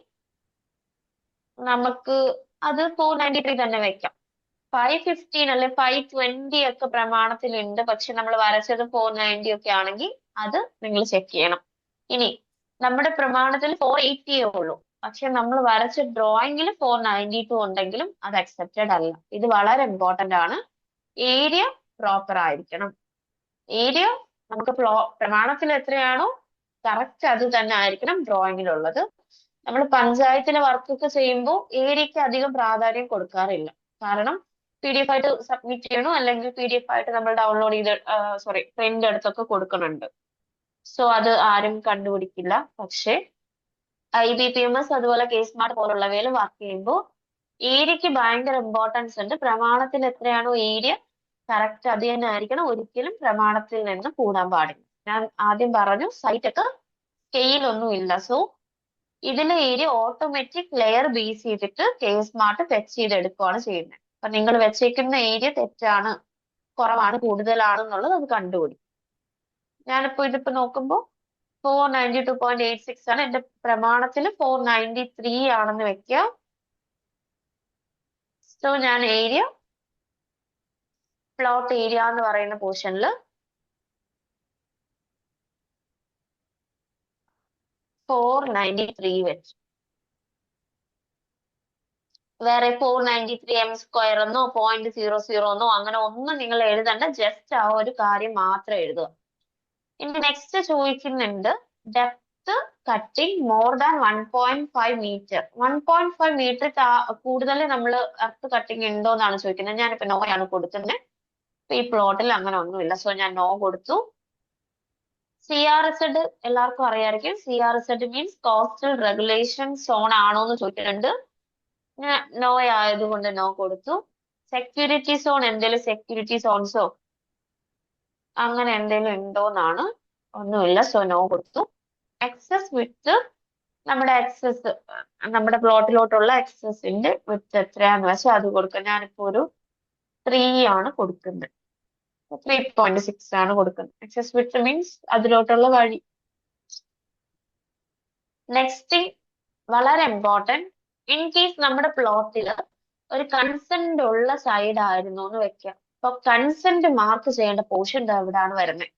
നമുക്ക് അത് 493 തന്നെ വെക്കാം. 515 അല്ലെ 520 ഒക്കെ പ്രമാണത്തിലുണ്ട്, പക്ഷെ നമ്മൾ വരച്ചത് 490 ഒക്കെ ആണെങ്കിൽ അത് നിങ്ങൾ ചെക്ക് ചെയ്യണം. ഇനി നമ്മുടെ പ്രമാണത്തിൽ 480 ഉള്ളൂ, പക്ഷെ നമ്മൾ വരച്ച ഡ്രോയിങ്ങിൽ 492 ഉണ്ടെങ്കിലും അത് അക്സെപ്റ്റഡ് അല്ല. ഇത് വളരെ ഇമ്പോർട്ടന്റ് ആണ്. ഏരിയ പ്രോപ്പർ ആയിരിക്കണം. ഏരിയ നമുക്ക് പ്രമാണത്തിൽ എത്രയാണോ കറക്റ്റ് അത് തന്നെ ആയിരിക്കണം ഡ്രോയിങ്ങിലുള്ളത്. നമ്മൾ പഞ്ചായത്തിലെ വർക്കൊക്കെ ചെയ്യുമ്പോൾ ഏരിയക്ക് അധികം പ്രാധാന്യം കൊടുക്കാറില്ല. കാരണം PDF ആയിട്ട് സബ്മിറ്റ് ചെയ്യണോ, അല്ലെങ്കിൽ PDF ആയിട്ട് നമ്മൾ ഡൗൺലോഡ് ചെയ്ത് പ്രിന്റ് എടുത്തൊക്കെ കൊടുക്കുന്നുണ്ട്. സോ അത് ആരും കണ്ടുപിടിക്കില്ല. പക്ഷെ IBPMS അതുപോലെ കേസ്മാർട്ട് പോലുള്ളവയിൽ വർക്ക് ചെയ്യുമ്പോൾ ഏരിയക്ക് ഭയങ്കര ഇമ്പോർട്ടൻസ് ഉണ്ട്. പ്രമാണത്തിൽ എത്രയാണോ ഏരിയ കറക്റ്റ് അത് തന്നെ ആയിരിക്കണം. ഒരിക്കലും പ്രമാണത്തിൽ നിന്ന് കൂടാൻ പാടില്ല. ഞാൻ ആദ്യം പറഞ്ഞു സൈറ്റ് ഒക്കെ സ്കെയിലൊന്നും ഇല്ല. സോ ഇതിലെ ഏരിയ ഓട്ടോമാറ്റിക് ലെയർ ബേസ് ചെയ്തിട്ട് കേസ്മാർട്ട് ഫെച്ച് ചെയ്തെടുക്കുകയാണ് ചെയ്യുന്നത്. അപ്പൊ നിങ്ങൾ വെച്ചേക്കുന്ന ഏരിയ തെറ്റാണ്, കുറവാണ്, കൂടുതലാണെന്നുള്ളത് അത് കണ്ടുപിടിക്കും. ഞാനിപ്പോ ഇതിപ്പോ നോക്കുമ്പോൾ 492.86 ആണ്. എന്റെ പ്രമാണത്തിൽ 493 ആണെന്ന് വെക്കുക. സോ ഞാൻ ഏരിയ പ്ലോട്ട് ഏരിയ എന്ന് പറയുന്ന പോർഷനിൽ 493 വെച്ചു. വേറെ 493 m² എന്നോ 0.00 എന്നോ അങ്ങനെ ഒന്നും നിങ്ങൾ എഴുതണ്ട. ജസ്റ്റ് ആ ഒരു കാര്യം മാത്രം എഴുതുക. ഇനി നെക്സ്റ്റ് ചോദിക്കുന്നുണ്ട്, depth cutting more than 1.5 metre. 1.5 metre കൂടുതൽ നമ്മൾ എർത്ത് കട്ടിങ് ഉണ്ടോ എന്നാണ് ചോദിക്കുന്നത്. ഞാനിപ്പോ നോ ആണ് കൊടുക്കുന്നത്. ഈ പ്ലോട്ടിൽ അങ്ങനെ ഒന്നുമില്ല. സോ ഞാൻ നോ കൊടുത്തു. CRZ എല്ലാവർക്കും അറിയാമായിരിക്കും. CRZ means coastal regulation zone ആണോ എന്ന് ചോദിക്കുന്നുണ്ട്. ഞാൻ നോ ആയതുകൊണ്ട് നോ കൊടുത്തു. സെക്യൂരിറ്റി സോൺ, എന്തെങ്കിലും സെക്യൂരിറ്റി സോൺസോ അങ്ങനെ എന്തെങ്കിലും ഉണ്ടോന്നാണ്. ഒന്നുമില്ല. സോ നോ കൊടുത്തു. എക്സസ് വിഡ്ത്ത്, നമ്മുടെ പ്ലോട്ടിലോട്ടുള്ള എക്സസിന്റെ വിഡ്ത്ത് എത്രയാന്ന് വെച്ചാൽ അത് കൊടുക്കുക. ഞാനിപ്പോ ഒരു 3 ആണ് കൊടുക്കുന്നത്. 3.6 ആണ് കൊടുക്കുന്നത്. എക്സസ് വിഡ്ത്ത് മീൻസ് അതിലോട്ടുള്ള വഴി. നെക്സ്റ്റ് വളരെ ഇമ്പോർട്ടന്റ്, ഇൻ കേസ് നമ്മുടെ പ്ലോട്ടില് ഒരു കൺസെന്റ് ഉള്ള സൈഡ് ആയിരുന്നു എന്ന് വെക്കാം. അപ്പൊ കൺസെന്റ് മാർക്ക് ചെയ്യേണ്ട പോർഷൻ എവിടെയാണ് വരുന്നത്.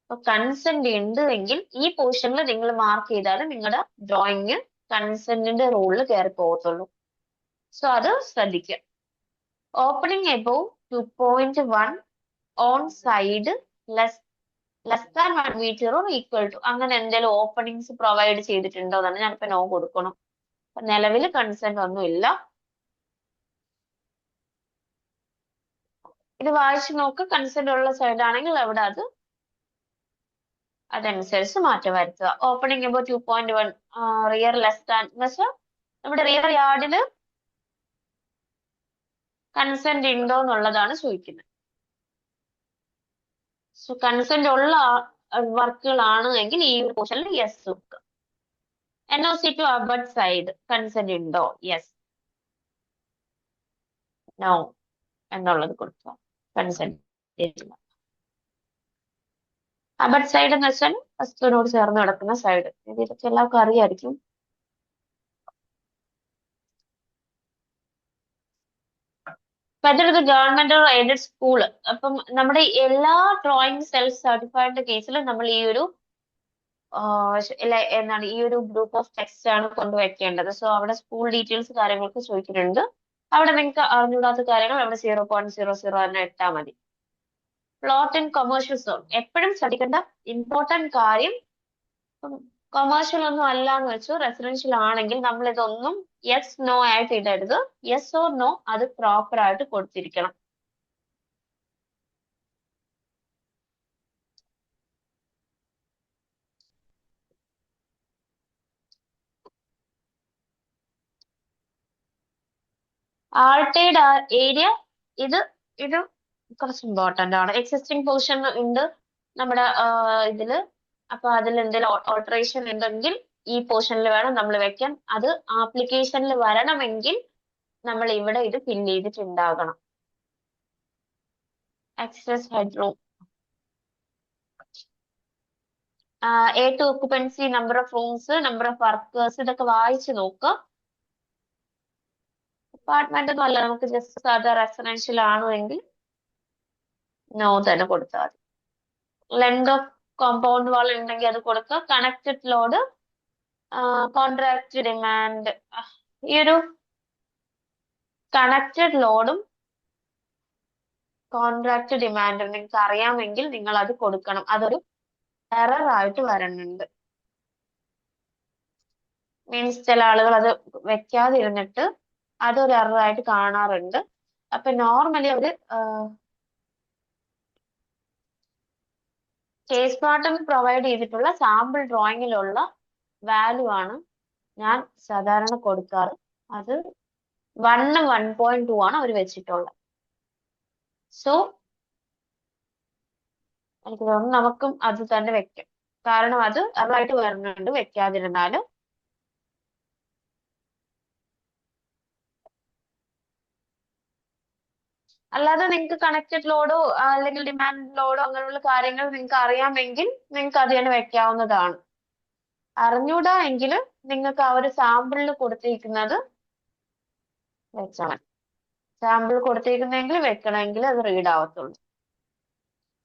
അപ്പൊ കൺസെന്റ് ഉണ്ട് എങ്കിൽ ഈ പോർഷനിൽ നിങ്ങൾ മാർക്ക് ചെയ്താലും നിങ്ങളുടെ ഡ്രോയിങ് കൺസെന്റിന്റെ റൂളിൽ കയറി പോകത്തുള്ളൂ. സോ അത് ശ്രദ്ധിക്കുക. Opening above 2.1 on side less than 1 metre or equal to, അങ്ങനെ എന്തെങ്കിലും ഓപ്പണിങ്സ് പ്രൊവൈഡ് ചെയ്തിട്ടുണ്ടോ എന്നാണ്. ഞാനിപ്പോ നോ കൊടുക്കണം. നിലവിൽ കൺസെന്റ് ഒന്നും ഇല്ല. ഇത് വായിച്ചു നോക്ക്. കൺസെന്റ് ഉള്ള സൈഡ് ആണെങ്കിൽ അവിടെ അതനുസരിച്ച് മാറ്റം വരുത്തുക. Opening above 2.1 rear less than എന്ന് വെച്ചാൽ നമ്മുടെ റിയർ യാർഡില് കൺസെന്റ് ഉണ്ടോ എന്നുള്ളതാണ് ചോദിക്കുന്നത്. സോ കൺസെന്റ് ഉള്ള വർക്കുകളാണ് എങ്കിൽ ഈ ഒരു പോർഷനിൽ യെസ് കൊടുക്കുക. NOC to abut side consent ഉണ്ടോ? യെസ്, നോ എന്നുള്ളത് കൊടുക്കുക. കൺസെന്റ് ഇല്ല. അബട്ട് സൈഡ് എന്ന് വെച്ചാൽ വസ്തുവിനോട് ചേർന്ന് കിടക്കുന്ന സൈഡ്. ഇതൊക്കെ എല്ലാവർക്കും അറിയായിരിക്കും. വെദർ ഇത് ഗവൺമെന്റ് ഓർ എയ്ഡഡ് സ്കൂള്. അപ്പം നമ്മുടെ എല്ലാ ഡ്രോയിങ് സെൽഫ് സർട്ടിഫൈഡ് കേസിലും നമ്മൾ ഈ ഒരു എന്താണ് ഈ ഒരു ഗ്രൂപ്പ് ഓഫ് ടെക്സ്റ്റ് ആണ് കൊണ്ടുവയ്ക്കേണ്ടത്. സോ അവിടെ സ്കൂൾ ഡീറ്റെയിൽസ് കാര്യങ്ങളൊക്കെ ചോദിക്കുന്നുണ്ട്. അവിടെ നിങ്ങൾക്ക് അറിഞ്ഞൂടാത്ത കാര്യങ്ങൾ അവിടെ 0.00 തന്നെ ഇട്ടാൽ മതി. പ്ലോട്ട് ഇൻ കൊമേഴ്ഷ്യൽ സോൺ എപ്പോഴും ശ്രദ്ധിക്കേണ്ട ഇമ്പോർട്ടന്റ് കാര്യം, കൊമേഴ്ഷ്യൽ ഒന്നും അല്ല എന്ന് വെച്ചു റെസിഡൻഷ്യൽ ആണെങ്കിൽ നമ്മൾ ഇതൊന്നും യെസ് നോ ആയിട്ട് ഇടരുത്. യെസ് ഓർ നോ അത് പ്രോപ്പർ ആയിട്ട് കൊടുത്തിരിക്കണം. ആൾട്ടേഡ് ഏരിയ ഇത് ഇത് കുറച്ച് ഇമ്പോർട്ടന്റ് ആണ്. എക്സിസ്റ്റിംഗ് പൊസിഷൻ ഉണ്ട് നമ്മുടെ ഇതില്. അപ്പൊ അതിൽ എന്തെങ്കിലും ഓൾട്ടറേഷൻ ഉണ്ടെങ്കിൽ ഈ പോർഷനിൽ വേണം നമ്മൾ വെക്കാൻ. അത് ആപ്ലിക്കേഷനിൽ വരണമെങ്കിൽ നമ്മൾ ഇവിടെ ഇത് ഫില്ല് ചെയ്തിട്ടുണ്ടാകണം. Excess headroom, A2 occupancy, number of rooms, number of workers, ഇതൊക്കെ വായിച്ചു നോക്കുക. അപ്പാർട്ട്മെന്റ് ഒന്നും അല്ല, നമുക്ക് ജസ്റ്റ് സാധാ റെസിഡൻഷ്യൽ ആണെങ്കിൽ നോ തന്നെ കൊടുത്താൽ മതി. ലെങ്ത് ഓഫ് കോമ്പൗണ്ട് വാൾ ഉണ്ടെങ്കിൽ അത് കൊടുക്കുക. Connected load, contract demand. ഈ ഒരു കണക്റ്റഡ് ലോഡും കോൺട്രാക്ട് ഡിമാൻഡും നിങ്ങൾക്ക് അറിയാമെങ്കിൽ നിങ്ങൾ അത് കൊടുക്കണം. അതൊരു എറർ ആയിട്ട് വരുന്നുണ്ട്. മീൻസ് ചില ആളുകൾ അത് വെക്കാതിരുന്നിട്ട് അതൊരു എറർ ആയിട്ട് കാണാറുണ്ട്. അപ്പൊ നോർമലി അവര് കേസ് പാർട്ടിൽ പ്രൊവൈഡ് ചെയ്തിട്ടുള്ള സാമ്പിൾ ഡ്രോയിങ്ങിലുള്ള വാല്യൂ ആണ് ഞാൻ സാധാരണ കൊടുക്കാറ്. അത് 1 1.2 ആണ് അവർ വെച്ചിട്ടുള്ളത്. സോ എനിക്ക് തോന്നുന്നു നമുക്കും അത് തന്നെ വെക്കാം. കാരണം അത് എററായിട്ട് വരുന്നുണ്ട് വെക്കാതിരുന്നാല്. അല്ലാതെ നിങ്ങൾക്ക് കണക്റ്റഡ് ലോഡോ അല്ലെങ്കിൽ ഡിമാൻഡ് ലോഡോ അങ്ങനെയുള്ള കാര്യങ്ങൾ നിങ്ങൾക്ക് അറിയാമെങ്കിൽ നിങ്ങൾക്ക് അത് തന്നെ വെക്കാവുന്നതാണ്. അറിഞ്ഞൂടാ എങ്കിൽ നിങ്ങൾക്ക് ആ ഒരു സാമ്പിളിൽ കൊടുത്തിരിക്കുന്നത് വെച്ചാൽ മതി. സാമ്പിൾ കൊടുത്തിരിക്കുന്നെങ്കിൽ വെക്കണമെങ്കിൽ അത് റീഡ് ആവത്തുള്ളൂ.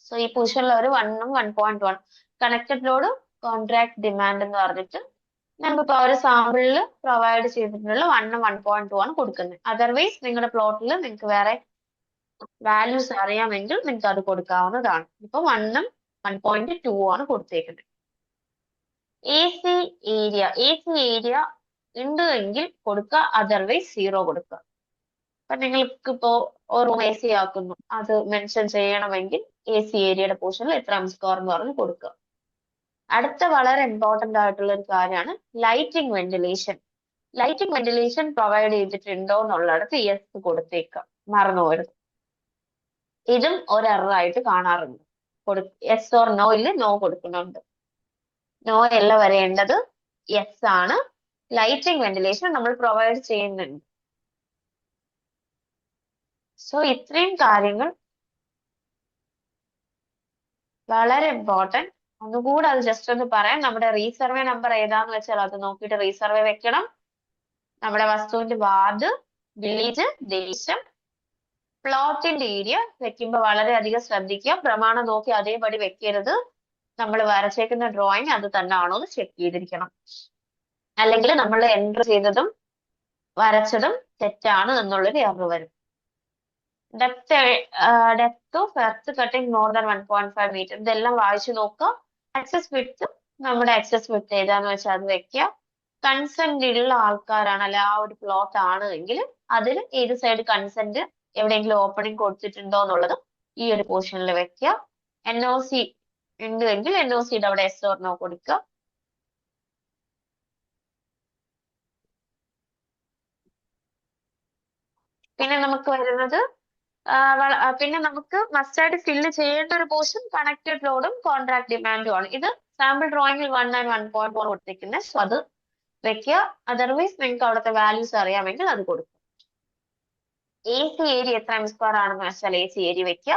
സോ ഈ പൊസിഷനിൽ ഒരു 1 1.1 കണക്റ്റഡ് ലോഡ് കോൺട്രാക്ട് ഡിമാൻഡ് എന്ന് പറഞ്ഞിട്ട് നമുക്കിപ്പോൾ ആ ഒരു സാമ്പിളിൽ പ്രൊവൈഡ് ചെയ്തിട്ടുള്ള 1 1.2 ആണ് കൊടുക്കുന്നത്. അതർവൈസ് നിങ്ങളുടെ പ്ലോട്ടിൽ നിങ്ങൾക്ക് വേറെ വാല്യൂസ് അറിയാമെങ്കിൽ നിങ്ങൾക്ക് അത് കൊടുക്കാവുന്നതാണ്. ഇപ്പൊ 1 1.2 ആണ് കൊടുത്തേക്കുന്നത്. AC ഏരിയ ഉണ്ട് എങ്കിൽ കൊടുക്കുക, അതർവൈസ് 0 കൊടുക്കുക. അപ്പൊ നിങ്ങൾക്ക് ഇപ്പോ റൂം AC ആക്കുന്നു, അത് മെൻഷൻ ചെയ്യണമെങ്കിൽ AC ഏരിയയുടെ പോർഷനിൽ എത്ര സ്കോർ എന്ന് പറഞ്ഞ് കൊടുക്കുക. അടുത്ത വളരെ ഇമ്പോർട്ടന്റ് ആയിട്ടുള്ള ഒരു കാര്യമാണ് lighting ventilation. Lighting ventilation provide ചെയ്തിട്ടുണ്ടോ എന്നുള്ളിടത്ത് യെസ് കൊടുത്തേക്കാം, മറന്നു പോരുത്. ഇതും ഒരു എറർ ആയിട്ട് കാണാറുണ്ട്. യെസ് ഓർ നോ ഇല്ല നോ കൊടുക്കുന്നുണ്ട്. നോ അല്ല വരേണ്ടത്, യെസ് ആണ്. ലൈറ്റിംഗ് വെന്റിലേഷൻ നമ്മൾ പ്രൊവൈഡ് ചെയ്യുന്നുണ്ട്. സോ ഇത്രയും കാര്യങ്ങൾ വളരെ ഇമ്പോർട്ടന്റ്. ഒന്നുകൂടെ അത് ജസ്റ്റ് ഒന്ന് പറയാം. നമ്മുടെ റീസർവേ നമ്പർ ഏതാന്ന് വെച്ചാൽ അത് നോക്കിയിട്ട് റീസർവേ വെക്കണം. നമ്മുടെ വസ്തുവിന്റെ വാർഡ്, വില്ലേജ്, ദേശം, പ്ലോട്ടിന്റെ ഏരിയ വെക്കുമ്പോൾ വളരെയധികം ശ്രദ്ധിക്കുക. പ്രമാണം നോക്കി അതേപടി വെക്കരുത്. നമ്മൾ വരച്ചേക്കുന്ന ഡ്രോയിങ് അത് തന്നെ ആണോ എന്ന് ചെക്ക് ചെയ്തിരിക്കണം. അല്ലെങ്കിൽ നമ്മൾ എൻറ്റർ ചെയ്തതും വരച്ചതും തെറ്റാണ് എന്നുള്ളൊരു എറർ വരും. Depth of earth cutting more than 1.5 metre, ഇതെല്ലാം വായിച്ചു നോക്കുക. ആക്സസ് വിഡ്ത്ത്, നമ്മുടെ ആക്സസ് വിഡ്ത്ത് ഏതാന്ന് വെച്ചാൽ അത് വെക്കുക. കൺസെന്റ് ഉള്ള ആൾക്കാരാണ് അല്ലെ ആ ഒരു പ്ലോട്ട് ആണ് എങ്കിൽ അതിൽ ഏത് സൈഡ് കൺസെന്റ് എവിടെയെങ്കിലും ഓപ്പണിംഗ് കൊടുത്തിട്ടുണ്ടോ എന്നുള്ളത് ഈ ഒരു പോർഷനിൽ വെക്കുക. NOC ഉണ്ട് എങ്കിൽ NOCയുടെ അവിടെ yes or no കൊടുക്കുക. പിന്നെ നമുക്ക് വരുന്നത് പിന്നെ നമുക്ക് മസ്റ്റായിട്ട് ഫില്ല് ചെയ്യേണ്ട ഒരു പോർഷൻ കണക്റ്റഡ് ലോഡും കോൺട്രാക്ട് ഡിമാൻഡും ആണ്. ഇത് സാമ്പിൾ ഡ്രോയിങ്ങിൽ 1 and 1.1 കൊടുത്തിരിക്കുന്നത്. സോ അത് വെക്കുക. അതർവൈസ് നിങ്ങൾക്ക് അവിടുത്തെ വാല്യൂസ് അറിയാമെങ്കിൽ അത് കൊടുക്കും. AC ഏരിയ എത്ര സ്ക്വയർ ആണെന്ന് വെച്ചാൽ AC ഏരിയ വെക്കുക.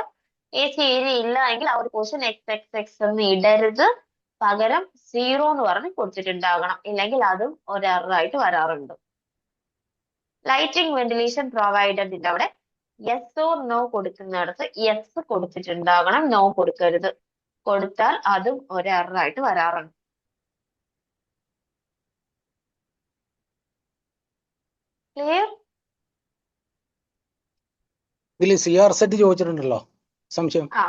AC ഏരിയ ഇല്ല എങ്കിൽ ആ ഒരു പോർഷൻ XXX എന്ന് ഇടരുത്, പകരം 0 എന്ന് പറഞ്ഞ് കൊടുത്തിട്ടുണ്ടാകണം. ഇല്ലെങ്കിൽ അതും ഒരു എറർ ആയിട്ട് വരാറുണ്ട്. ലൈറ്റിംഗ് വെന്റിലേഷൻ പ്രൊവൈഡഡിന്റെ അവിടെ യെസ് ഓർ നോ കൊടുക്കുന്നിടത്ത് യെസ് കൊടുത്തിട്ടുണ്ടാകണം, നോ കൊടുക്കരുത്. കൊടുത്താൽ അതും ഒരു എറർ ആയിട്ട് വരാറുണ്ട്. ക്ലിയർ? ഇതിൽ CR സെറ്റ് ചോദിച്ചിട്ടുണ്ടല്ലോ, സംശയം. ആ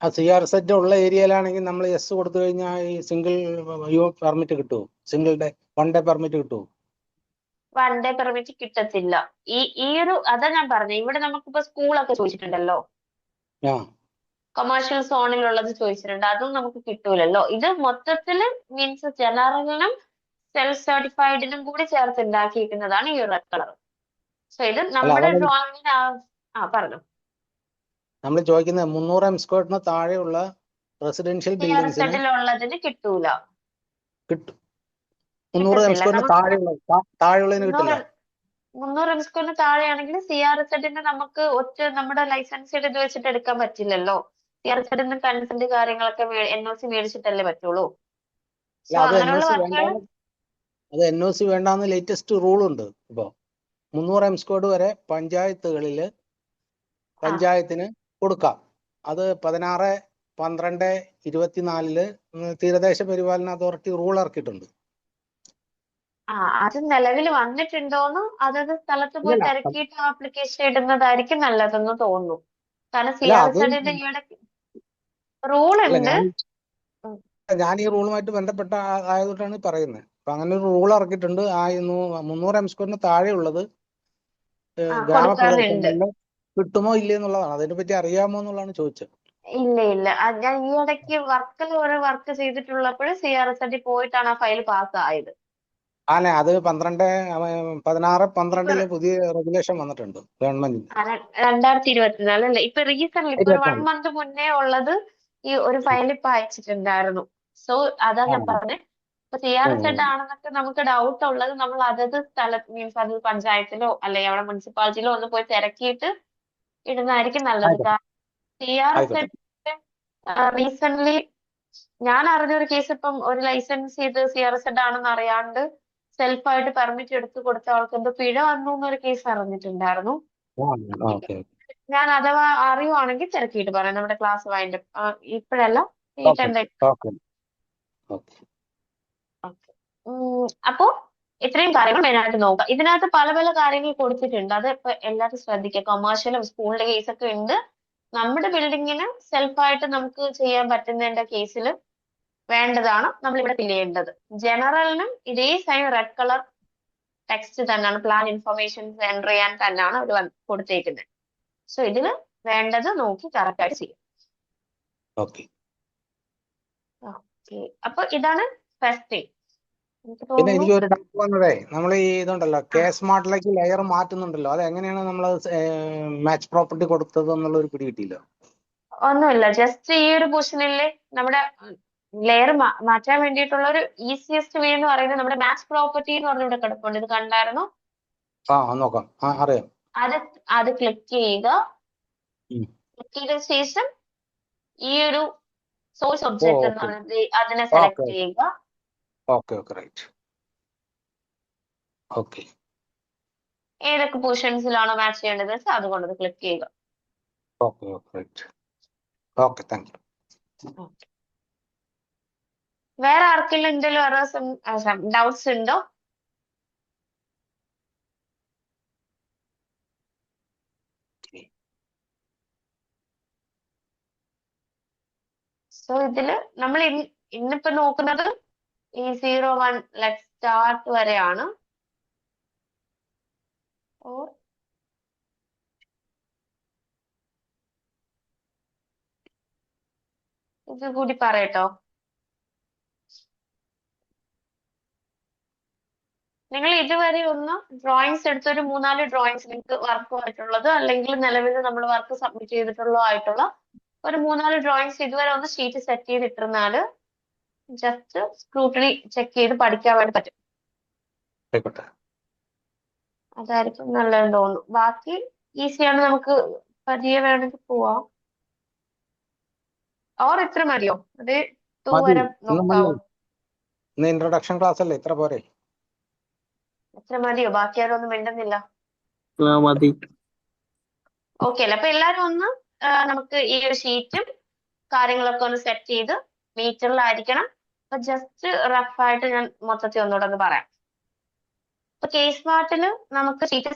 ആ CR സെറ്റ് ഉള്ള ഏരിയയിലാണെങ്കിൽ നമ്മൾ യെസ് കൊടുത്തു കഴിഞ്ഞാൽ ഈ സിംഗിൾ പെർമിറ്റ് കിട്ടുമോ? സിംഗിൾ ഡേ 1 ഡേ പെർമിറ്റ് കിട്ടുമോ? 1 ഡേ പെർമിറ്റ് കിട്ടത്തില്ല. ഈ ഒരു അതാ ഞാൻ പറഞ്ഞത്, ഇവിടെ നമുക്കിപ്പോ സ്കൂളൊക്കെ ചോദിച്ചിട്ടുണ്ടല്ലോ, ആ കൊമേഴ്ഷ്യൽ സോണിലുള്ളത് ചോദിച്ചിട്ടുണ്ട്, അതും നമുക്ക് കിട്ടൂലല്ലോ. ഇത് മൊത്തത്തില് മീൻസ് ജനറലിനും സെൽഫ് സർട്ടിഫൈഡിനും കൂടി ചേർത്ത് ഉണ്ടാക്കിയിരിക്കുന്നതാണ് ഈ റെഡ് കളർ. സോ ഇത് അല്ല, നമ്മുടെ അതല്ല ഡ്രോയിങ്ങിന് പറഞ്ഞു നമ്മൾ ചോദിക്കുന്നത് 300 m² താഴെയുള്ള റെസിഡൻഷ്യൽ CR ബിൽഡിങ്സിന് സെറ്റിലുള്ളതിന് കിട്ടൂല, കിട്ടും. 300 കിട്ടത്തില്ല. m² താഴെയുള്ളതിന് കിട്ടില്ല. 300 m² താഴെയാണെങ്കിൽ CR സെറ്റിന് നമുക്ക് നമ്മുടെ ലൈസൻസിയുടെ ഇത് വെച്ചിട്ട് എടുക്കാൻ പറ്റില്ലല്ലോ. CR സെറ്റിന് കൺസെന്റ് കാര്യങ്ങളൊക്കെ NOC മേടിച്ചിട്ടല്ലേ പറ്റുള്ളൂ. അല്ല, സോ അത് അങ്ങനെയുള്ള NOC വർക്കുകൾ വേണ്ടാന്ന് NOC വേണ്ടാന്ന് ലേറ്റസ്റ്റ് റൂൾ ഉണ്ട്. ഇപ്പോ 300 m² വരെ പഞ്ചായത്തുകളിൽ പഞ്ചായത്തിന് കൊടുക്കാം. അത് 16/12/24 തീരദേശ പരിപാലന അതോറിറ്റി റൂൾ ഇറക്കിയിട്ടുണ്ട്. അത് നിലവിൽ വന്നിട്ടുണ്ടോന്ന് അതത് സ്ഥലത്ത് പോയി ഇല്ല തിരക്കിയിട്ട് ആപ്ലിക്കേഷൻ ഇടുന്നതായിരിക്കും നല്ലതെന്ന് തോന്നുന്നു. കാരണം അല്ല CR അത് സെറ്റിന്റെ ഈയിടെ റൂൾ അല്ല ഉണ്ട്. ഞാൻ ഈ റൂളുമായിട്ട് ബന്ധപ്പെട്ട ആയതുകൊണ്ടാണ് പറയുന്നത്. അപ്പൊ അങ്ങനെ ഒരു റൂൾ ഇറക്കിയിട്ടുണ്ട്. 300 m² താഴെയുള്ളത് കൊടുക്കാറുണ്ട്. ഗ്രാമപ്രദേശങ്ങളിൽ കിട്ടുമോ ഇല്ലേ എന്നുള്ളതാണ്. അതിനെ പറ്റി അറിയാമോ എന്നുള്ളതാണ് ചോദിച്ചത്. ഇല്ല. ഞാൻ ഈ ഇടയ്ക്ക് ഒരു വർക്ക് ചെയ്തിട്ടുള്ളപ്പോൾ CR സെറ്റിൽ പോയിട്ടാണ് ആ ഫയൽ പാസ്സായത്. ആനെ അത് 16/12 പുതിയ റെഗുലേഷൻ വന്നിട്ടുണ്ട് ഗവൺമെന്റിന്. 2024 അല്ലേ? ഇപ്പൊ റീസെന്റ് ഇപ്പൊ ഒരു 1 24. മന്ത് മുന്നേ ഉള്ളത് ഈ ഒരു ഫയൽ ഇപ്പൊ അയച്ചിട്ടുണ്ടായിരുന്നു. സോ അതാ ഞാൻ പറഞ്ഞത്. ഇപ്പൊ CR സെറ്റ് ആണെന്നൊക്കെ നമുക്ക് ഡൗട്ട് ഉള്ളത് നമ്മൾ അതത് സ്ഥലത്ത് മീൻസ് അത് പഞ്ചായത്തിലോ അല്ലെങ്കിൽ അവിടെ മുനിസിപ്പാലിറ്റിയിലോ ഒന്ന് പോയി തിരക്കിയിട്ട് ഇടുന്നതായിരിക്കും നല്ലത്. കാരണം CR ആയിക്കോട്ടെ. സെറ്റ് റീസെന്റ് ഞാൻ അറിഞ്ഞൊരു കേസ്, ഇപ്പം ഒരു ലൈസൻസ് ചെയ്ത് CR സെറ്റ് ആണെന്ന് അറിയാണ്ട് സെൽഫായിട്ട് പെർമിറ്റ് എടുത്ത് കൊടുത്ത ആൾക്ക് എന്തോ പിഴ വന്നു എന്നൊരു കേസ് അറിഞ്ഞിട്ടുണ്ടായിരുന്നു. ഓക്കെ ഞാൻ അഥവാ അറിയുവാണെങ്കിൽ തിരക്കിയിട്ട് പറയാം. നമ്മുടെ ക്ലാസ് വൈൻഡ് ഇപ്പോഴല്ല, ഈ ഓക്കെ 10 ഓക്കെ ഓക്കെ. അപ്പോ ഇത്രയും കാര്യങ്ങൾ മെയിനായിട്ട് നോക്കാം. ഇതിനകത്ത് പല പല കാര്യങ്ങൾ കൊടുത്തിട്ടുണ്ട്. അത് ഇപ്പൊ എല്ലാവരും ശ്രദ്ധിക്കുക. കൊമേഴ്ഷ്യലും സ്കൂളിന്റെ കേസൊക്കെ ഉണ്ട്. നമ്മുടെ ബിൽഡിങ്ങിന് സെൽഫായിട്ട് നമുക്ക് ചെയ്യാൻ പറ്റുന്നതിന്റെ കേസിൽ വേണ്ടതാണ് നമ്മൾ ഇവിടെ ഫിൽ ചെയ്യേണ്ടത്. ജനറലിനും ഇതേ സെയിം റെഡ് കളർ ടെക്സ്റ്റ് തന്നെയാണ്, പ്ലാൻ ഇൻഫർമേഷൻ എൻ്റർ ചെയ്യാൻ തന്നെയാണ് അവർ കൊടുത്തേക്കുന്നത്. സോ ഇതില് വേണ്ടത് നോക്കി കറക്റ്റ് ആയിട്ട് ചെയ്യും. ഓക്കെ. അപ്പൊ ഇതാണ് ഫസ്റ്റ് തിങ്. എനിക്ക് പിന്നെ തോന്നുന്നു എനിക്ക് ഒരു ഡൗട്ട് വന്നതേ, നമ്മൾ ഈ ഇതുണ്ടല്ലോ K-സ്മാർട്ടിലേക്ക് ലെയർ മാറ്റുന്നുണ്ടല്ലോ, അത് എങ്ങനെയാണ് നമ്മൾ മാച്ച് പ്രോപ്പർട്ടി കൊടുത്തത് എന്നുള്ള ഒരു പിടി കിട്ടിയില്ല. ഒന്നുമില്ല, ജസ്റ്റ് ഈ ഒരു പൊസിഷനിൽ നമ്മുടെ ലെയർ മാറ്റാൻ വേണ്ടിയിട്ടുള്ള ഒരു ഈസിയസ്റ്റ് വേ എന്ന് പറയുന്നത് നമ്മുടെ മാച്ച് പ്രോപ്പർട്ടി എന്ന് പറഞ്ഞ ഇവിടെ കിടപ്പുണ്ട്. ഇത് കണ്ടായിരുന്നു? നോക്കാം. അറിയാം. അത് ക്ലിക്ക് ചെയ്യുക. ഉം. ക്ലിക്ക് ചെയ്ത ശേഷം ഈ ഒരു സോഴ്സ് ഒബ്ജക്റ്റ് എന്ന് ഓക്കെ പറയുന്നത് അതിനെ സെലക്ട് ഓക്കെ ചെയ്യുക. Okay right. ഓക്കെ. ഏതൊക്കെ പൊസിഷൻസിലാണോ മാച്ച് ചെയ്യേണ്ടത് വെച്ചാൽ അതുകൊണ്ട് ക്ലിക്ക് ചെയ്യുക. Okay right. Okay, thank you. വേറെ ആർക്കെങ്കിലും എന്തെങ്കിലും ഡൗട്ട്സ് ഉണ്ടോ? സോ ഇതില് നമ്മൾ ഇന്നിപ്പോ നോക്കുന്നത് ഈ 01 ലെറ്റ് സ്റ്റാർട്ട് വരെയാണ്. ഇത് കൂടി പറയട്ടോ. നിങ്ങൾ ഇതുവരെ ഒന്ന് ഡ്രോയിങ്സ് എടുത്ത് ഒരു 3-4 ഡ്രോയിങ്സ് നിങ്ങൾക്ക് വർക്ക് ആയിട്ടുള്ളത് അല്ലെങ്കിൽ നിലവിൽ നമ്മൾ വർക്ക് സബ്മിറ്റ് ചെയ്തിട്ടുള്ള ആയിട്ടുള്ള ഒരു 3-4 ഡ്രോയിങ്സ് ഇതുവരെ ഒന്ന് ഷീറ്റ് സെറ്റ് ചെയ്തിട്ടിരുന്നാല് ജസ്റ്റ് സ്ക്രൂട്ടണി ചെക്ക് ചെയ്ത് പഠിക്കാൻ വേണ്ടി പറ്റും. ആയിക്കോട്ടെ. അതായിരിക്കും നല്ലതെന്ന് തോന്നുന്നു. ബാക്കി ഈസിയാണ്, നമുക്ക് പതിയെ വേണമെങ്കിൽ പോവാം. ഓർ ഇത്ര മതിയോ? അത് 2 വരെ നോക്കാവോ? ഇന്ന് ഇൻട്രൊഡക്ഷൻ ക്ലാസ് അല്ലേ, ഇത്ര പോരെ? എത്ര മതിയോ? ബാക്കി ആരും ഒന്നും മിണ്ടുന്നില്ല. മതി. ഓക്കെ അല്ലേ? അപ്പൊ എല്ലാരും ഒന്ന് നമുക്ക് ഈ ഒരു ഷീറ്റും കാര്യങ്ങളൊക്കെ ഒന്ന് സെറ്റ് ചെയ്ത് മീറ്ററിലായിരിക്കണം. അപ്പൊ ജസ്റ്റ് റഫായിട്ട് ഞാൻ മൊത്തത്തിൽ ഒന്നുകൂടെ ഒന്ന് പറയാം. ഇപ്പൊ കേസ് സ്മാർട്ടില് നമുക്ക് ഷീറ്റ്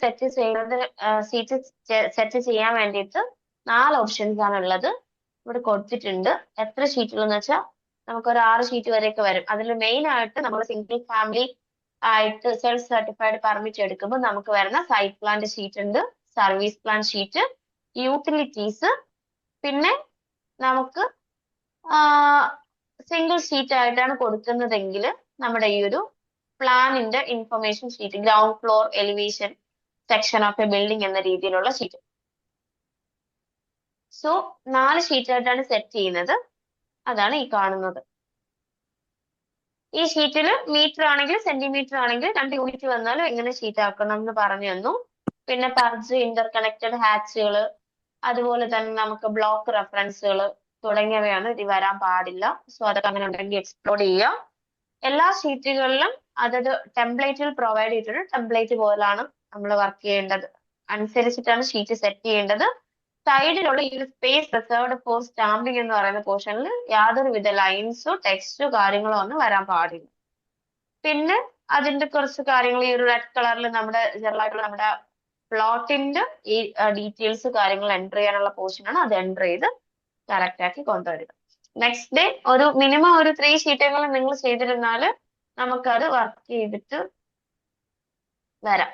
സെറ്റ് ചെയ്യാൻ വേണ്ടിയിട്ട് 4 ഓപ്ഷൻസ് ആണ് ഉള്ളത്. ഇവിടെ കൊടുത്തിട്ടുണ്ട്. എത്ര ഷീറ്റുകൾ എന്ന് വെച്ചാൽ നമുക്കൊരു 6 ഷീറ്റ് വരെയൊക്കെ വരും. അതിൽ മെയിൻ ആയിട്ട് നമ്മൾ സിംഗിൾ ഫാമിലി ആയിട്ട് സെൽഫ് സർട്ടിഫൈഡ് പെർമിറ്റ് എടുക്കുമ്പോൾ നമുക്ക് വരുന്ന സൈറ്റ് പ്ലാന്റ് ഷീറ്റ് ഉണ്ട്, സർവീസ് പ്ലാൻ ഷീറ്റ്, യൂട്ടിലിറ്റീസ്, പിന്നെ നമുക്ക് സിംഗിൾ ഷീറ്റ് ആയിട്ടാണ് കൊടുക്കുന്നതെങ്കിൽ നമ്മുടെ ഈ ഒരു പ്ലാനിന്റെ information sheet, ground floor elevation section of a building എന്ന രീതിയിലുള്ള ഷീറ്റ്. സോ 4 ഷീറ്റ് ആയിട്ടാണ് സെറ്റ് ചെയ്യുന്നത്. അതാണ് ഈ കാണുന്നത്. ഈ ഷീറ്റിൽ മീറ്റർ ആണെങ്കിൽ സെന്റിമീറ്റർ ആണെങ്കിൽ 2 യൂണിറ്റ് വന്നാലും എങ്ങനെ ഷീറ്റ് ആക്കണം എന്ന് പറഞ്ഞു തന്നു. പിന്നെ പർജ്, ഇന്റർ കണക്റ്റഡ് ഹാച്ചുകൾ, അതുപോലെ തന്നെ നമുക്ക് ബ്ലോക്ക് റെഫറൻസുകൾ തുടങ്ങിയവയാണ് ഇത് വരാൻ പാടില്ല. സോ അതൊക്കെ അങ്ങനെ ഉണ്ടെങ്കിൽ എക്സ്പ്ലോർ ചെയ്യാം. എല്ലാ ഷീറ്റുകളിലും അതത് ടെംപ്ലേറ്റിൽ പ്രൊവൈഡ് ചെയ്തിട്ടുണ്ട്. ടെംപ്ലേറ്റ് പോലാണ് നമ്മൾ വർക്ക് ചെയ്യേണ്ടത്, അനുസരിച്ചിട്ടാണ് ഷീറ്റ് സെറ്റ് ചെയ്യേണ്ടത്. സൈഡിലുള്ള ഈ ഒരു സ്പേസ് റിസർവ്ഡ് ഫോർ സ്റ്റാമ്പിംഗ് എന്ന് പറയുന്ന പോർഷനിൽ യാതൊരുവിധ ലൈൻസോ ടെക്സ്റ്റോ കാര്യങ്ങളോ ഒന്നും വരാൻ പാടില്ല. പിന്നെ അതിന്റെ കുറച്ച് കാര്യങ്ങൾ ഈ ഒരു റെഡ് കളറിൽ നമ്മുടെ ജനറലായിട്ടുള്ള നമ്മുടെ പ്ലോട്ടിന്റെ ഈ ഡീറ്റെയിൽസ് കാര്യങ്ങൾ എൻ്റർ ചെയ്യാനുള്ള പോർഷനാണ്. അത് എൻ്റർ ചെയ്ത് കറക്റ്റ് ആക്കി കൊണ്ടുവരിക. നെക്സ്റ്റ് ഡേ ഒരു മിനിമം ഒരു 3 ഷീറ്റെങ്കിലും നിങ്ങൾ ചെയ്തിരുന്നാൽ നമുക്കത് വർക്ക് ചെയ്തിട്ട് വരാം,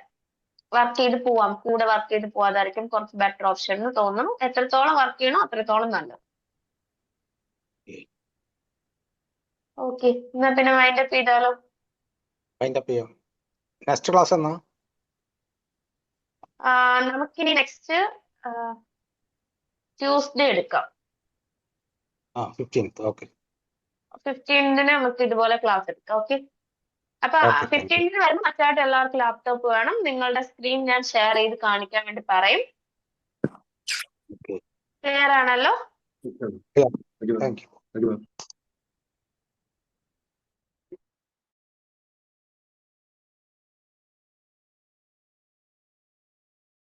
വർക്ക് ചെയ്ത് പോവാം. കൂടെ വർക്ക് ചെയ്ത് പോവാതായിരിക്കും കുറച്ച് ബെറ്റർ ഓപ്ഷൻ എന്ന് തോന്നുന്നു. എത്രത്തോളം വർക്ക് ചെയ്യണോ അത്രത്തോളം നല്ലത്. ഓക്കെ, എന്നാ പിന്നെ മൈൻഡ് അപ്പ് ചെയ്താലോ? വൈൻഡപ്പ് ചെയ്യാം. നെക്സ്റ്റ് ക്ലാസ് എന്നാ? നമുക്കിനി നെക്സ്റ്റ് ട്യൂസ്ഡേ എടുക്കാം. 15th. ഓക്കെ. 15th നമുക്ക് ഇതുപോലെ ക്ലാസ് എടുക്കാം. ഓക്കെ, അപ്പൊ Okay, thank you. 15th വരുമ്പോൾ മറ്റായിട്ട് എല്ലാവർക്കും ലാപ്ടോപ്പ് വേണം. നിങ്ങളുടെ സ്ക്രീൻ ഞാൻ ഷെയർ ചെയ്ത് കാണിക്കാൻ വേണ്ടി പറയും. Okay. ക്ലിയർ ആണല്ലോ? Thank you. Thank you. Thank you.